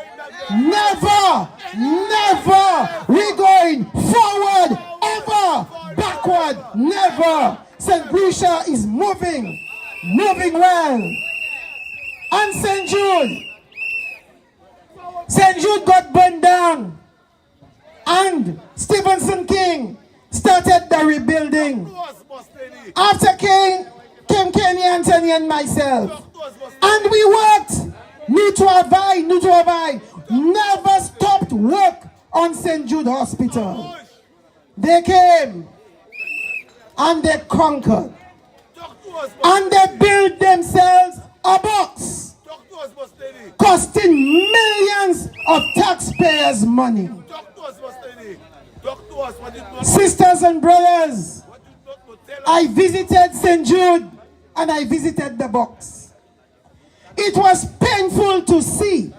Never. Never. We're going forward. Ever. Backward. Never. St. Lucia is moving. Moving well. And St. Jude. St. Jude got burned down. And Stephenson King started the rebuilding. After came Kenny Anthony and myself. And we worked. Nutuavai never stopped work on St. Jude Hospital. They came and they conquered. And they built themselves a box costing millions of taxpayers' money. Sisters and brothers, I visited St. Jude and I visited the box. It was painful to see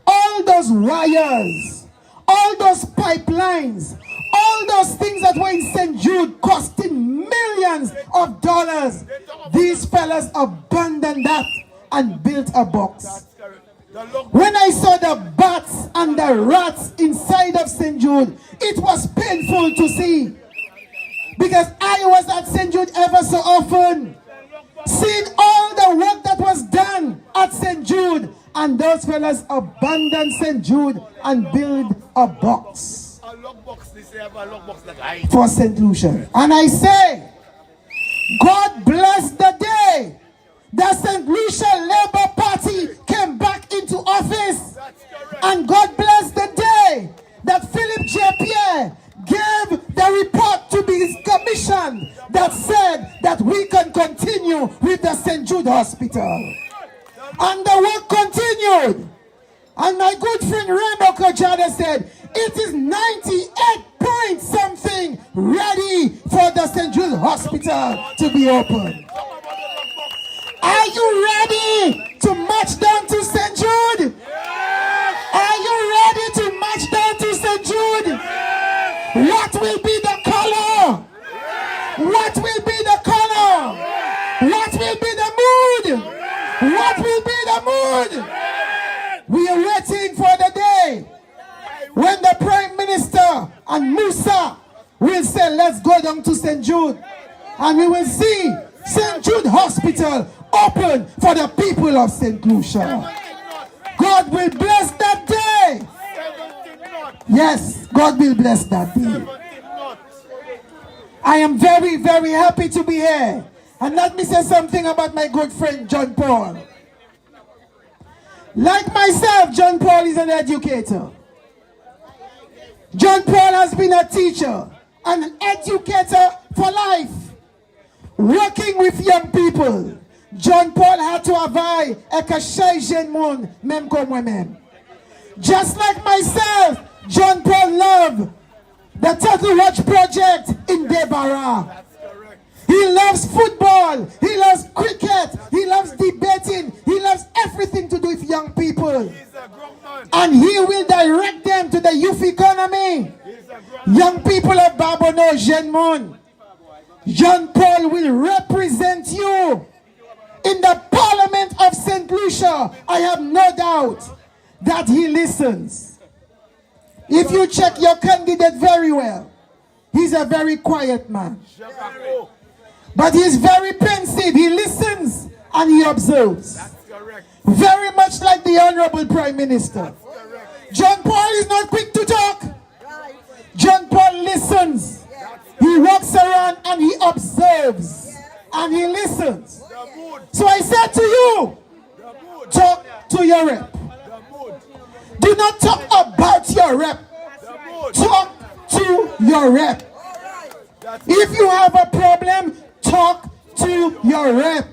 all those wires, all those pipelines, all those things that were in St. Jude costing millions of dollars. These fellas abandoned that and built a box. When I saw the bats and the rats inside of St. Jude, it was painful to see. Because I was at St. Jude ever so often, seeing all the work that was done at St. Jude, and those fellas abandoned St. Jude and built a box for St. Lucia. And I say, God bless the day that St. Lucia Labour Party came back into office. And God bless the day that Philip J. Pierre gave the report to his commission that said that we can continue with the St. Jude Hospital. And the work continued. And my good friend Rainbow Kojada said, it is 98 point something ready for the St. Jude Hospital to be open. Are you ready to march down to St. Jude? Are you ready to march down to St. Jude? What will be the color? What will be the color? What will be the mood? What will be the mood? We are waiting for the day when the Prime Minister and Musa will say, let's go down to St. Jude. And we will see St. Jude Hospital open for the people of St. Lucia. God will bless that day. Yes, God will bless that day. I am very, very happy to be here. And let me say something about my good friend John Paul. Like myself, John Paul is an educator. John Paul has been a teacher and an educator for life. working with young people, John Paul had to avoid a cachet jeune monde, même comme moi-même. Just like myself, John Paul loved the Turtle Watch Project in Debarra. He loves football, he loves cricket, he loves debating, he loves everything to do with young people. And he will direct them to the youth economy. Young people of Babono, Jeune Monde, John Paul will represent you in the Parliament of St. Lucia. I have no doubt that he listens. If you check your candidate very well, he's a very quiet man. But he's very pensive. He listens and he observes. Very much like the Honorable Prime Minister. John Paul is not quick to talk. John Paul listens. He walks around and he observes. And he listens. So I said to you, talk to your rep. Do not talk about your rep. Talk to your rep. If you have a problem, talk to your rep.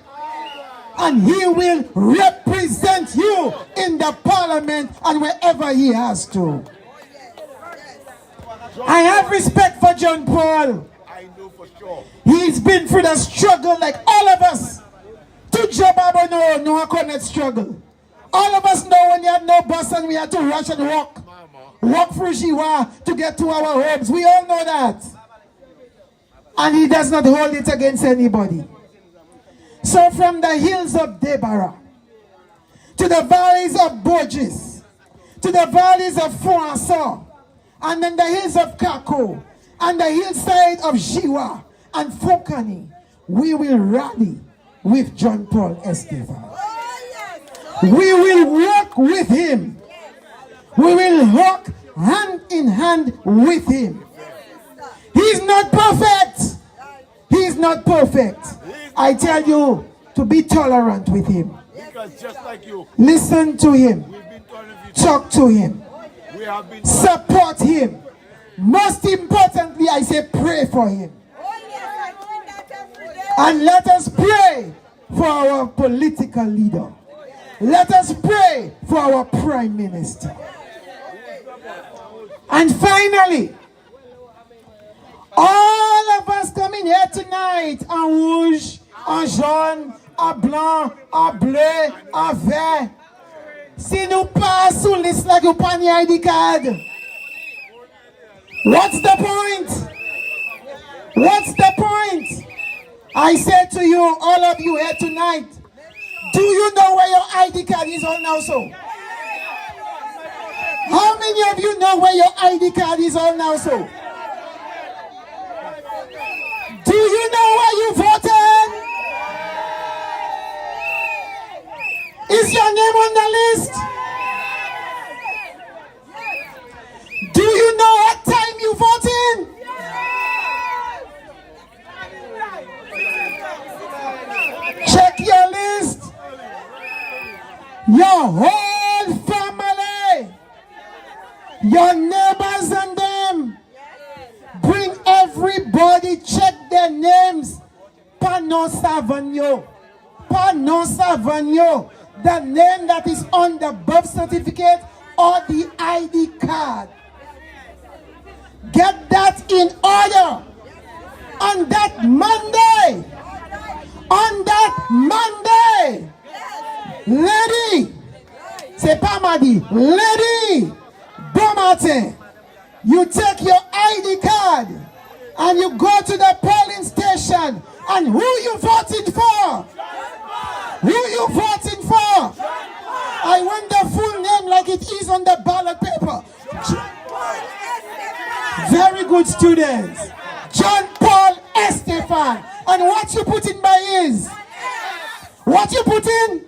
And he will represent you in the parliament and wherever he has to. I have respect for John Paul. He's been through the struggle like all of us. To Jababa no connect struggle. All of us know when you had no bus and we had to rush and walk. Walk through Jiwa to get to our homes. We all know that. And he does not hold it against anybody. So from the hills of Debarra, to the valleys of Borges, to the valleys of Fouansau, and then the hills of Cacoa, and the hillside of Jiwa and Fokani, we will rally with John Paul Esteban. We will work with him. We will work hand in hand with him. He's not perfect. He's not perfect. I tell you to be tolerant with him. Because just like you, listen to him. Talk to him. Support him. Most importantly, I say pray for him. And let us pray for our political leader. Let us pray for our Prime Minister. And finally, all of us coming here tonight en rouge, en jaune, en blanc, en bleu, en vert. Si nous pas sous liste like you pan your ID card, what's the point? What's the point? I said to you, all of you here tonight, do you know where your ID card is on now, so? How many of you know where your ID card is on now, so? Do you know where you voted? Is your name on the list? Do you know what time you voted? Check your list. Your whole family, your neighbors and them. Bring everybody, check their names. Pas non Savagno. Pas non Savagno. The name that is on the birth certificate or the ID card. Get that in order. On that Monday. On that Monday. Lady. C'est pas mardi. Lady. Bon matin. You take your ID card and you go to the polling station. And who you voting for? Who you voting for? I want the full name like it is on the ballot paper. Very good students. John Paul Esteban. And what you put in by is? What you put in?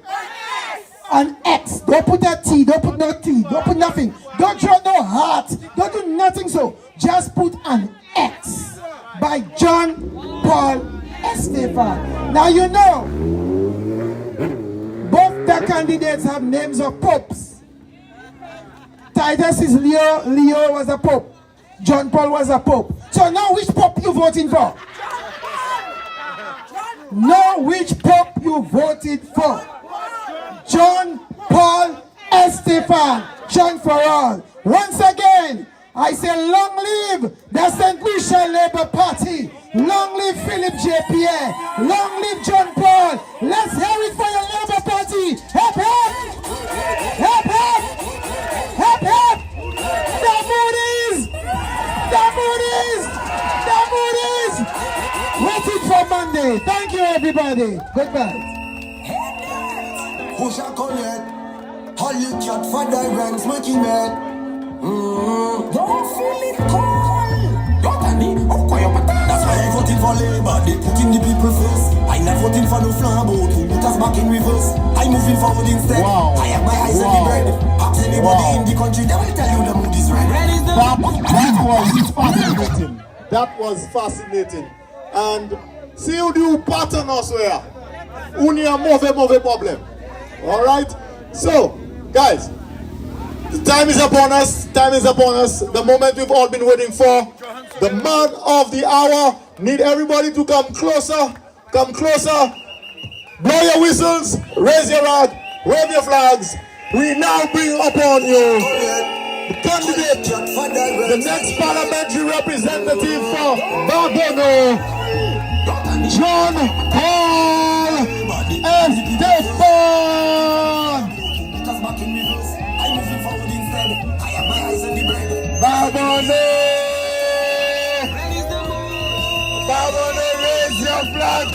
An X. Don't put a T. Don't put no T. Don't put nothing. Don't draw no heart. Don't do nothing so. Just put an X by John Paul Esteban. Now you know, both the candidates have names of popes. Titus is Leo. Leo was a pope. John Paul was a pope. So now which pope you voting for? know which Pope you voted for. John Paul Estefan, John for all. Once again, I say long live the St. Lucia Labour Party. Long live Philip J. Pierre. Long live John Paul. Let's hear it for your Labour Party. Hep, hep. Hep, hep. Hep, hep. The Moody's. The Moody's. The Moody's. Waiting for Monday. Thank you, everybody. Goodbye. Who's a connect? Holy cat for the ranks, make him mad. Don't feel it cold. That's why I voted for Labour. They put in the people first. I not voting for no flambeau to put us back in reverse. I'm moving forward instead. I have my eyes on the bread. Perhaps anybody in the country, they will tell you the mood is red. That was fascinating. That was fascinating. And see how you pattern us where. Unia move problem. Alright? So, guys, the time is upon us. Time is upon us. The moment we've all been waiting for. The man of the hour. Need everybody to come closer. Come closer. Blow your whistles. Raise your rod. Wave your flags. We now bring upon you the candidate, the next parliamentary representative for Babono, John Paul Estefan. Babono! Babono, raise your flag!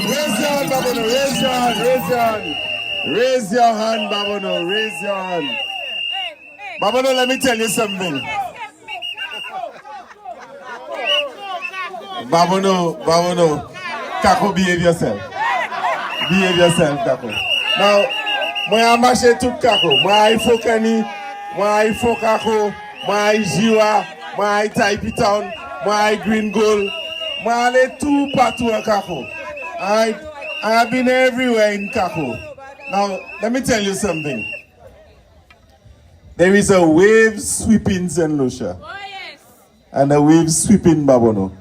Raise your hand, Babono, raise your hand, raise your hand. Raise your hand, Babono, raise your hand. Babono, let me tell you something. Babono, Cacoa, behave yourself. Behave yourself, Cacoa. Now, moi marché tout Cacoa. Moi il faut Kenny, moi il faut Cacoa, moi Jiwa, moi Taipei Town, moi Green Gold, moi aller tout partout à Cacoa. I have been everywhere in Cacoa. Now, let me tell you something. There is a wave sweeping St. Lucia and a wave sweeping Babono.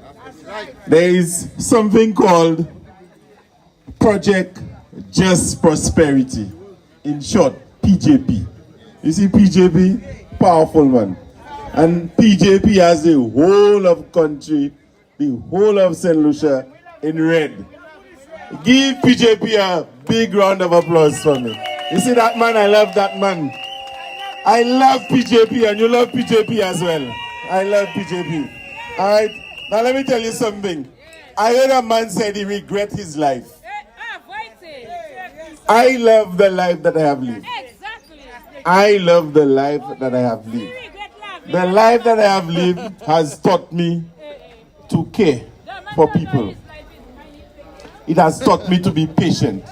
There is something called Project Just Prosperity. In short, PJP. You see PJP? Powerful man. And PJP has the whole of country, the whole of St. Lucia in red. Give PJP a big round of applause for me. You see that man? I love that man. I love PJP and you love PJP as well. I love PJP. Alright, now let me tell you something. I heard a man said he regret his life. I love the life that I have lived. I love the life that I have lived. The life that I have lived has taught me to care for people. It has taught me to be patient.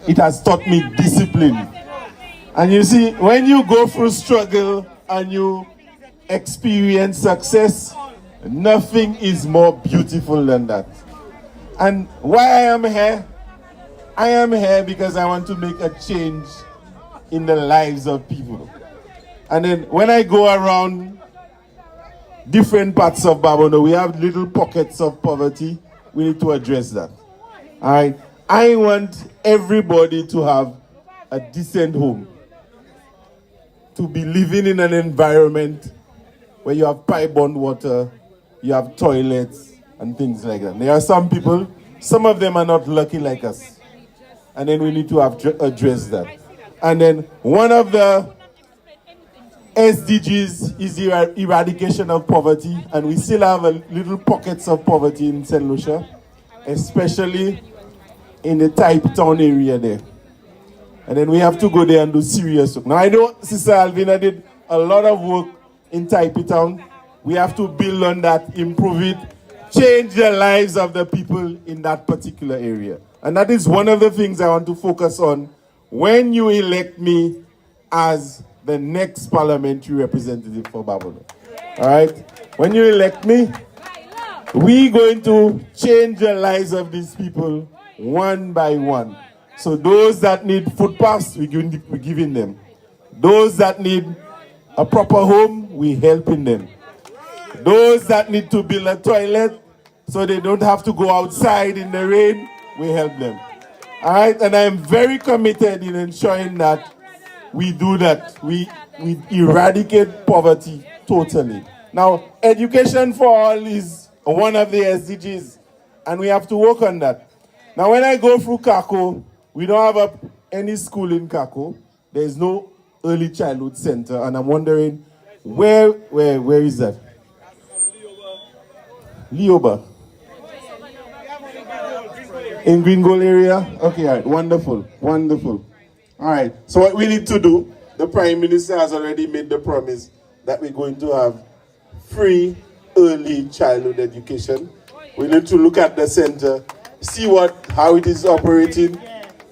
It has taught me discipline. And you see, when you go through struggle and you experience success, nothing is more beautiful than that. And why I am here? I am here because I want to make a change in the lives of people. And then when I go around different parts of Babono, we have little pockets of poverty. We need to address that. All right. I want everybody to have a decent home, to be living in an environment where you have pipe-borne water, you have toilets, and things like that. There are some people, some of them are not lucky like us. And then we need to address that. And then one of the SDGs is the eradication of poverty. And we still have a little pockets of poverty in St. Lucia, especially in the Taipei Town area there. And then we have to go there and do serious work. Now I know Sister Alvina did a lot of work in Taipei Town. We have to build on that, improve it, change the lives of the people in that particular area. And that is one of the things I want to focus on when you elect me as the next parliamentary representative for Babono. All right? When you elect me, we're going to change the lives of these people one by one. So those that need footpaths, we're giving them. Those that need a proper home, we're helping them. Those that need to build a toilet, so they don't have to go outside in the rain. We help them. All right, and I'm very committed in ensuring that we do that. We eradicate poverty totally. Now, education for all is one of the SDGs, and we have to work on that. Now, when I go through Cacoa, we don't have any school in Cacoa. There is no early childhood center, and I'm wondering where is that? Leoba. In Green Gold area? Okay, all right, wonderful, wonderful. All right, so what we need to do, the Prime Minister has already made the promise that we're going to have free early childhood education. We need to look at the center, see how it is operating,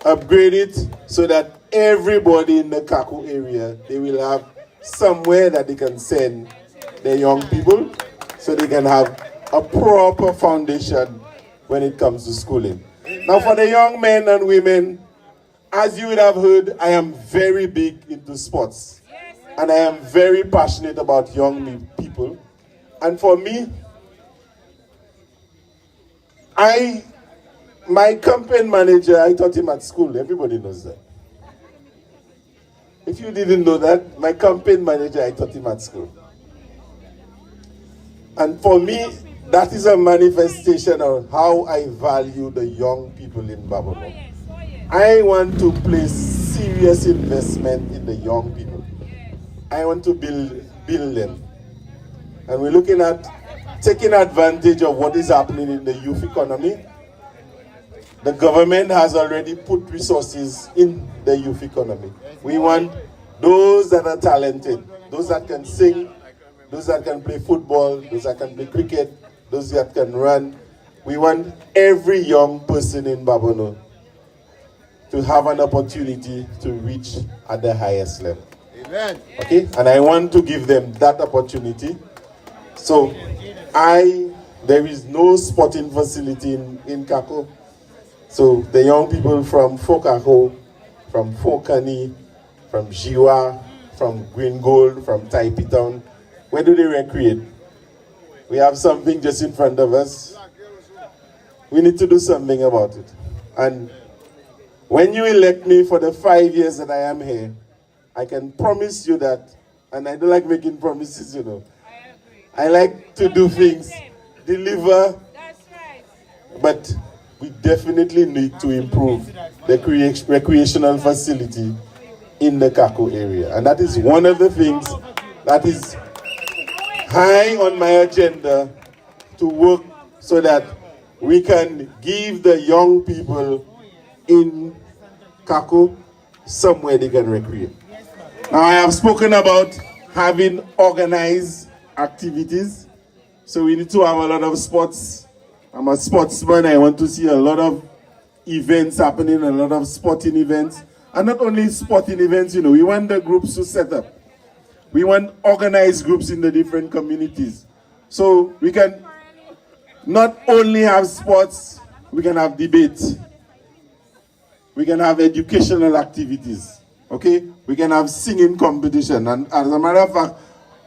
upgrade it so that everybody in the Cacoa area, they will have somewhere that they can send their young people so they can have a proper foundation when it comes to schooling. Now for the young men and women, as you would have heard, I am very big into sports. And I am very passionate about young people. And for me, my campaign manager, I taught him at school. Everybody knows that. If you didn't know that, my campaign manager, I taught him at school. And for me, that is a manifestation of how I value the young people in Babylon. I want to place serious investment in the young people. I want to build them. And we're looking at taking advantage of what is happening in the youth economy. The government has already put resources in the youth economy. We want those that are talented, those that can sing, those that can play football, those that can play cricket, those that can run. We want every young person in Babylon to have an opportunity to reach at the highest level. Amen. Okay, and I want to give them that opportunity. So there is no sporting facility in Cacoa. So the young people from Cacoa, from Fokani, from Jiwa, from Green Gold, from Taipi Town, where do they recreate? We have something just in front of us. We need to do something about it. And when you elect me for the 5 years that I am here, I can promise you that, and I don't like making promises, you know. I like to do things, deliver, but we definitely need to improve the recreational facility in the Cacoa area. And that is one of the things that is high on my agenda to work so that we can give the young people in Cacoa somewhere they can recreate. Now I have spoken about having organized activities. So we need to have a lot of sports. I'm a sportsman. I want to see a lot of events happening, a lot of sporting events. And not only sporting events, you know, we want the groups to set up. We want organized groups in the different communities. So we can not only have sports, we can have debates. We can have educational activities. Okay? We can have singing competition. And as a matter of fact,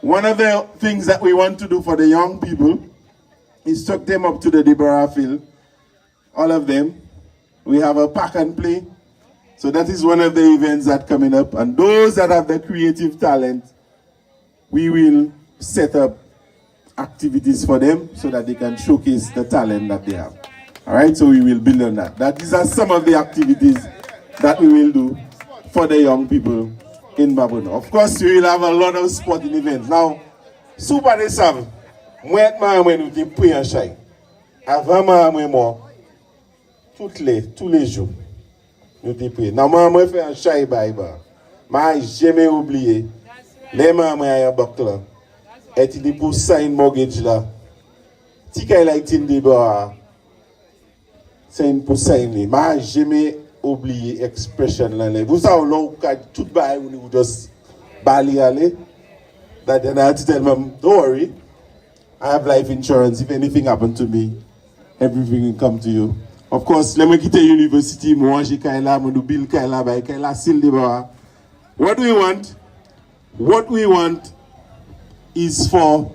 one of the things that we want to do for the young people is take them up to the Deborah Field. All of them. We have a pack and play. So that is one of the events that coming up. And those that have the creative talent, we will set up activities for them so that they can showcase the talent that they have. All right, so we will build on that. These are some of the activities that we will do for the young people in Babono. Of course, we will have a lot of sporting events. Now, Super de Sam, moi nous te pris un chai. Avant moi, tous les jours, nous te pris. Now, moi fait un chai bye-bye. Mais jamais oublié. Les mamans à Bakla. Et il dit pour sign mortgage là. Tika il a été débat. C'est une pour signer. Mais jamais oublié expression là. Vous savez là tout bail vous just bali aller. That then I had to tell them, don't worry. I have life insurance. If anything happened to me, everything will come to you. Of course, let me quitter university. Moi j'ai kaila, moi do bill kaila, by kaila sil débat. What do we want? What we want is for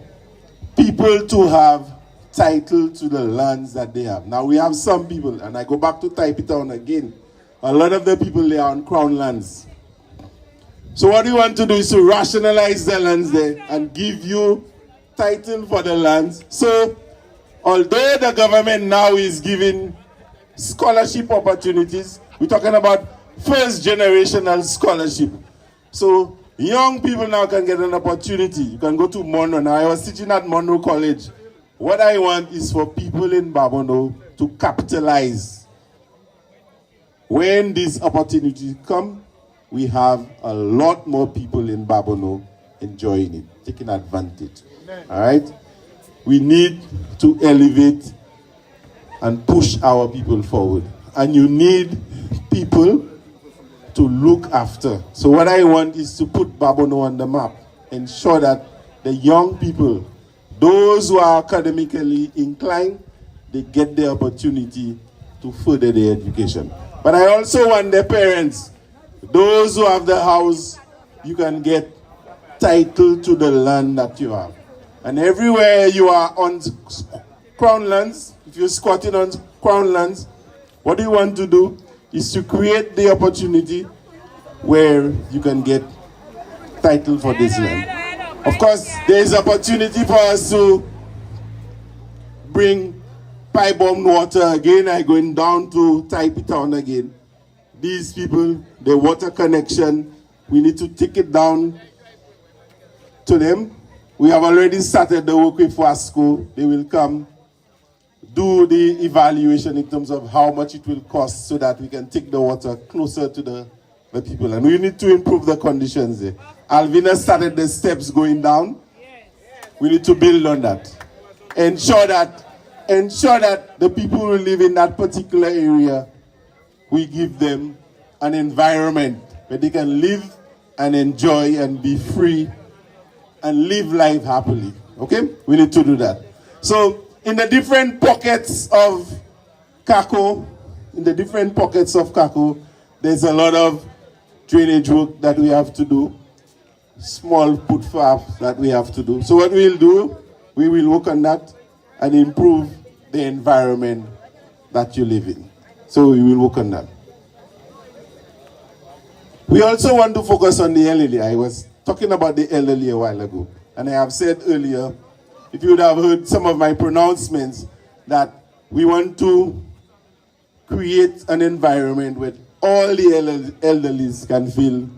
people to have title to the lands that they have. Now we have some people, and I go back to Taipei Town again. A lot of the people there are on crown lands. So what we want to do is to rationalize the lands there and give you title for the lands. So although the government now is giving scholarship opportunities, we're talking about first generational scholarship. So young people now can get an opportunity. You can go to Monroe. Now I was teaching at Monroe College. What I want is for people in Babono to capitalize. When these opportunities come, we have a lot more people in Babono enjoying it, taking advantage. All right? We need to elevate and push our people forward. And you need people to look after. So what I want is to put Babono on the map, ensure that the young people, those who are academically inclined, they get the opportunity to further their education. But I also want the parents, those who have the house, you can get title to the land that you have. And everywhere you are on crown lands, if you're squatting on crown lands, what you want to do is to create the opportunity where you can get title for this land. Of course, there is opportunity for us to bring pipe bomb water again. I'm going down to Taipei Town again. These people, the water connection, we need to take it down to them. We have already started the work with Wasco. They will come do the evaluation in terms of how much it will cost so that we can take the water closer to the people. And we need to improve the conditions there. Alvina started the steps going down. We need to build on that. Ensure that the people who live in that particular area, we give them an environment where they can live and enjoy and be free and live life happily. Okay? We need to do that. So in the different pockets of Cacoa, there's a lot of drainage work that we have to do, small put fabs that we have to do. So what we'll do, we will work on that and improve the environment that you live in. So we will work on that. We also want to focus on the elderly. I was talking about the elderly a while ago. And I have said earlier, if you would have heard some of my pronouncements, that we want to create an environment where all the elderlies can feel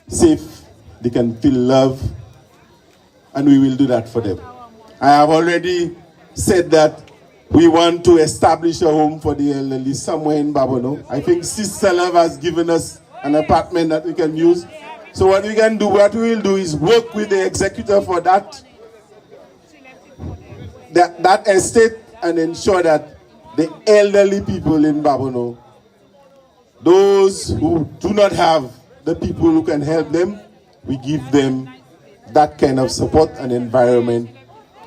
safe, they can feel love, and we will do that for them. I have already said that we want to establish a home for the elderly somewhere in Babono. I think Sister Love has given us an apartment that we can use. So what we will do is work with the executor for that estate and ensure that the elderly people in Babono, those who do not have the people who can help them, we give them that kind of support and environment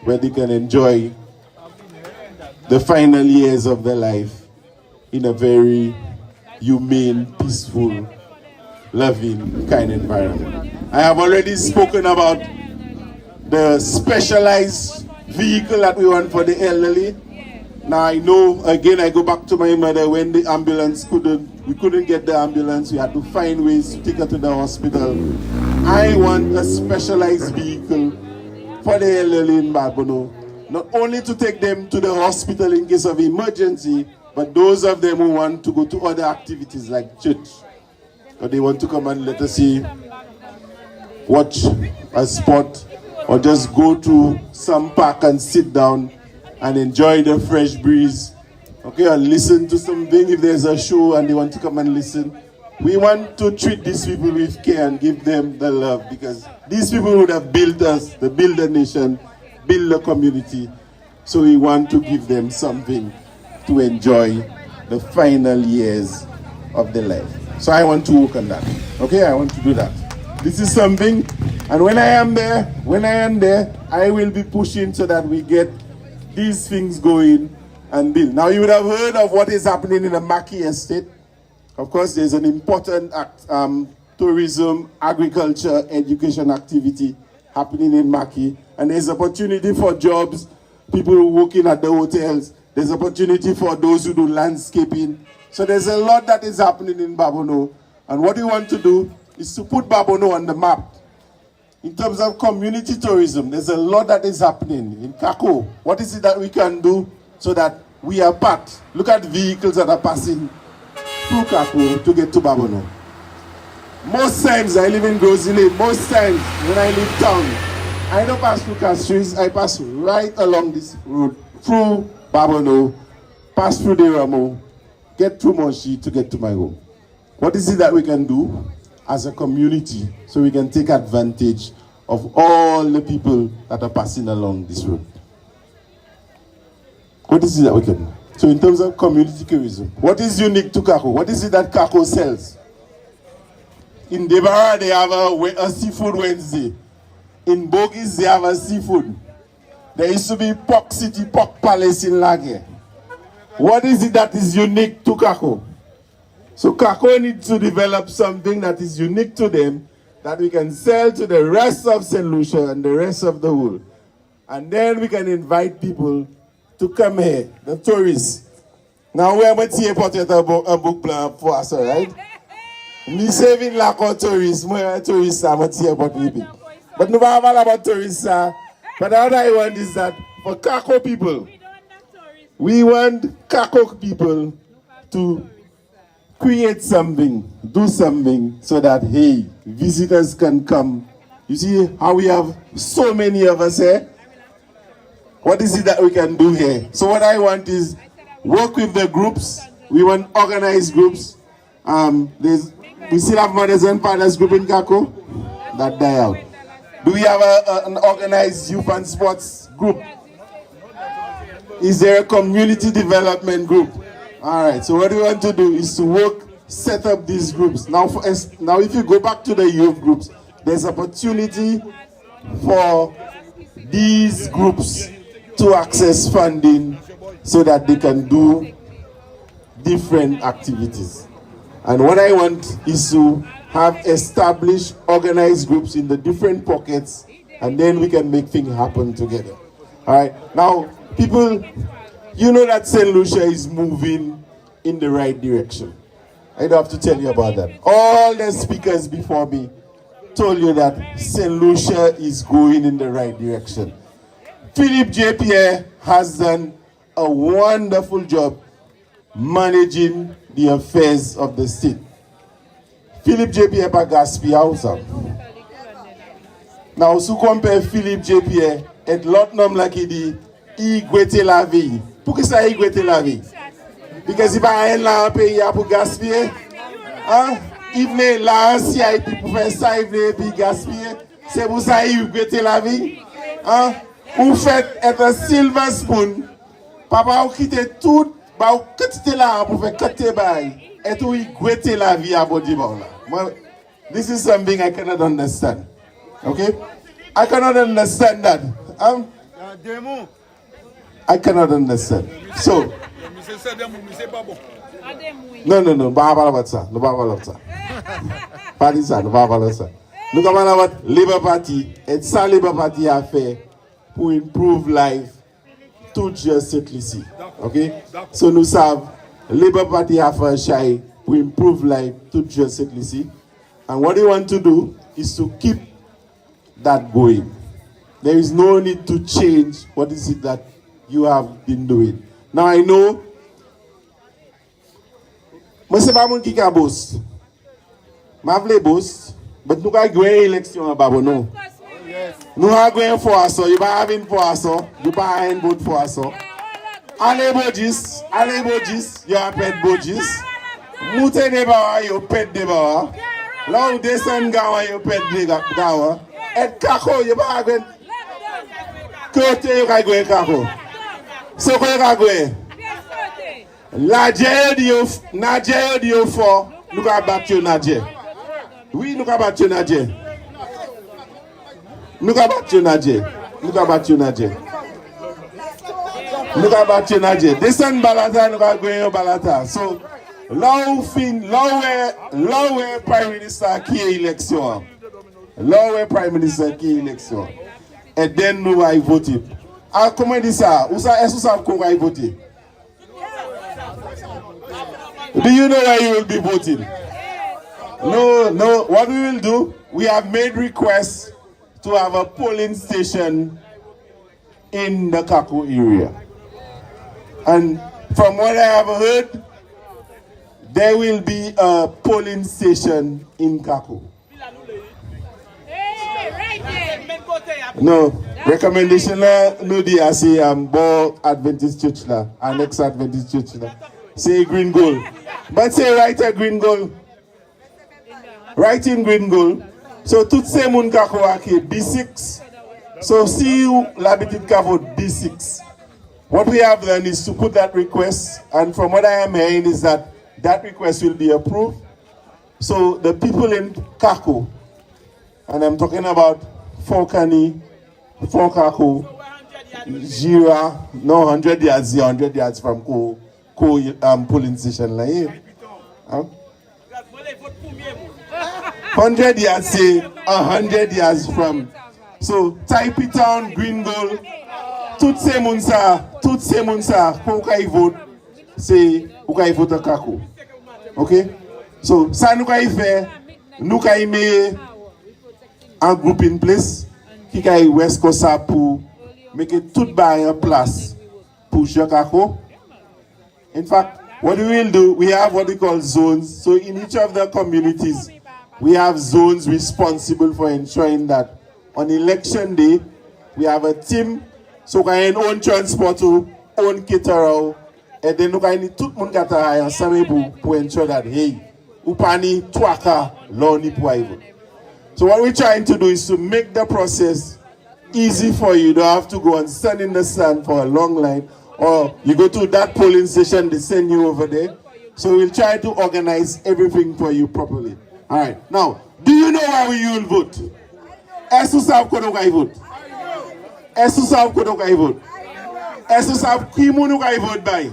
where they can enjoy the final years of their life in a very humane, peaceful, loving kind of environment. I have already spoken about the specialized vehicle that we want for the elderly. Now I know, again, I go back to my mother when the ambulance we couldn't get the ambulance. We had to find ways to take her to the hospital. I want a specialized vehicle for the elderly in Babono. Not only to take them to the hospital in case of emergency, but those of them who want to go to other activities like church. Or they want to come and let us see, watch a sport, or just go to some park and sit down and enjoy the fresh breeze. Okay, and listen to something if there's a show and they want to come and listen. We want to treat these people with care and give them the love, because these people would have built us, they build the nation, build the community. So we want to give them something to enjoy the final years of their life. So I want to work on that. Okay, I want to do that. This is something, and when I am there, I will be pushing so that we get these things going and build. Now you would have heard of what is happening in the Maki estate. Of course, there's an important tourism, agriculture, education activity happening in Maki, and there's opportunity for jobs people working at the hotels. There's opportunity for those who do landscaping. So there's a lot that is happening in Babono. And what we want to do is to put Babono on the map. In terms of community tourism, there's a lot that is happening in Cacoa. What is it that we can do so that we are part? Look at vehicles that are passing through Cacoa to get to Babono. Most times I live in Grozile. Most times when I leave town, I don't pass through Castries. I pass right along this road through Babono, pass through the Ramo, get through Moshi to get to my home. What is it that we can do as a community so we can take advantage of all the people that are passing along this road? What is it that we can do? So in terms of community tourism, what is unique to Cacoa? What is it that Cacoa sells? In Debara, they have a seafood Wednesday. In Bogies, they have a seafood. There used to be Pork City, Pork Palace in Lague. What is it that is unique to Cacoa? So Cacoa needs to develop something that is unique to them that we can sell to the rest of St. Lucia and the rest of the world. And then we can invite people to come here, the tourists. Now we are going to put a book plan for us, right? Me saving lack of tourists, more tourists are not here about me. But no matter about tourists, but what I want is that for Cacoa people, we want Cacoa people to create something, do something so that, hey, visitors can come. You see how we have so many of us here? What is it that we can do here? So what I want is work with the groups. We want organized groups. We still have mothers and fathers group in Cacoa that die out. Do we have an organized youth and sports group? Is there a community development group? All right, so what we want to do is to work, set up these groups. Now if you go back to the youth groups, there's opportunity for these groups to access funding so that they can do different activities. And what I want is to have established, organized groups in the different pockets, and then we can make things happen together. All right. Now, people, you know that St. Lucia is moving in the right direction. I don't have to tell you about that. All the speakers before me told you that St. Lucia is going in the right direction. Philippe J. Pierre has done a wonderful job managing the affairs of the state. Philippe J. Pierre pa gaspille ousa. Now, si compare Philippe J. Pierre et l'autre nom là qui dit il gwete la vie. Pour qui ça il gwete la vie? Because il pas rien là en pays pour gaspiller. Hein? Il venait là si il pour faire ça, il venait puis gaspiller. C'est pour ça il gwete la vie. Hein? Ou fait être silver spoon. Papa ou quitte tout, ba ou quitte là pour faire quitter bail. Et tout il gwete la vie à Bodibon là. This is something I cannot understand. Okay? I cannot understand that. I cannot understand. So, no, pas parler de ça. Ne pas parler de ça. Pas de ça, ne pas parler de ça. Nous allons parler de Labour Party et ça Labour Party a fait pour improve life tout juste ici. Okay? So nous savons Labour Party a fait shy pour improve life tout juste ici. And what we want to do is to keep that going. There is no need to change what is it that you have been doing. Now I know moi c'est pas mon qui a boss. Ma vle boss, but nous ga gagner élection en Babono. Nous ga gagner for us, you pas having for us, you pas having vote for us. Allez Bojis, you are pet Bojis. Moute de bawa, you pet de bawa. Là où descend gawa, you pet de gawa. Et Cacoa, you pas gagner. Côté you ga gagner Cacoa. So ko ga gagner. Nadje di yo for, nous ga battre Nadje. Oui, nous ga battre Nadje. Nous ga battre Nadje. Nous ga battre Nadje. Nous ga battre Nadje. Descend balata, nous ga gagner balata. So, là où Prime Minister qui est élection. Là où Prime Minister qui est élection. Et then nous va voter. comment dit ça? Est-ce que ça va voter? Do you know where you will be voting? No. What we will do, we have made requests to have a polling station in the Cacoa area. And from what I have heard, there will be a polling station in Cacoa. No, recommendation no dia say Bo Adventist Church la, Annex Adventist Church la. Say green goal. But say right a green goal. Right in green goal. So tout se moun Cacoa ki B6. So see you l'habitude ka vote B6. What we have done is to put that request, and from what I am hearing is that that request will be approved. So the people in Cacoa, and I'm talking about Fokani, Cacoa, Jira, no 100 yards from polling station like here. 100 yards say 100 yards from. So type it down, green goal. Tout se moun sa, pou kay vote, c'est pou kay vote Cacoa. Okay? So ça nous kay fait, nous kay met un groupe in place qui kay west kosa pour make tout by a place pour Cacoa. In fact, what we will do, we have what we call zones. So in each of the communities, we have zones responsible for ensuring that on election day, we have a team, so we can own transport, own caterer, and then we can tout moun kata ensemble pour ensure that, hey, upani tuaka loni pour. So what we're trying to do is to make the process easy for you. You don't have to go and stand in the sun for a long line, or you go to that polling station, they send you over there. So we'll try to organize everything for you properly. All right. Now, do you know why you will vote? Est-ce que vous savez qu'on va voter? Est-ce que vous savez qu'on va voter? Est-ce que vous savez qui nous va voter?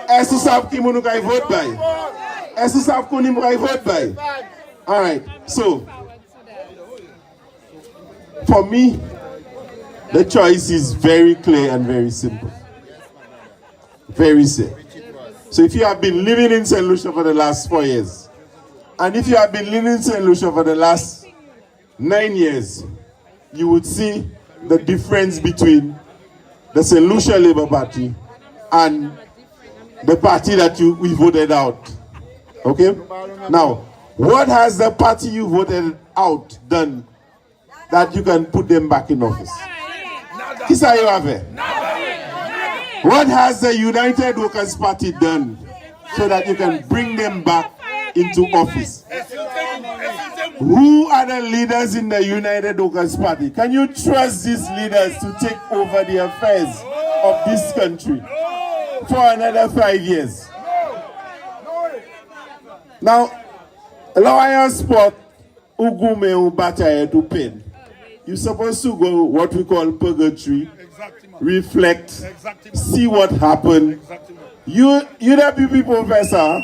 Est-ce que vous savez qui nous va voter? Est-ce que vous savez qu'on va voter? All right. So, for me, the choice is very clear and very simple. Very simple. So if you have been living in St. Lucia for the last 4 years, and if you have been living in St. Lucia for the last 9 years, you would see the difference between the St. Lucia Labour Party and the party that we voted out. Okay? Now, what has the party you voted out done that you can put them back in office? Kisa you have it? What has the United Workers' Party done so that you can bring them back into office? Who are the leaders in the United Workers' Party? Can you trust these leaders to take over the affairs of this country for another 5 years? Now, lawyer sport, ugume ubataye to pen. You're supposed to go what we call purgatory, reflect, see what happened. You the people, professor.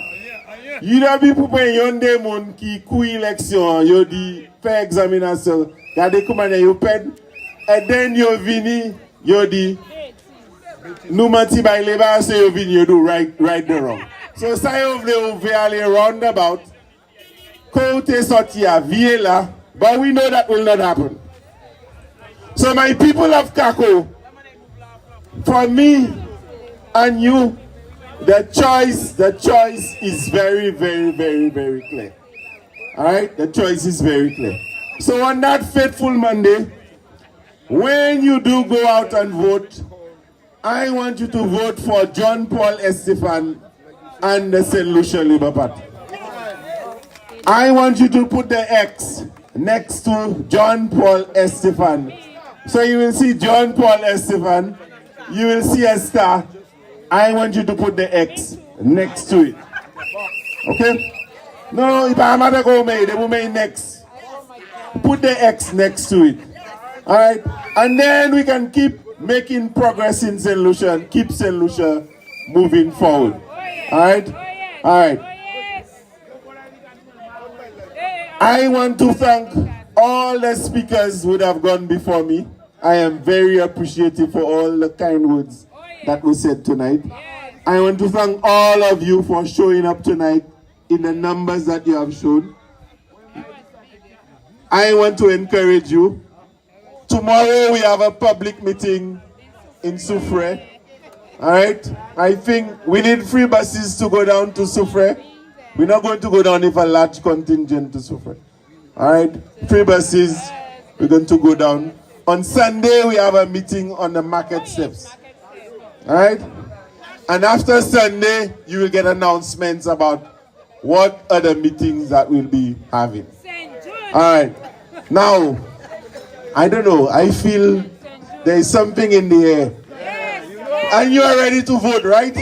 You the people when yon demon ki coup election, you the fair examination, you come and you pen, and then you vini, you the numati by labor, so you vini, you do right the wrong. So say of the very roundabout, kote sotia viela, but we know that will not happen. So my people of Cacoa, for me and you, the choice is very, very, very, very clear. All right, the choice is very clear. So on that fateful Monday, when you do go out and vote, I want you to vote for John Paul Estefan and the St. Lucia Labour Party. I want you to put the X next to John Paul Estefan. So you will see John Paul Estefan, you will see a star. I want you to put the X next to it. Okay? No, if I'm not going to they will make next. Put the X next to it. Alright? And then we can keep making progress in St. Lucia and keep St. Lucia moving forward. Alright? Alright. I want to thank all the speakers who have gone before me. I am very appreciative for all the kind words that were said tonight. I want to thank all of you for showing up tonight in the numbers that you have shown. I want to encourage you. Tomorrow we have a public meeting in Soufrière. Alright? I think we need free buses to go down to Soufrière. We're not going to go down with a large contingent to Soufrière. Alright? Free buses, we're going to go down. On Sunday we have a meeting on the market steps. Alright? And after Sunday, you will get announcements about what other meetings that we'll be having. Alright. Now, I don't know, I feel there is something in the air. And you are ready to vote, right?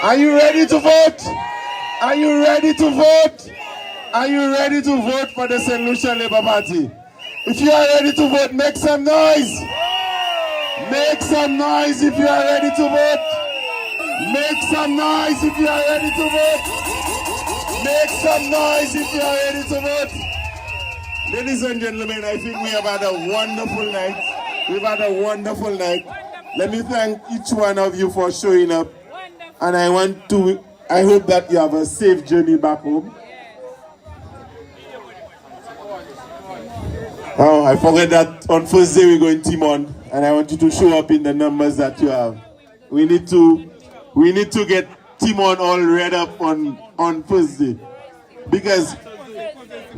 Are you ready to vote? Are you ready to vote? Are you ready to vote for the St. Lucia Labour Party? If you are ready to vote, make some noise. Make some noise if you are ready to vote. Make some noise if you are ready to vote. Make some noise if you are ready to vote. Ladies and gentlemen, I think we have had a wonderful night. We've had a wonderful night. Let me thank each one of you for showing up. And I hope that you have a safe journey back home. Oh, I forgot that on Thursday we're going Timon, and I want you to show up in the numbers that you have. We need to get Timon all read up on Thursday. Because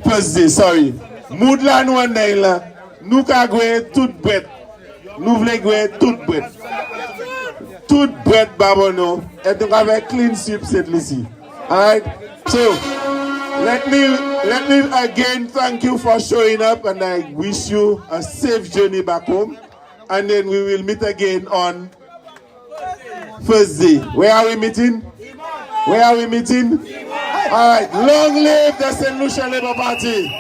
Thursday, sorry. Moodland Wandaila, Nukagwe Tutbet, Nuvlegwe Tutbet. Tutbet Babono, and to have a clean sweep set Lissy. Alright? So let me again thank you for showing up, and I wish you a safe journey back home. And then we will meet again on Thursday. Where are we meeting? Where are we meeting? Alright, long live the St. Lucia Labour Party.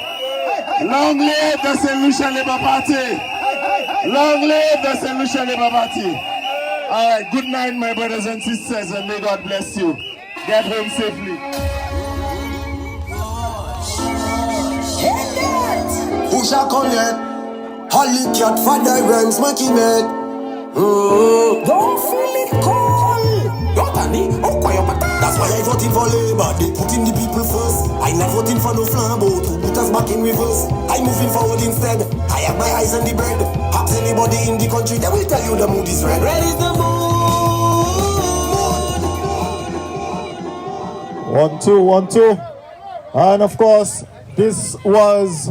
Long live the St. Lucia Labour Party. Long live the St. Lucia Labour Party. Alright, good night my brothers and sisters, and may God bless you. Get home safely. Who's a connect? Holly cat for the ranks, monkey made. Don't feel it cold. That's why I voting for Labour. They putting the people first. I not voting for no flambeau to put us back in reverse. I moving forward instead. I have my eyes on the bread. Perhaps anybody in the country, they will tell you the mood is red. Red is the mood. 1, 2, 1, 2. And of course, this was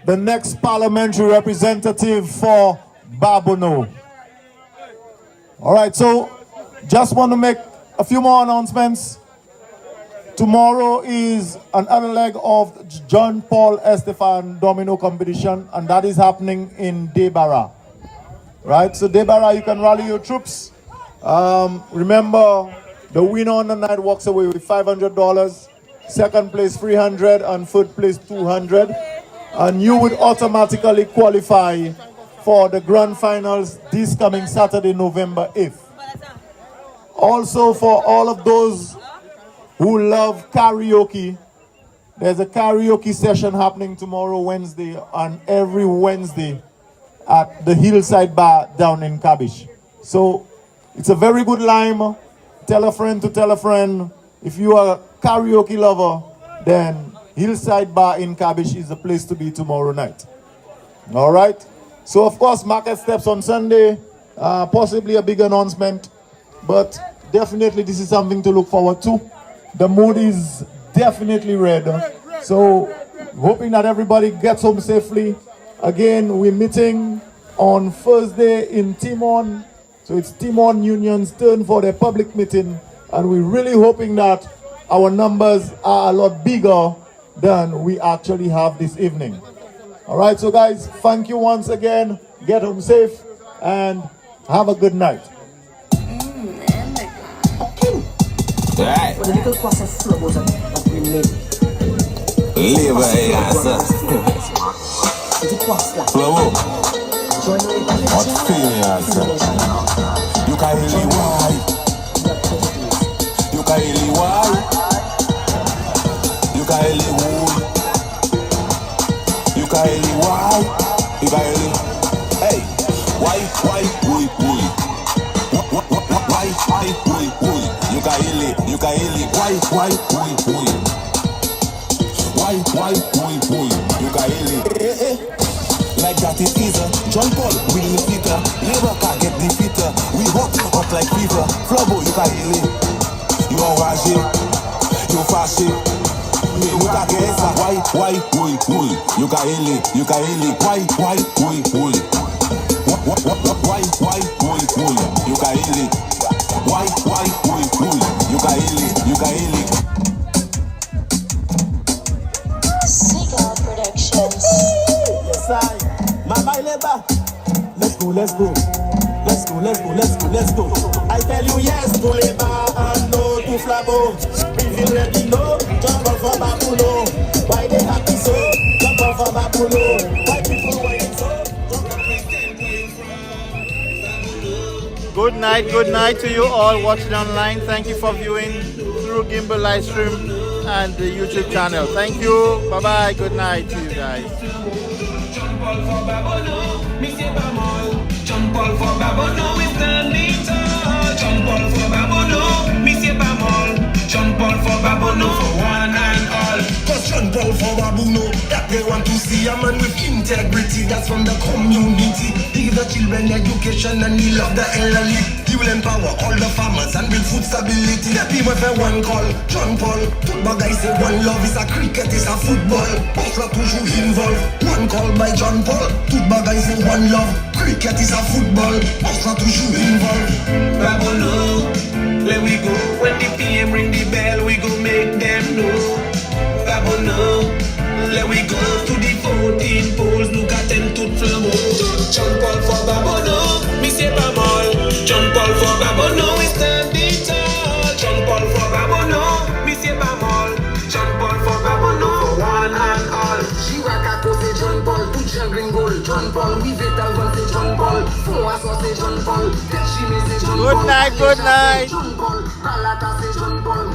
the next parliamentary representative for Babono. All right, so just want to make a few more announcements. Tomorrow is another leg of John Paul Estefan Domino competition, and that is happening in Debara. Right, so Debara, you can rally your troops. Remember, the winner on the night walks away with $500, second place $300, and third place $200. And you would automatically qualify for the grand finals this coming Saturday, November 8th. Also, for all of those who love karaoke, there's a karaoke session happening tomorrow, Wednesday, and every Wednesday at the Hillside Bar down in Cabbage. So it's a very good lime. Tell a friend to tell a friend. If you are a karaoke lover, then Hillside Bar in Cabbage is the place to be tomorrow night. All right. So of course, market steps on Sunday, possibly a big announcement, but definitely this is something to look forward to. The mood is definitely red. So hoping that everybody gets home safely. Again, we're meeting on Thursday in Timon. So it's Timon Union's turn for their public meeting. And we're really hoping that our numbers are a lot bigger than we actually have this evening. All right, so guys, thank you once again. Get home safe and have a good night. Right. Live Flow. What feeling, you can really why. You can really why. You can really wood. You can really why. You can really. Hey. Why, boy. Why, boy. You can heal it. Why, boy. Why, boy. You can heal it. Like that it is John Paul, winning the theater. Labor can't get defeated. We hot like fever. Flubbo, you can heal it. You are washi, you fashi. You can get it. Why, boy. You can heal it. Why, boy. Why, boy. You can heal it. Why, boy. You can heal it. Seagull Productions. Yes, Mama Labor. Let's go. I tell you yes to Labor and no to Flabo. If you ready, no, jump off for Babuno. Why they happy so? Jump off for Babuno. Why people waiting so? Good night to you all watching online. Thank you for viewing through Gimbal live stream and the YouTube channel. Thank you. Bye-bye. Good night to you guys. Jump all for Babono, we standing tall. Jump all for Babono, Monsieur Bamol. Jump all for Babono for one and all. Cause jump all for Babono, that they want to see a man with integrity. That's from the community. Give the children education and he love the elderly. He will empower all the farmers and build food stability. The people for one call, John Paul. Tout bagay say one love, is a cricket, is a football. Boss la toujours involved. One call by John Paul. Tout bagay say one love, cricket is a football. Boss la toujours involved. Babono, let we go. When the PM ring the bell, we go make them know. Babono, let we go to the 14 poles. Look at them tout flambeau. Jump all for Babono, Monsieur Bamol. Jump all for Babono, we standing tall. Jump all for Babono, Monsieur Bamol. Jump all for Babono for one and all. Cacoa c'est John Paul, tout Jean Gringol, John Paul, we Vital Van c'est John Paul, Foas c'est John Paul, Techchime c'est John Paul. Good night. John Paul, Balata c'est John Paul.